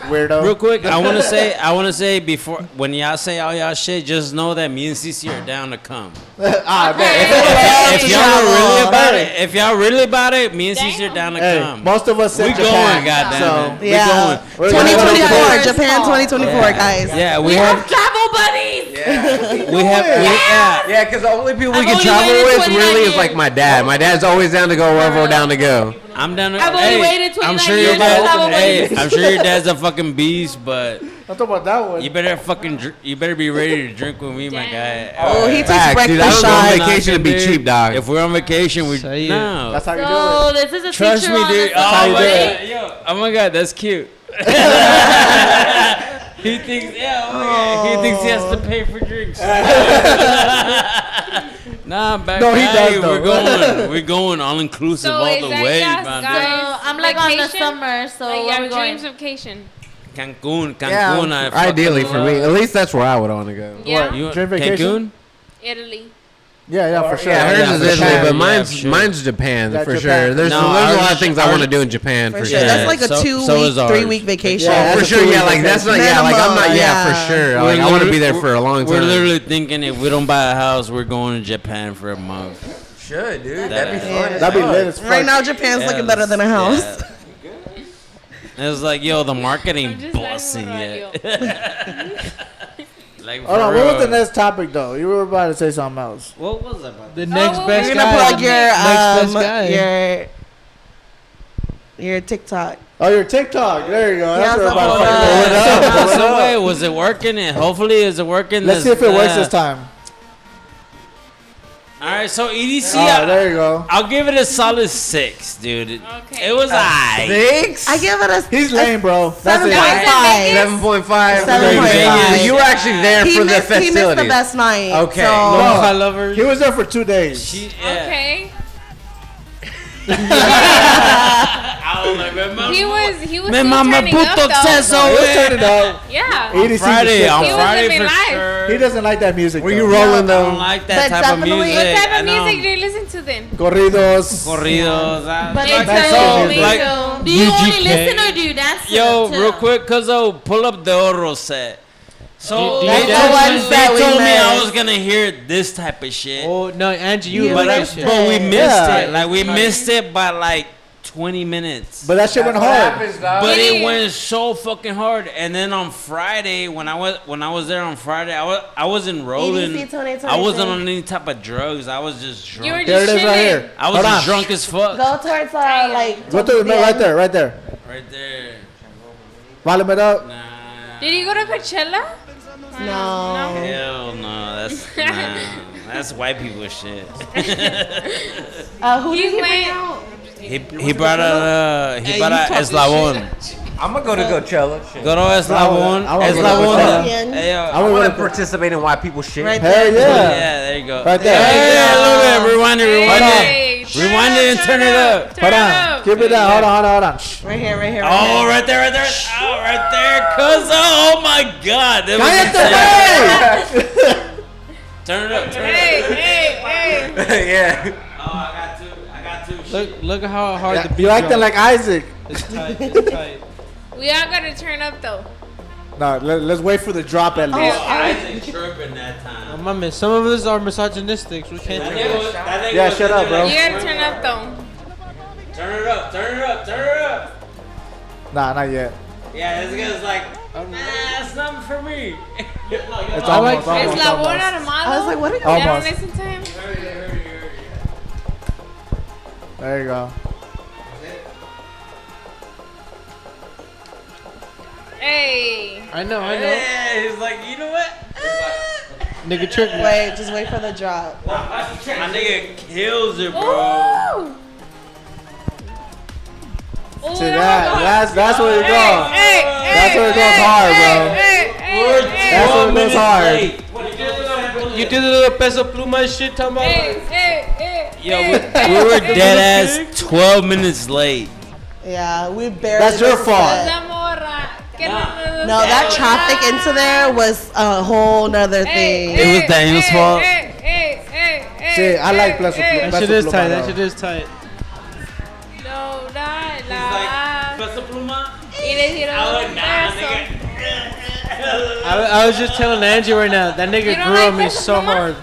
Weirdo.
real quick, I want to say before when y'all say all y'all shit, just know that me and Cece are down to come.
Ah,
If y'all are really about it, if y'all really about it, me and Cece are down to
Hey,
come.
most of us said
We
Japan.
going, goddamn it. We
Yeah.
We're
2024,
going.
Japan 2024, guys.
Yeah,
We have travel buddies.
Yeah, because the only people we
I've
can
only
travel
waited
with
29
really is
years.
like my dad. My dad's always down to go wherever we're down to go.
I'm down to.
I've only
hey,
waited 29
I'm sure
years
your
to
dad.
travel
Hey,
buddies.
I'm sure your dad's a fucking beast, but
I'm talking about that one.
you better you better be ready to drink with me, my guy.
Oh, he takes
Facts, dude. I
breakfast
don't go on
shots.
vacation to be
Dude,
cheap, dog.
If we're on vacation, we
Say it.
no.
That's how you do
So
it.
this is a
Trust
teacher
me,
on
dude.
the
Oh
how you
my
do
god,
it.
yo, oh my god, that's cute. He thinks, yeah, oh my god, he thinks he has to pay for drinks. Nah, back.
No, he does,
hey,
though.
We're going all inclusive
So
all
is
the
that
way,
y'all's
man.
guys'
So I'm like on the
vacation?
summer. So
Like
where
your
we going?
dreams vacation.
Cancun.
Yeah,
I fucking
ideally for me.
love.
At least that's where I would want to go.
Yeah.
You,
Dream vacation?
Cancun?
Italy.
Yeah, for sure.
Yeah, hers
yeah,
is
for
Italy,
sure.
but
Yeah,
mine's
for sure.
mine's Japan
Yeah,
for
Japan.
sure. There's
No,
a lot
ours-
of things I want to do in Japan
For
for
sure.
sure.
That's like a
So-
2
so
week,
is ours.
3 week vacation.
Yeah,
For
that's a
sure, yeah,
2 week
like that's not, yeah, like I'm not,
Minimum,
yeah,
yeah.
for sure.
We're
Like I want to be
literally-
there for a long time.
We're literally thinking if we don't buy a house, we're going to Japan for a month.
should, dude.
That'd be
fun.
That'd be lit as fuck.
Right now, Japan's looking better than a house.
Yeah. It was like, yo, the market
I'm
ain't
just
busting
laughing
yet. Like,
Hold on,
for
what was the
real.
next topic though? You were about to say something else.
What was that about?
The next
well,
best
You're
we're
gonna
guy.
plug your
Next best guy.
your TikTok.
Oh, your TikTok. There you go. That's
Yeah,
what we're about to
so-
fucking pull it up. Pull it
So
up.
wait, was it working? And hopefully, is it working?
Let's see if it works this time.
All right, so EDC,
Oh, there you go.
I'll give it a solid 6, dude.
Okay.
It was alright.
6?
I give it a
He's lame, bro. That's it.
7.5.
7.5.
7.5.
You were actually there
He
for the
missed
festivities.
the best night.
Okay.
So,
Lonja lovers.
He was there for 2 days.
She, yeah.
Okay.
I was like, man,
He was
Me
still
mama
turning up
puto
though.
acceso,
He was
eh.
turning up.
Yeah.
EDC
Friday,
shit.
on
He was
Friday
living
for
life.
sure.
He doesn't like that music.
Were
though.
you rolling
I don't
though?
like that
But
type of
definitely-
music.
What type
I
of
know.
music do you listen to then?
Corridos.
Corridos.
But
Me
it's
That's
too,
all
me
music.
Like-
too.
Do you only
UGK.
listen or do you dance? to
Yo,
them too?
real quick, cuz pull up the Oro set. So
Do you
they
dance
told,
like
me,
that?
they told me I
We
was gonna hear this type of shit.
Oh no, Angie, you
Yeah,
but,
like
missed
that
it.
shit.
but we missed
Yeah.
it. Like we missed it by like 20 minutes.
But that shit went
What
hard.
happens, dog?
But
Did
it
he-
went so fucking hard. And then on Friday, when I was there on Friday, I wasn't rolling.
EDC 2023.
I wasn't on any type of drugs. I was just
You were
drunk.
There it
just
is right
chilling.
here.
I was
Hold
just
on.
drunk as fuck.
Go towards like.
Go to the middle, right there, right there.
Right there.
Volume it up.
Nah.
Did you go to Coachella?
No.
Hell no. That's white people shit.
Who
You
did he bring
went-
out?
He brought out
Hey, you talking
Eslabon.
I'm gonna go to Coachella. Shit.
Go to Eslabon.
I wanna go to
Eslabon.
Coachella.
Hey, yo.
I
I
would
want
go
to participate in white people shit.
Right
Hell
there.
yeah.
Yeah, there you go.
Right there.
Hey, look at it. Rewind it. Rewind it.
Hey,
Rewind it and turn it up.
Turn
Hold
it
on.
up.
Keep it down. Hold on. Shh.
Right here, right here.
Oh, right there, right there. Oh, right there. Cuz, oh my God. That was
Cállate,
insane.
güey.
Turn it up. Turn it
Hey,
up.
hey, hey.
Yeah.
Oh, I got two.
Look at how hard the beat
You acting like Isaac.
It's tight. It's tight.
We all gotta turn up though.
No, let's wait for the drop at least.
Isaac tripping that time.
My man, some of us are misogynistic. We can't
That
do
nigga
that.
that nigga
Yeah,
was
shut
in
up,
there
bro.
You gotta turn up though.
Turn it up. Turn it up. Turn it up.
Nah, not yet.
Yeah, this guy's like, nah, it's nothing for me.
It's
I like-
almost,
Es
almost,
la buena
almost.
hermano.
I was like, what are you?
Y'all don't
Almost.
listen to him?
There you go.
Hey.
I know.
Yeah, he's like, you know what?
Nigga tricked me.
Wait, just wait for the drop.
My nigga kills it, bro.
Ooh. Ooh,
See that? That's where you go.
Hey,
That's where it goes hard, bro. That's where it goes hard.
You did a little peso pluma shit, talking about.
Yo, we were dead ass 12 minutes late.
Yeah, we barely.
That's your
missed
fault.
it. No, that traffic into there was a whole nother thing.
It was Daniel's fault.
See, I like Plus
That shit is tight. That shit is tight.
No,
He's like,
la.
Peso Pluma?
Y le dieron
I
un
would not,
beso.
nigga.
I was just telling Angie right now. That nigga
You don't
grew
like
on me
Peso
so
Pluma?
hard.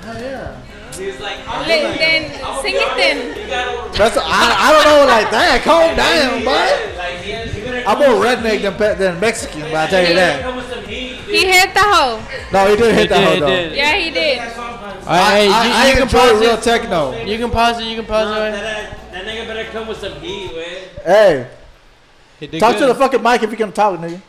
He's like,
Then sing it then.
you gotta
That's I don't know, like that. Calm down, bud.
like, he better
I'm more redneck than Mexican, but I tell you that.
come with some heat.
He hit the hoe.
No, he did hit that hoe though.
did.
Yeah, he did.
Hey,
I
you can
enjoy
pause
real
it.
techno.
You can pause it. You can pause it.
That nigga better come with some heat, man.
Hey,
He did
talk to
good.
the fucking mic if you can talk, nigga.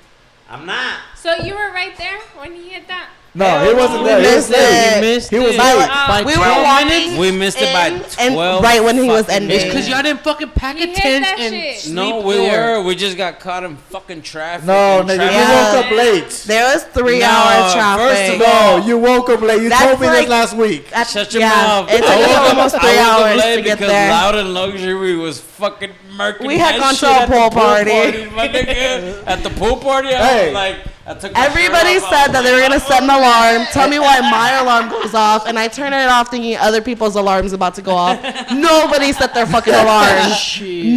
I'm not.
So you were right there when he hit that?
No, he wasn't
We
there. He was
missed
late.
it.
He missed
He was
it.
late.
By
We were
12
walking.
minutes.
We missed it by
And
12.
right when he was
fucking
ending.
It's
minutes.
because y'all didn't fucking pack a
He hit
tent
that
and
shit.
sleep
No, we
there.
were. We just got caught in fucking traffic.
No,
and
nigga,
traffic-
you
Yeah.
woke up late.
There was 3
No,
hour traffic.
first of
No, you woke up late. You
That's
told me this
like-
last week.
That's-
Shut your
yeah,
mouth.
It took
I woke
us
up-
almost 3
I woke up
hours
late
to get
because
there.
Loud and Luxury was fucking murking
We had
that
gone to
shit
a
at the
pool party.
my nigga. At the pool party, I
Hey.
was like, I took my
Everybody
shirt off, I
said
was
that they were
like,
gonna set an alarm. Tell me why my alarm goes off, and I turn it off thinking other people's alarm's about to go off. Nobody set their fucking alarm.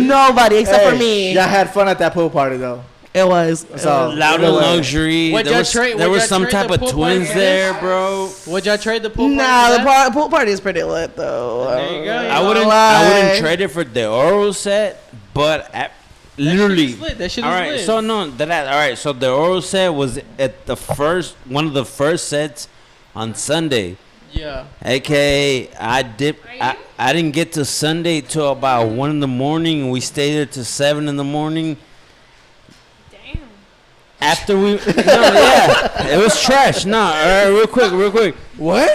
Nobody except for me.
Y'all had fun at that pool party though.
It was.
So
Loud and
either way.
Luxury.
What'd
There
y'all
was,
trade-
there
what'd
was
y'all
some
trade
type
the
of
pool
twins
party
there,
for?
bro.
Would y'all trade the pool?
Nah,
party
the
for that?
pool party is pretty lit though.
There you go.
I wouldn't trade it for the oral set, but literally.
That shit is
All right,
lit.
so no, all right. So the oral set was at the one of the first sets on Sunday.
Yeah.
AKA, I didn't get to Sunday till about 1 in the morning, and we stayed there till 7 in the morning.
Damn.
After we, it was trash. Real quick.
What?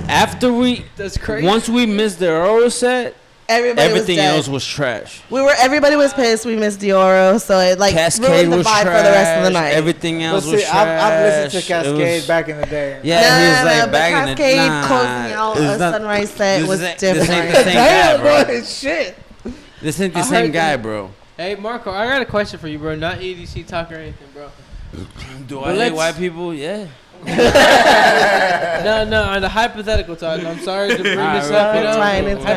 After we,
That's crazy.
once we missed the oral set,
Everybody
everything
was dead.
else was trash.
Everybody was pissed. We missed Dioro, so it like
Cascade
ruined the
was
vibe
trash.
for the rest of the night.
Everything
But
else
see,
was trash.
I've listened to
It
Cascade
was-
back in the day.
Yeah,
Nah,
he was like
but
back in the
Cascade closing out
it's
a
not-
sunrise set
this
was
ain't-
different.
This ain't the same guy,
Damn, bro,
bro.
it's shit.
This ain't the
I
same
heard
guy,
that.
bro.
Hey Marco, I got a question for you, bro. Not EDC talk or anything, bro.
Do
But
I hate
let's-
white people? Yeah.
No, on the hypothetical talk. I'm sorry to bring this
Alright,
up. You
it's
know,
fine, it's fine.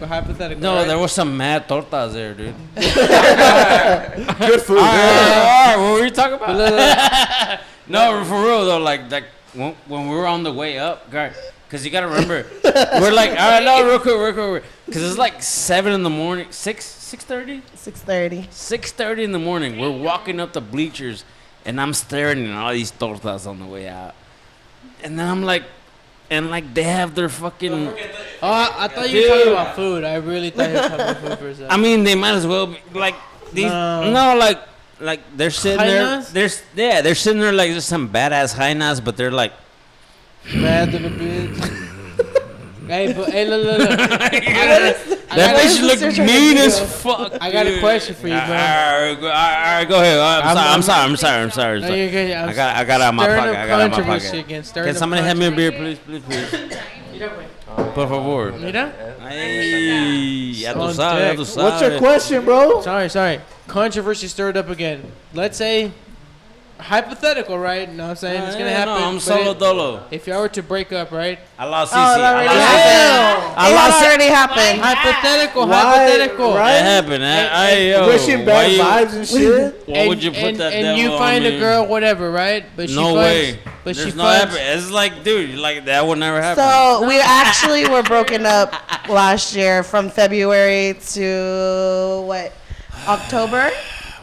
hypothetical.
No,
right?
there was some mad tortas there, dude.
Good food.
All right, what were you talking
But
about?
look,
No, for real though, like when we were on the way up, because you gotta remember, we're like, all right, no, real quick, because it's like 7 in the morning, 6:30,
6:30.
6:30 in the morning. We're walking up the bleachers, and I'm staring at all these tortas on the way out, and then I'm like, and like they have their fucking.
Oh, I thought you were talking about food. I really thought you were talking about food for a second.
I mean, they might as well be like these. No, like they're sitting
Hyenas?
there. They're sitting there like just some badass hyenas, but they're like.
Mad than a bitch. Hey, but hey, look.
That bitch look mean as fuck.
I got a
dude.
question for you, bro.
All right, go ahead. I'm sorry.
No, you're good.
I got it out of my
Stirring
pocket.
up
I got it out of my
controversy
pocket.
again. Stirring
Can
up
somebody have me a beer,
controversy.
please?
Mira, güey.
Por favor.
Mira.
Ay, ya tú
On
sabes,
deck.
ya tú sabes.
What's your question, bro?
Sorry. Controversy stirred up again. Let's say, hypothetical, right? No, I'm saying it's gonna happen.
No, I'm
but
solo dolo.
if y'all were to break up, right?
I lost
Oh,
CC.
it already
I lost
happened. It already happened.
Hypothetical.
Right?
It happened. Hey, yo.
Wishing
why
bad
you-
vibes and shit.
Why would you put
and,
that
and
devil
you
on
find
me?
a girl, whatever, right? But she
No
finds,
way.
But
There's
she
no
finds.
happen. It's like, dude, like that would never happen.
So we actually were broken up last year from February to what? October?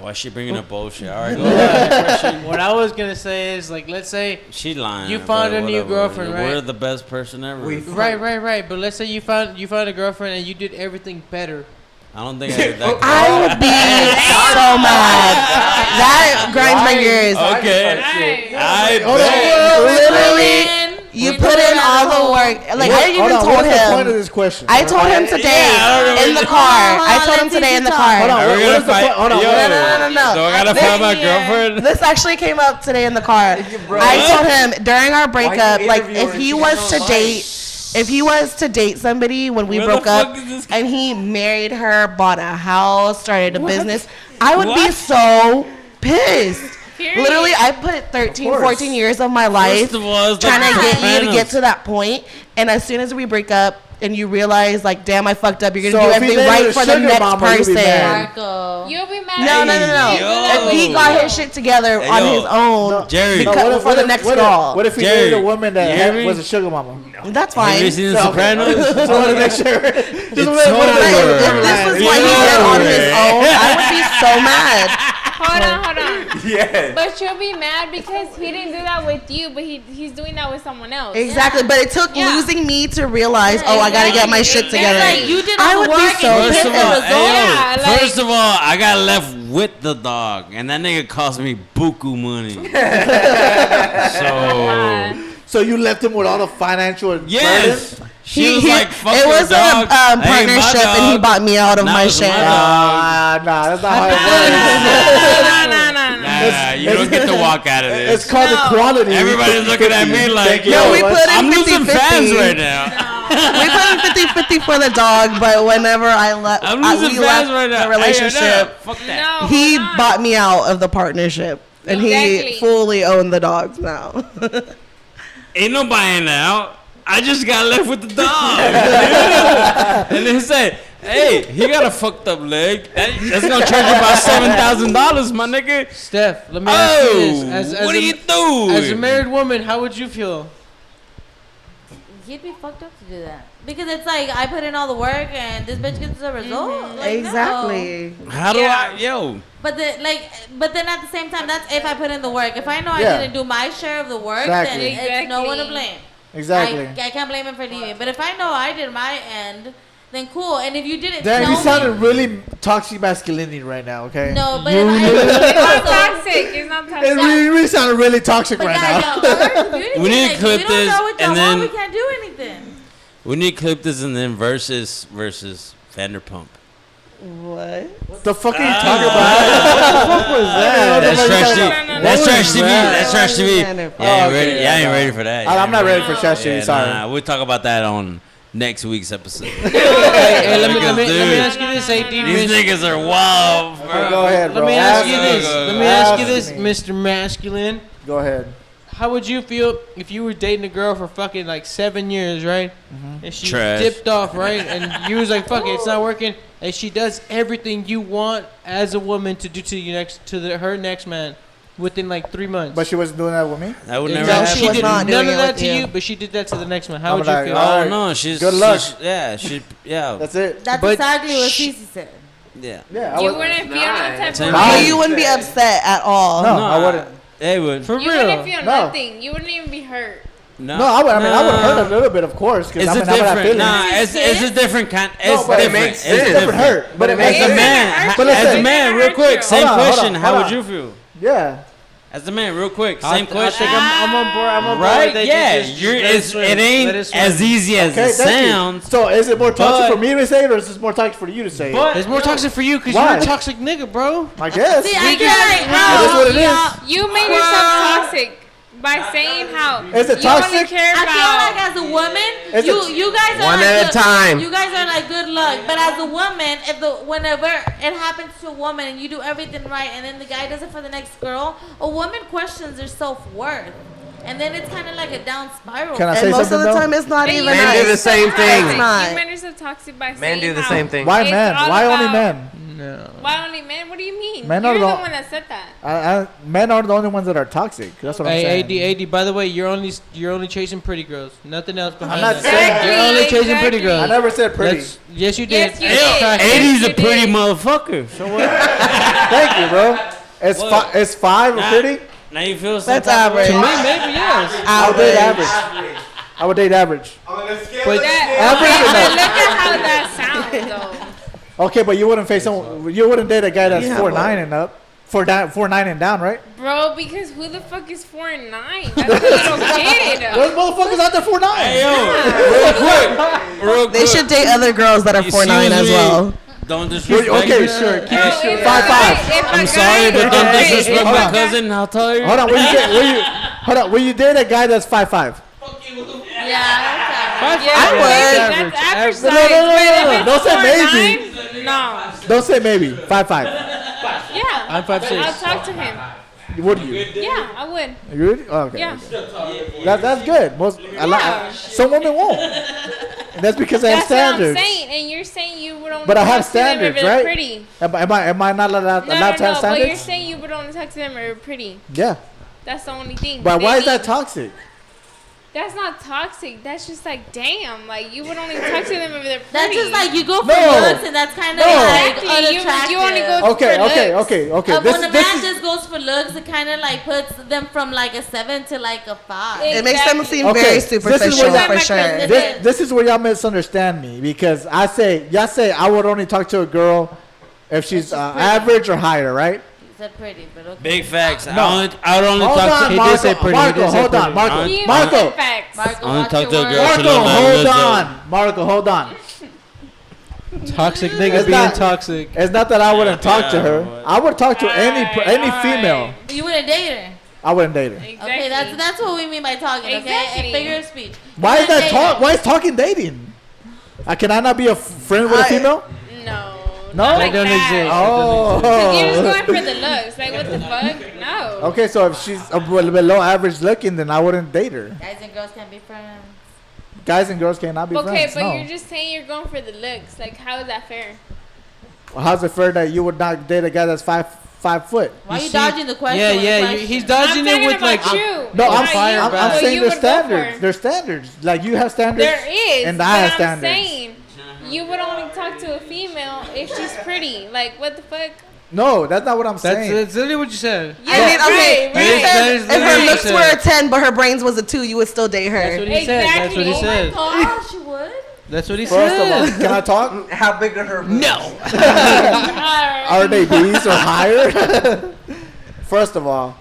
Why is she bringing up bullshit? All right, go ahead.
What I was gonna say is like, let's say,
She lying.
You found
but
a new
whatever.
girlfriend, right?
We're the best person ever.
right. But let's say you found a girlfriend and you did everything better.
I don't think I did that.
I would be so mad. That grinds my gears.
Okay. I
Hold on.
bet.
Literally, you put in all the work. Like I even told
What's the point of
him.
this question?
I told him today in the car. I told him today in the car.
Hold on.
Are we
What
gonna
is the
fight?
point? Hold on.
Yo,
No.
So I gotta find my girlfriend.
This actually came up today in the car. I told him during our breakup, like if he was to date somebody when we
Where the
broke up
fuck is this
and he married her, bought a house, started a business, I would be
What?
so pissed.
Period.
Literally, I put 13,
course.
14 years of my life
First of all, it's
trying
like
to get you to
Sopranos.
get to that point, and as soon as we break up and you realize, like, damn, I fucked up, you're gonna
So
do
if he
everything
dated
right
a
for the
sugar
next
mama, you'd be
person.
mad.
Marco.
You'll be mad.
No.
Yo.
If he got his shit together
Hey,
on
yo.
his own,
Jerry.
because for the next girl.
What if he
Jerry,
dated a woman that
you hear me?
was a sugar mama?
That's
Have you
fine.
seen The Sopranos?
Just want to make sure.
It's
But
over.
if this was what he did on his own, I would be so mad.
Hold on.
Yeah.
But you'll be mad because he didn't do that with you, but he's doing that with someone else.
Exactly, but it took
Yeah.
losing me to realize, oh, I gotta get my shit together.
It's like you did
I
all
would
the
be
work
so
and you
First
get
of
the
all,
result.
Yeah, like-
first of all, I got left with the dog, and that nigga cost me buku money. So
So you left him with all the financial
yes,
burden?
she was like, "Fuck
it
your
was
dog.
a
That ain't my
partnership, and he
dog.
bought me out of
That
my
was my
share.
dog.
Nah, that's not how it works.
No.
Nah, you don't get to walk out of
It's
this.
called equality.
Everybody's looking at me like,
Thank you.
No, we
Yo,
put in
I'm losing
50-50.
fans right now.
We put in 50-50 for the dog, but whenever I left,
I'm
we
losing
left
fans right now.
the relationship,
Hey, fuck that.
No.
he
hold on.
bought me out of the partnership, and he
Exactly.
fully owned the dogs now.
Ain't no buying out. I just got left with the dog. And they said, hey, he got a fucked up leg. That's gonna charge you about $7,000, my nigga.
Steph, let me ask you this:
Oh, what
a,
are you doing?
as a married woman, how would you feel?
He'd be fucked up to do that because it's like I put in all the work and this bitch gets the result. Like, no.
Exactly.
How do
Yeah.
But then at the same time, that's if I put in the work. If I know I
Yeah.
didn't do my share of the work,
Exactly.
then it's no one to blame.
Exactly.
I can't blame him for leaving. But if I know I did my end, then cool. And if you didn't
Damn,
tell
you
me,
sounded really toxic masculinity right now, okay?
no, but
You
It's not
also,
toxic. It's not
It
toxic.
really sounded really toxic
but
right
guys,
now.
y'all don't do anything.
We need to
Like,
clip
we don't
this
know what y'all
and
want,
then-
we can't do anything.
We need to clip this and then versus Vanderpump.
What?
The fuck are you talking about? What the fuck was that?
That's trash
no,
TV.
no.
That's
What
trash
was
TV.
that?
That's trash TV.
Vanderpump.
Yeah,
okay,
ready.
yeah,
I ain't
no.
ready for that.
I'm not ready for
No.
Trash TV, sorry.
Nah, we'll talk about that on next week's episode.
Hey, let me
Because,
let me
dude,
ask you this, AD.
These niggas are wild, bro.
Go ahead, bro.
Let me ask you
me.
this. Let me ask you this,
Ask me.
Mr. Masculine.
Go ahead.
How would you feel if you were dating a girl for fucking like 7 years, right? And she
Trash.
dipped off, right? And you was like, "Fuck it, it's not working." And she does everything you want as a woman to do to you her next man. within like 3 months.
But she wasn't doing that with me.
I would
No,
never.
No,
have
she
she
was
did
not
none
doing
of
it
that
with
to
you.
you, but she did that to the next one. How
I'm
would you
like,
feel?
all
Oh
right.
no, she's
Good luck.
yeah, yeah,
That's it.
That's
But
exactly what
sh-
Cece said.
yeah.
Yeah. I
You
would,
wouldn't feel no type
Same
of
Nah.
But
way.
you wouldn't be upset at all.
No, I wouldn't.
They would.
For
You wouldn't
real.
feel
No.
nothing. You wouldn't even be hurt.
No,
No, I would. I mean, I would hurt a little bit, of course, because
It's
I'm
a
not have
different.
feelings.
Nah, it's a different kind.
No,
It's
but it
different.
makes
It's
sense.
It's a different hurt, but it
As
makes
a
It's
sense.
man,
But
as
listen-
a man,
It's
real
gonna
quick,
hurt
same
you. Hold on,
question.
hold
How
on.
would you feel?
Yeah.
As a man, real quick,
I
same question.
think I'm on board. I'm on board.
Right?
that
Yeah,
you just
you're.
let
It's,
swim.
it ain't
Let it swim.
as easy as
Okay,
it
thank
sounds.
you. So is it more toxic
But-
for me to say it, or is this more toxic for you to say it?
But
It's more toxic for you because
Why?
you're a toxic nigga, bro.
I guess.
See, I feel like
It is what it is.
You made yourself toxic by saying how
Is it
you only
toxic?
care
I
about.
feel like as a woman,
Is
you guys are
One
like
at a
good,
time.
You guys are like good luck, but as a woman, whenever it happens to a woman and you do everything right, and then the guy does it for the next girl, a woman questions their self-worth, and then it's kind of like a down spiral.
Can I say
And most of
something
the
though?
time, it's not
And
even
you
Men do
made
the same
yourself
thing.
toxic.
It's not.
You made yourself toxic by
Men
saying
do the
how
same thing.
Why
it's
men?
all
Why only
about-
men?
No.
Why only men? What do you mean?
Men
You're
are
the
the-
one that said that.
Men are the only ones that are toxic. That's what I'm
Hey,
saying.
AD. By the way, you're only chasing pretty girls. Nothing else behind
not
that.
saying-
You're only chasing pretty
Exactly.
girls.
I never said pretty.
Yes, you did.
Yes, you did.
Fact.
80's a
you
pretty
did.
motherfucker. So what?
Thank you, bro. It's
What?
it's 5 or
Nah.
pretty.
Now you feel some
That's
type of way?
average.
To me, maybe yes.
I would date average. I would date average.
On the scale
But
of
That,
Average
okay,
or
but
no?
look at how that sounds, though.
Okay, but you wouldn't face someone. You wouldn't date a guy that's
Yeah,
4'9" and up. 4'9" and down, right?
Bro, because who the fuck is 4 and 9? That's a little kid.
Those motherfuckers out there 4'9".
Hey yo, real quick, real quick.
They should date other girls that are 4'9" as
Excuse me.
well.
Don't disrespect.
Okay,
me.
sure.
Keep
No,
it short.
if
5'5".
a guy- if a
I'm
guy-
sorry, but don't
if a
disrespect
Hold
my
on.
cousin. How tall are you?
Hold on, hold on. Will you date a guy that's 5'5"?
Yeah, that's
Yeah,
I would.
That's average size.
No, no, no, no, no.
But
Don't say
if it's
maybe.
4'9", no.
Don't say maybe. 5'5".
Yeah.
I'm 5'6".
I'll talk to him.
Would you?
Yeah, I would.
You would? Oh, okay.
Yeah.
okay. That's good. Most
Yeah.
some women won't. And that's because they have
That's what I'm
standards.
saying. And you're saying you would only
But I have
talk to them if
standards,
they're
right?
pretty.
Am I not allowed
No,
to
no,
have
no. But you're
standards?
saying you would only talk to them if they're pretty.
Yeah.
That's the only thing.
But why is
Maybe-
that toxic?
That's not toxic. That's just like, damn. Like, you would only talk to them if they're pretty.
That's just like you go for
No.
looks, and that's kind of
No.
like
Exactly.
unattractive.
You only go
Okay,
for
okay,
looks.
okay, okay.
When a
This
man
is
just goes for looks, it kind of like puts them from like a 7 to like a 5.
It makes them
Exactly.
seem
Okay,
very
this is
superficial
what
for
y'all-
sure.
this is where y'all misunderstand me because y'all say I would only talk to a girl if she's average or higher, right?
He said pretty, but okay.
Big facts.
No.
I would only
Hold
talk
on,
to.
He
Marco.
did say pretty, he
Marco,
did say
hold on,
pretty.
Marco.
He
Marco.
wanted facts.
Marco,
I wanna
watch
talk
your
to a
words.
girl.
Marco,
Look
hold
good.
on. Marco, hold on.
Toxic nigga
It's
being
not-
toxic.
It's not that I wouldn't talk to
Yeah,
her.
but-
I would talk to any
Alright.
female.
You wouldn't date her.
I wouldn't date her.
Exactly.
Okay, that's what we mean by talking. Okay,
Exactly.
a figure of speech.
Why
You
is that
wouldn't date
talk?
her.
Why is talking dating? Can I not be a friend with a female?
No.
No?
Not
They
like
don't
that.
exist.
Oh.
Cause you're just going for the looks. Like, what the fuck? No.
Okay, so if she's below average looking, then I wouldn't date her.
Guys and girls can't be friends.
Guys and girls cannot be
Okay,
friends.
but
No.
you're just saying you're going for the looks. Like, how is that fair?
How's it fair that you would not date a guy that's 5 foot?
Why are you
see-
dodging the question?
Yeah,
with a
yeah.
question?
He's dodging
I'm
it
talking
with
about
like.
you.
No,
Not
I'm,
you.
I'm
What
saying
you
there's
would go
standards.
for.
There's standards. Like you have standards.
There is.
And
but
I have
I'm
standards.
saying you would only talk to a female if she's pretty. Like, what the fuck?
No, that's not what I'm
That's
saying.
literally what you said.
Yeah,
I mean, okay,
right,
you
right.
That
said
is
if
literally
her
what
looks
he
were
said.
a 10, but her brains was a 2, you would still date
That's
her.
what he said. That's what he
Exactly.
said.
Oh, she would.
That's what he
First of all,
said.
can I talk?
How big are her?
No.
Alright.
Are they B's or higher? First of all,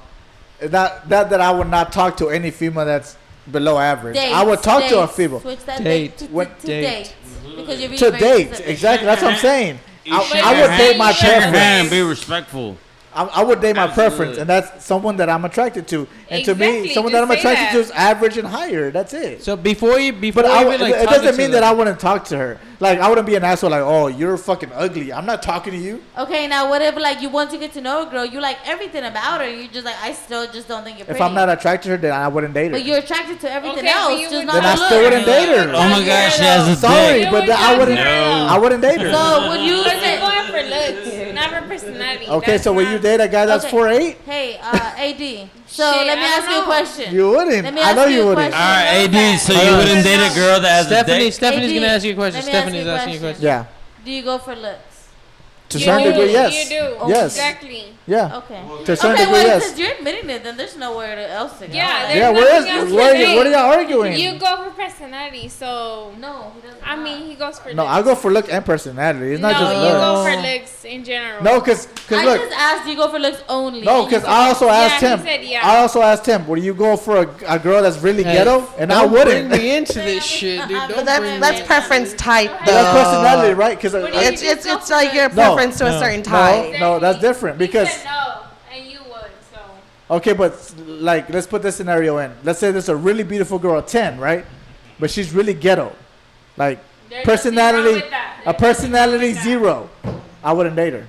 that I would not talk to any female that's below average.
Dates,
I would talk to a
dates.
female
Switch that
Date.
date to,
What-
to
Date.
date. Because you're being
to
very
date.
specific.
Exactly. That's what I'm saying.
Shake
I
your
would
hand-
date my
shake your hand,
preference.
Be respectful.
I would date my
Absolutely.
preference, and that's someone that I'm attracted to. And to me,
Exactly,
someone that
just
I'm
say
attracted
that.
to is average and higher. That's it.
So before you
But I,
even like
it
talking
doesn't
to
mean
them-
that I wouldn't talk to her. Like I wouldn't be an asshole. Like, oh, you're fucking ugly. I'm not talking to you.
Okay, now what if like you want to get to know a girl, you like everything about her, you're just like I still just don't think you're pretty.
If I'm not attracted to her, then I wouldn't date her.
but you're attracted to everything
Okay, but
else,
you
just
would
not
Then
the
I
look.
still wouldn't date her.
Oh my gosh, she has a
Sorry,
dick.
but
You
I
would
wouldn't.
talk to her.
I wouldn't date her.
So would you
Because
say?
you're going for looks, not for personality.
Okay,
That's
so will
not-
you date a guy that's
Okay.
4'8"?
Hey, AD. So
Shit,
let me
I
ask
don't
you a
know.
question.
You wouldn't.
Let me
I
ask
know
you
you
a
wouldn't.
question.
All right, AD. So
Hold
you
on.
wouldn't date a girl that has a
Stephanie,
dick?
Stephanie's
AD,
gonna ask you a question.
let me ask
Stephanie's
you a
asking you a
question.
question.
Yeah.
Do you go for looks?
To a
You
certain
do,
degree, yes.
You do.
Yes.
Exactly.
Yeah.
Okay.
To a certain
Okay,
degree,
well,
yes.
since you're admitting it, then there's nowhere else to go.
Yeah, there's
Yeah,
nothing else to
what
say.
are y'all arguing?
You go for personality, so
No, he doesn't.
I mean he goes for
No,
looks.
I go for look and personality. It's not
no,
just
you
look.
go for looks in general.
No, cause
I
look.
just asked, do you go for looks only?
No,
And
because
you
I also asked
he
him.
said yeah.
I also asked him, would you go for a girl that's really
Hey,
ghetto? And I
Don't
wouldn't.
bring me into this shit, dude.
But
Don't
But
bring
that's
me.
preference type
But that's
though.
personality, right? Because
What do you
It's like your
No.
preference to a
No.
certain type.
no, that's different.
He
Because
said no, and you would. So
okay, but like let's put this scenario in. Let's say there's a really beautiful girl at 10, right? But she's really ghetto, like
there's nothing wrong
personality,
with that.
a
There's nothing
personality
wrong with that.
0. I wouldn't date her.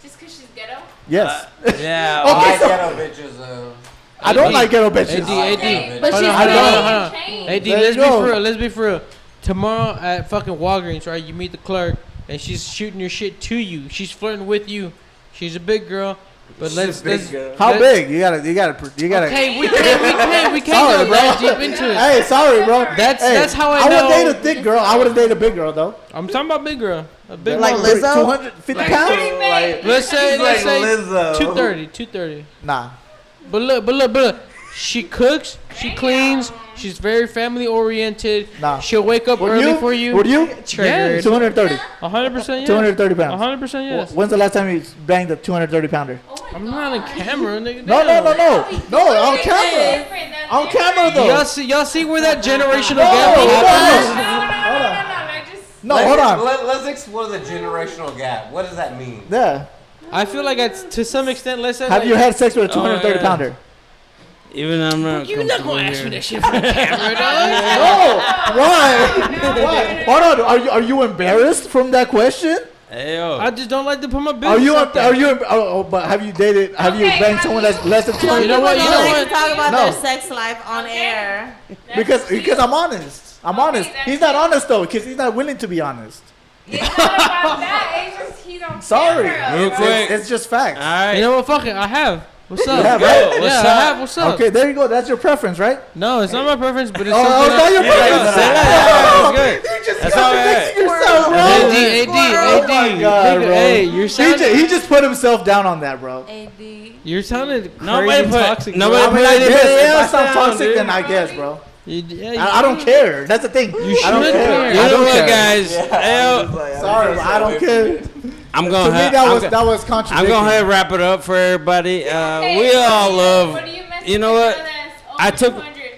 Just because she's ghetto.
Yes,
Yeah.
Okay, so-
ghetto bitches though.
I don't like ghetto bitches.
AD.
But
Hold
she's
on, hold on,
pretty.
hold on.
Change.
AD,
There
let's
you
be
go.
for real. Let's be for real. Tomorrow at fucking Walgreens, right? You meet the clerk, and she's shooting your shit to you. She's flirting with you. She's a big girl, but let's.
How
let's-
big? You gotta.
Okay, we can't
Sorry,
go
bro.
that deep into it.
Hey, sorry, bro.
That's how I
I
know.
would date a thick girl. I wouldn't date a big girl though.
I'm talking about big girl, a big
Like
one.
Lizzo?
250 pounds?
Let's say 230,
230.
230.
Nah.
But look. She cooks, she cleans, she's very family oriented.
Nah.
She'll wake up
Would
early
you?
for you.
Would you?
Triggered.
230.
100% yes.
230 pounds.
100% yes.
When's the last time you banged a 230 pounder?
I'm not on camera, nigga.
No,
damn.
on camera.
Different, that's
On
different.
camera though.
Y'all see where that generational
No,
gap
no,
happens?
No, just
No, hold on.
Let's explore the generational gap. What does that mean?
Yeah.
I feel like to some extent, let's say.
Have
like,
you had sex with a 230
yeah.
pounder?
Even I'm not.
You're not
comfortable
gonna ask me
here.
that shit for the camera, dog.
No. Why? Why? Hold on. Are you embarrassed from that question?
Hey yo.
I just don't like to put my business.
Are you?
out there.
But have you dated? Have you banged someone that's less than 200?
You know what? You know
They
what?
can talk about
No.
their sex life on air.
Because I'm honest. I'm honest. He's not honest though, because he's not willing to be honest.
it's not about that. It's just he don't.
Sorry.
Camera.
Real quick.
It's just facts.
All right.
You know what? Fuck it. I have. What's up?
You have,
Go.
right?
What's
yeah,
up?
I have. What's up?
Okay, there you go. That's your preference, right?
No, it's not my preference, but it's
Oh,
something.
it's not your preference.
Say that. That's good.
You just
That's all right.
contradicting yourself, bro.
AD,
Oh my God,
nigga,
bro.
hey, you're sounding.
He just put himself down on that, bro.
AD.
You're sounding
Nobody
crazy
put-
toxic.
nobody
bro.
I mean,
put
I
it in
guess
his
if I
ass
sound
down,
toxic,
dude.
then I guess, bro.
Yeah,
I don't care. That's the thing.
You
I don't
should care.
You
I
know
don't
what,
care.
guys? Hey, yo,
Sorry, I don't care.
I'm
To
gonna.
me,
have-
that
I'm
was
go-
that was
I'm
contradicting.
gonna have to wrap it up for everybody.
Hey,
We all love.
What do you mess
You know
with
what?
a girl that's
I
over
took-
200?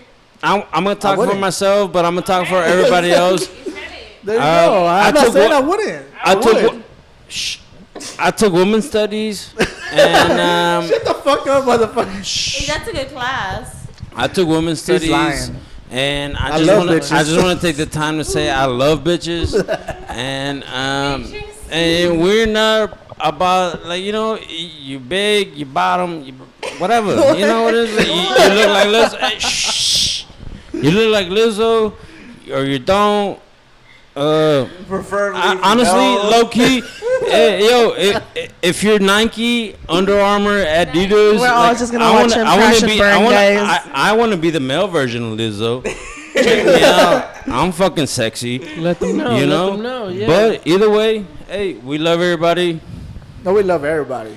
I'm gonna talk for
wouldn't.
myself, but I'm gonna talk for everybody else.
You said it.
There you
Uh,
go.
I
I'm not
took
saying
one-
I wouldn't.
I took.
would.
Shh. I took women's studies, and
Shut the fuck up, motherfucker.
Hey, that's a good class.
I took women's studies.
lying.
And
I
I just
love
want
bitches.
to. I just want to take the time to say I love bitches, and and we're not about like you big, you bottom, you whatever. You know what it is? You look like Lizzo. Hey, shh. You look like Lizzo, or you don't.
Preferably.
Honestly, low key, if you're Nike, Under Armour, Adidas,
We're all just gonna watch him crash and burn, guys.
I want to be the male version of Lizzo. Check me out. I'm fucking sexy.
Let them know.
You
let
know?
them know. Yeah.
But either way, hey, we love everybody.
No, we love everybody.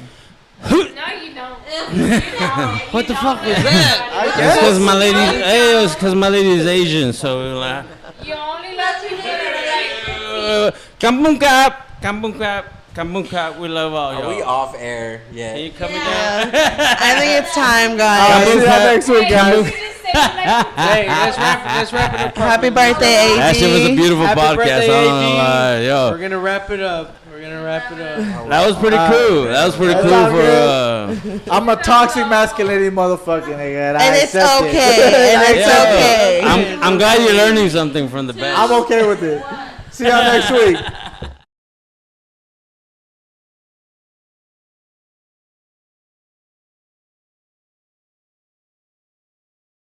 No, you don't. You don't.
What the fuck was that?
It's because my lady, it's because my lady is Asian, so we're like,
You only love people that
kampung kap, kampung kap, kampung kap. We love all
Are we
y'all.
off air yet?
Can you come
Yeah.
again?
I think it's time,
All right,
guys.
see you next
are
week,
like.
guys.
You just say it like
Hey, let's wrap it up.
Happy birthday, AD.
That shit was a beautiful
Happy
podcast.
birthday,
I don't know
AD.
why,
We're gonna wrap it up. We're gonna wrap it up.
That was pretty cool. That was pretty
That's
cool
all
for
I'm a toxic masculinity motherfucker, nigga.
And it's okay. And it's okay.
I'm glad you're learning something from the best.
I'm okay with it. See y'all next week.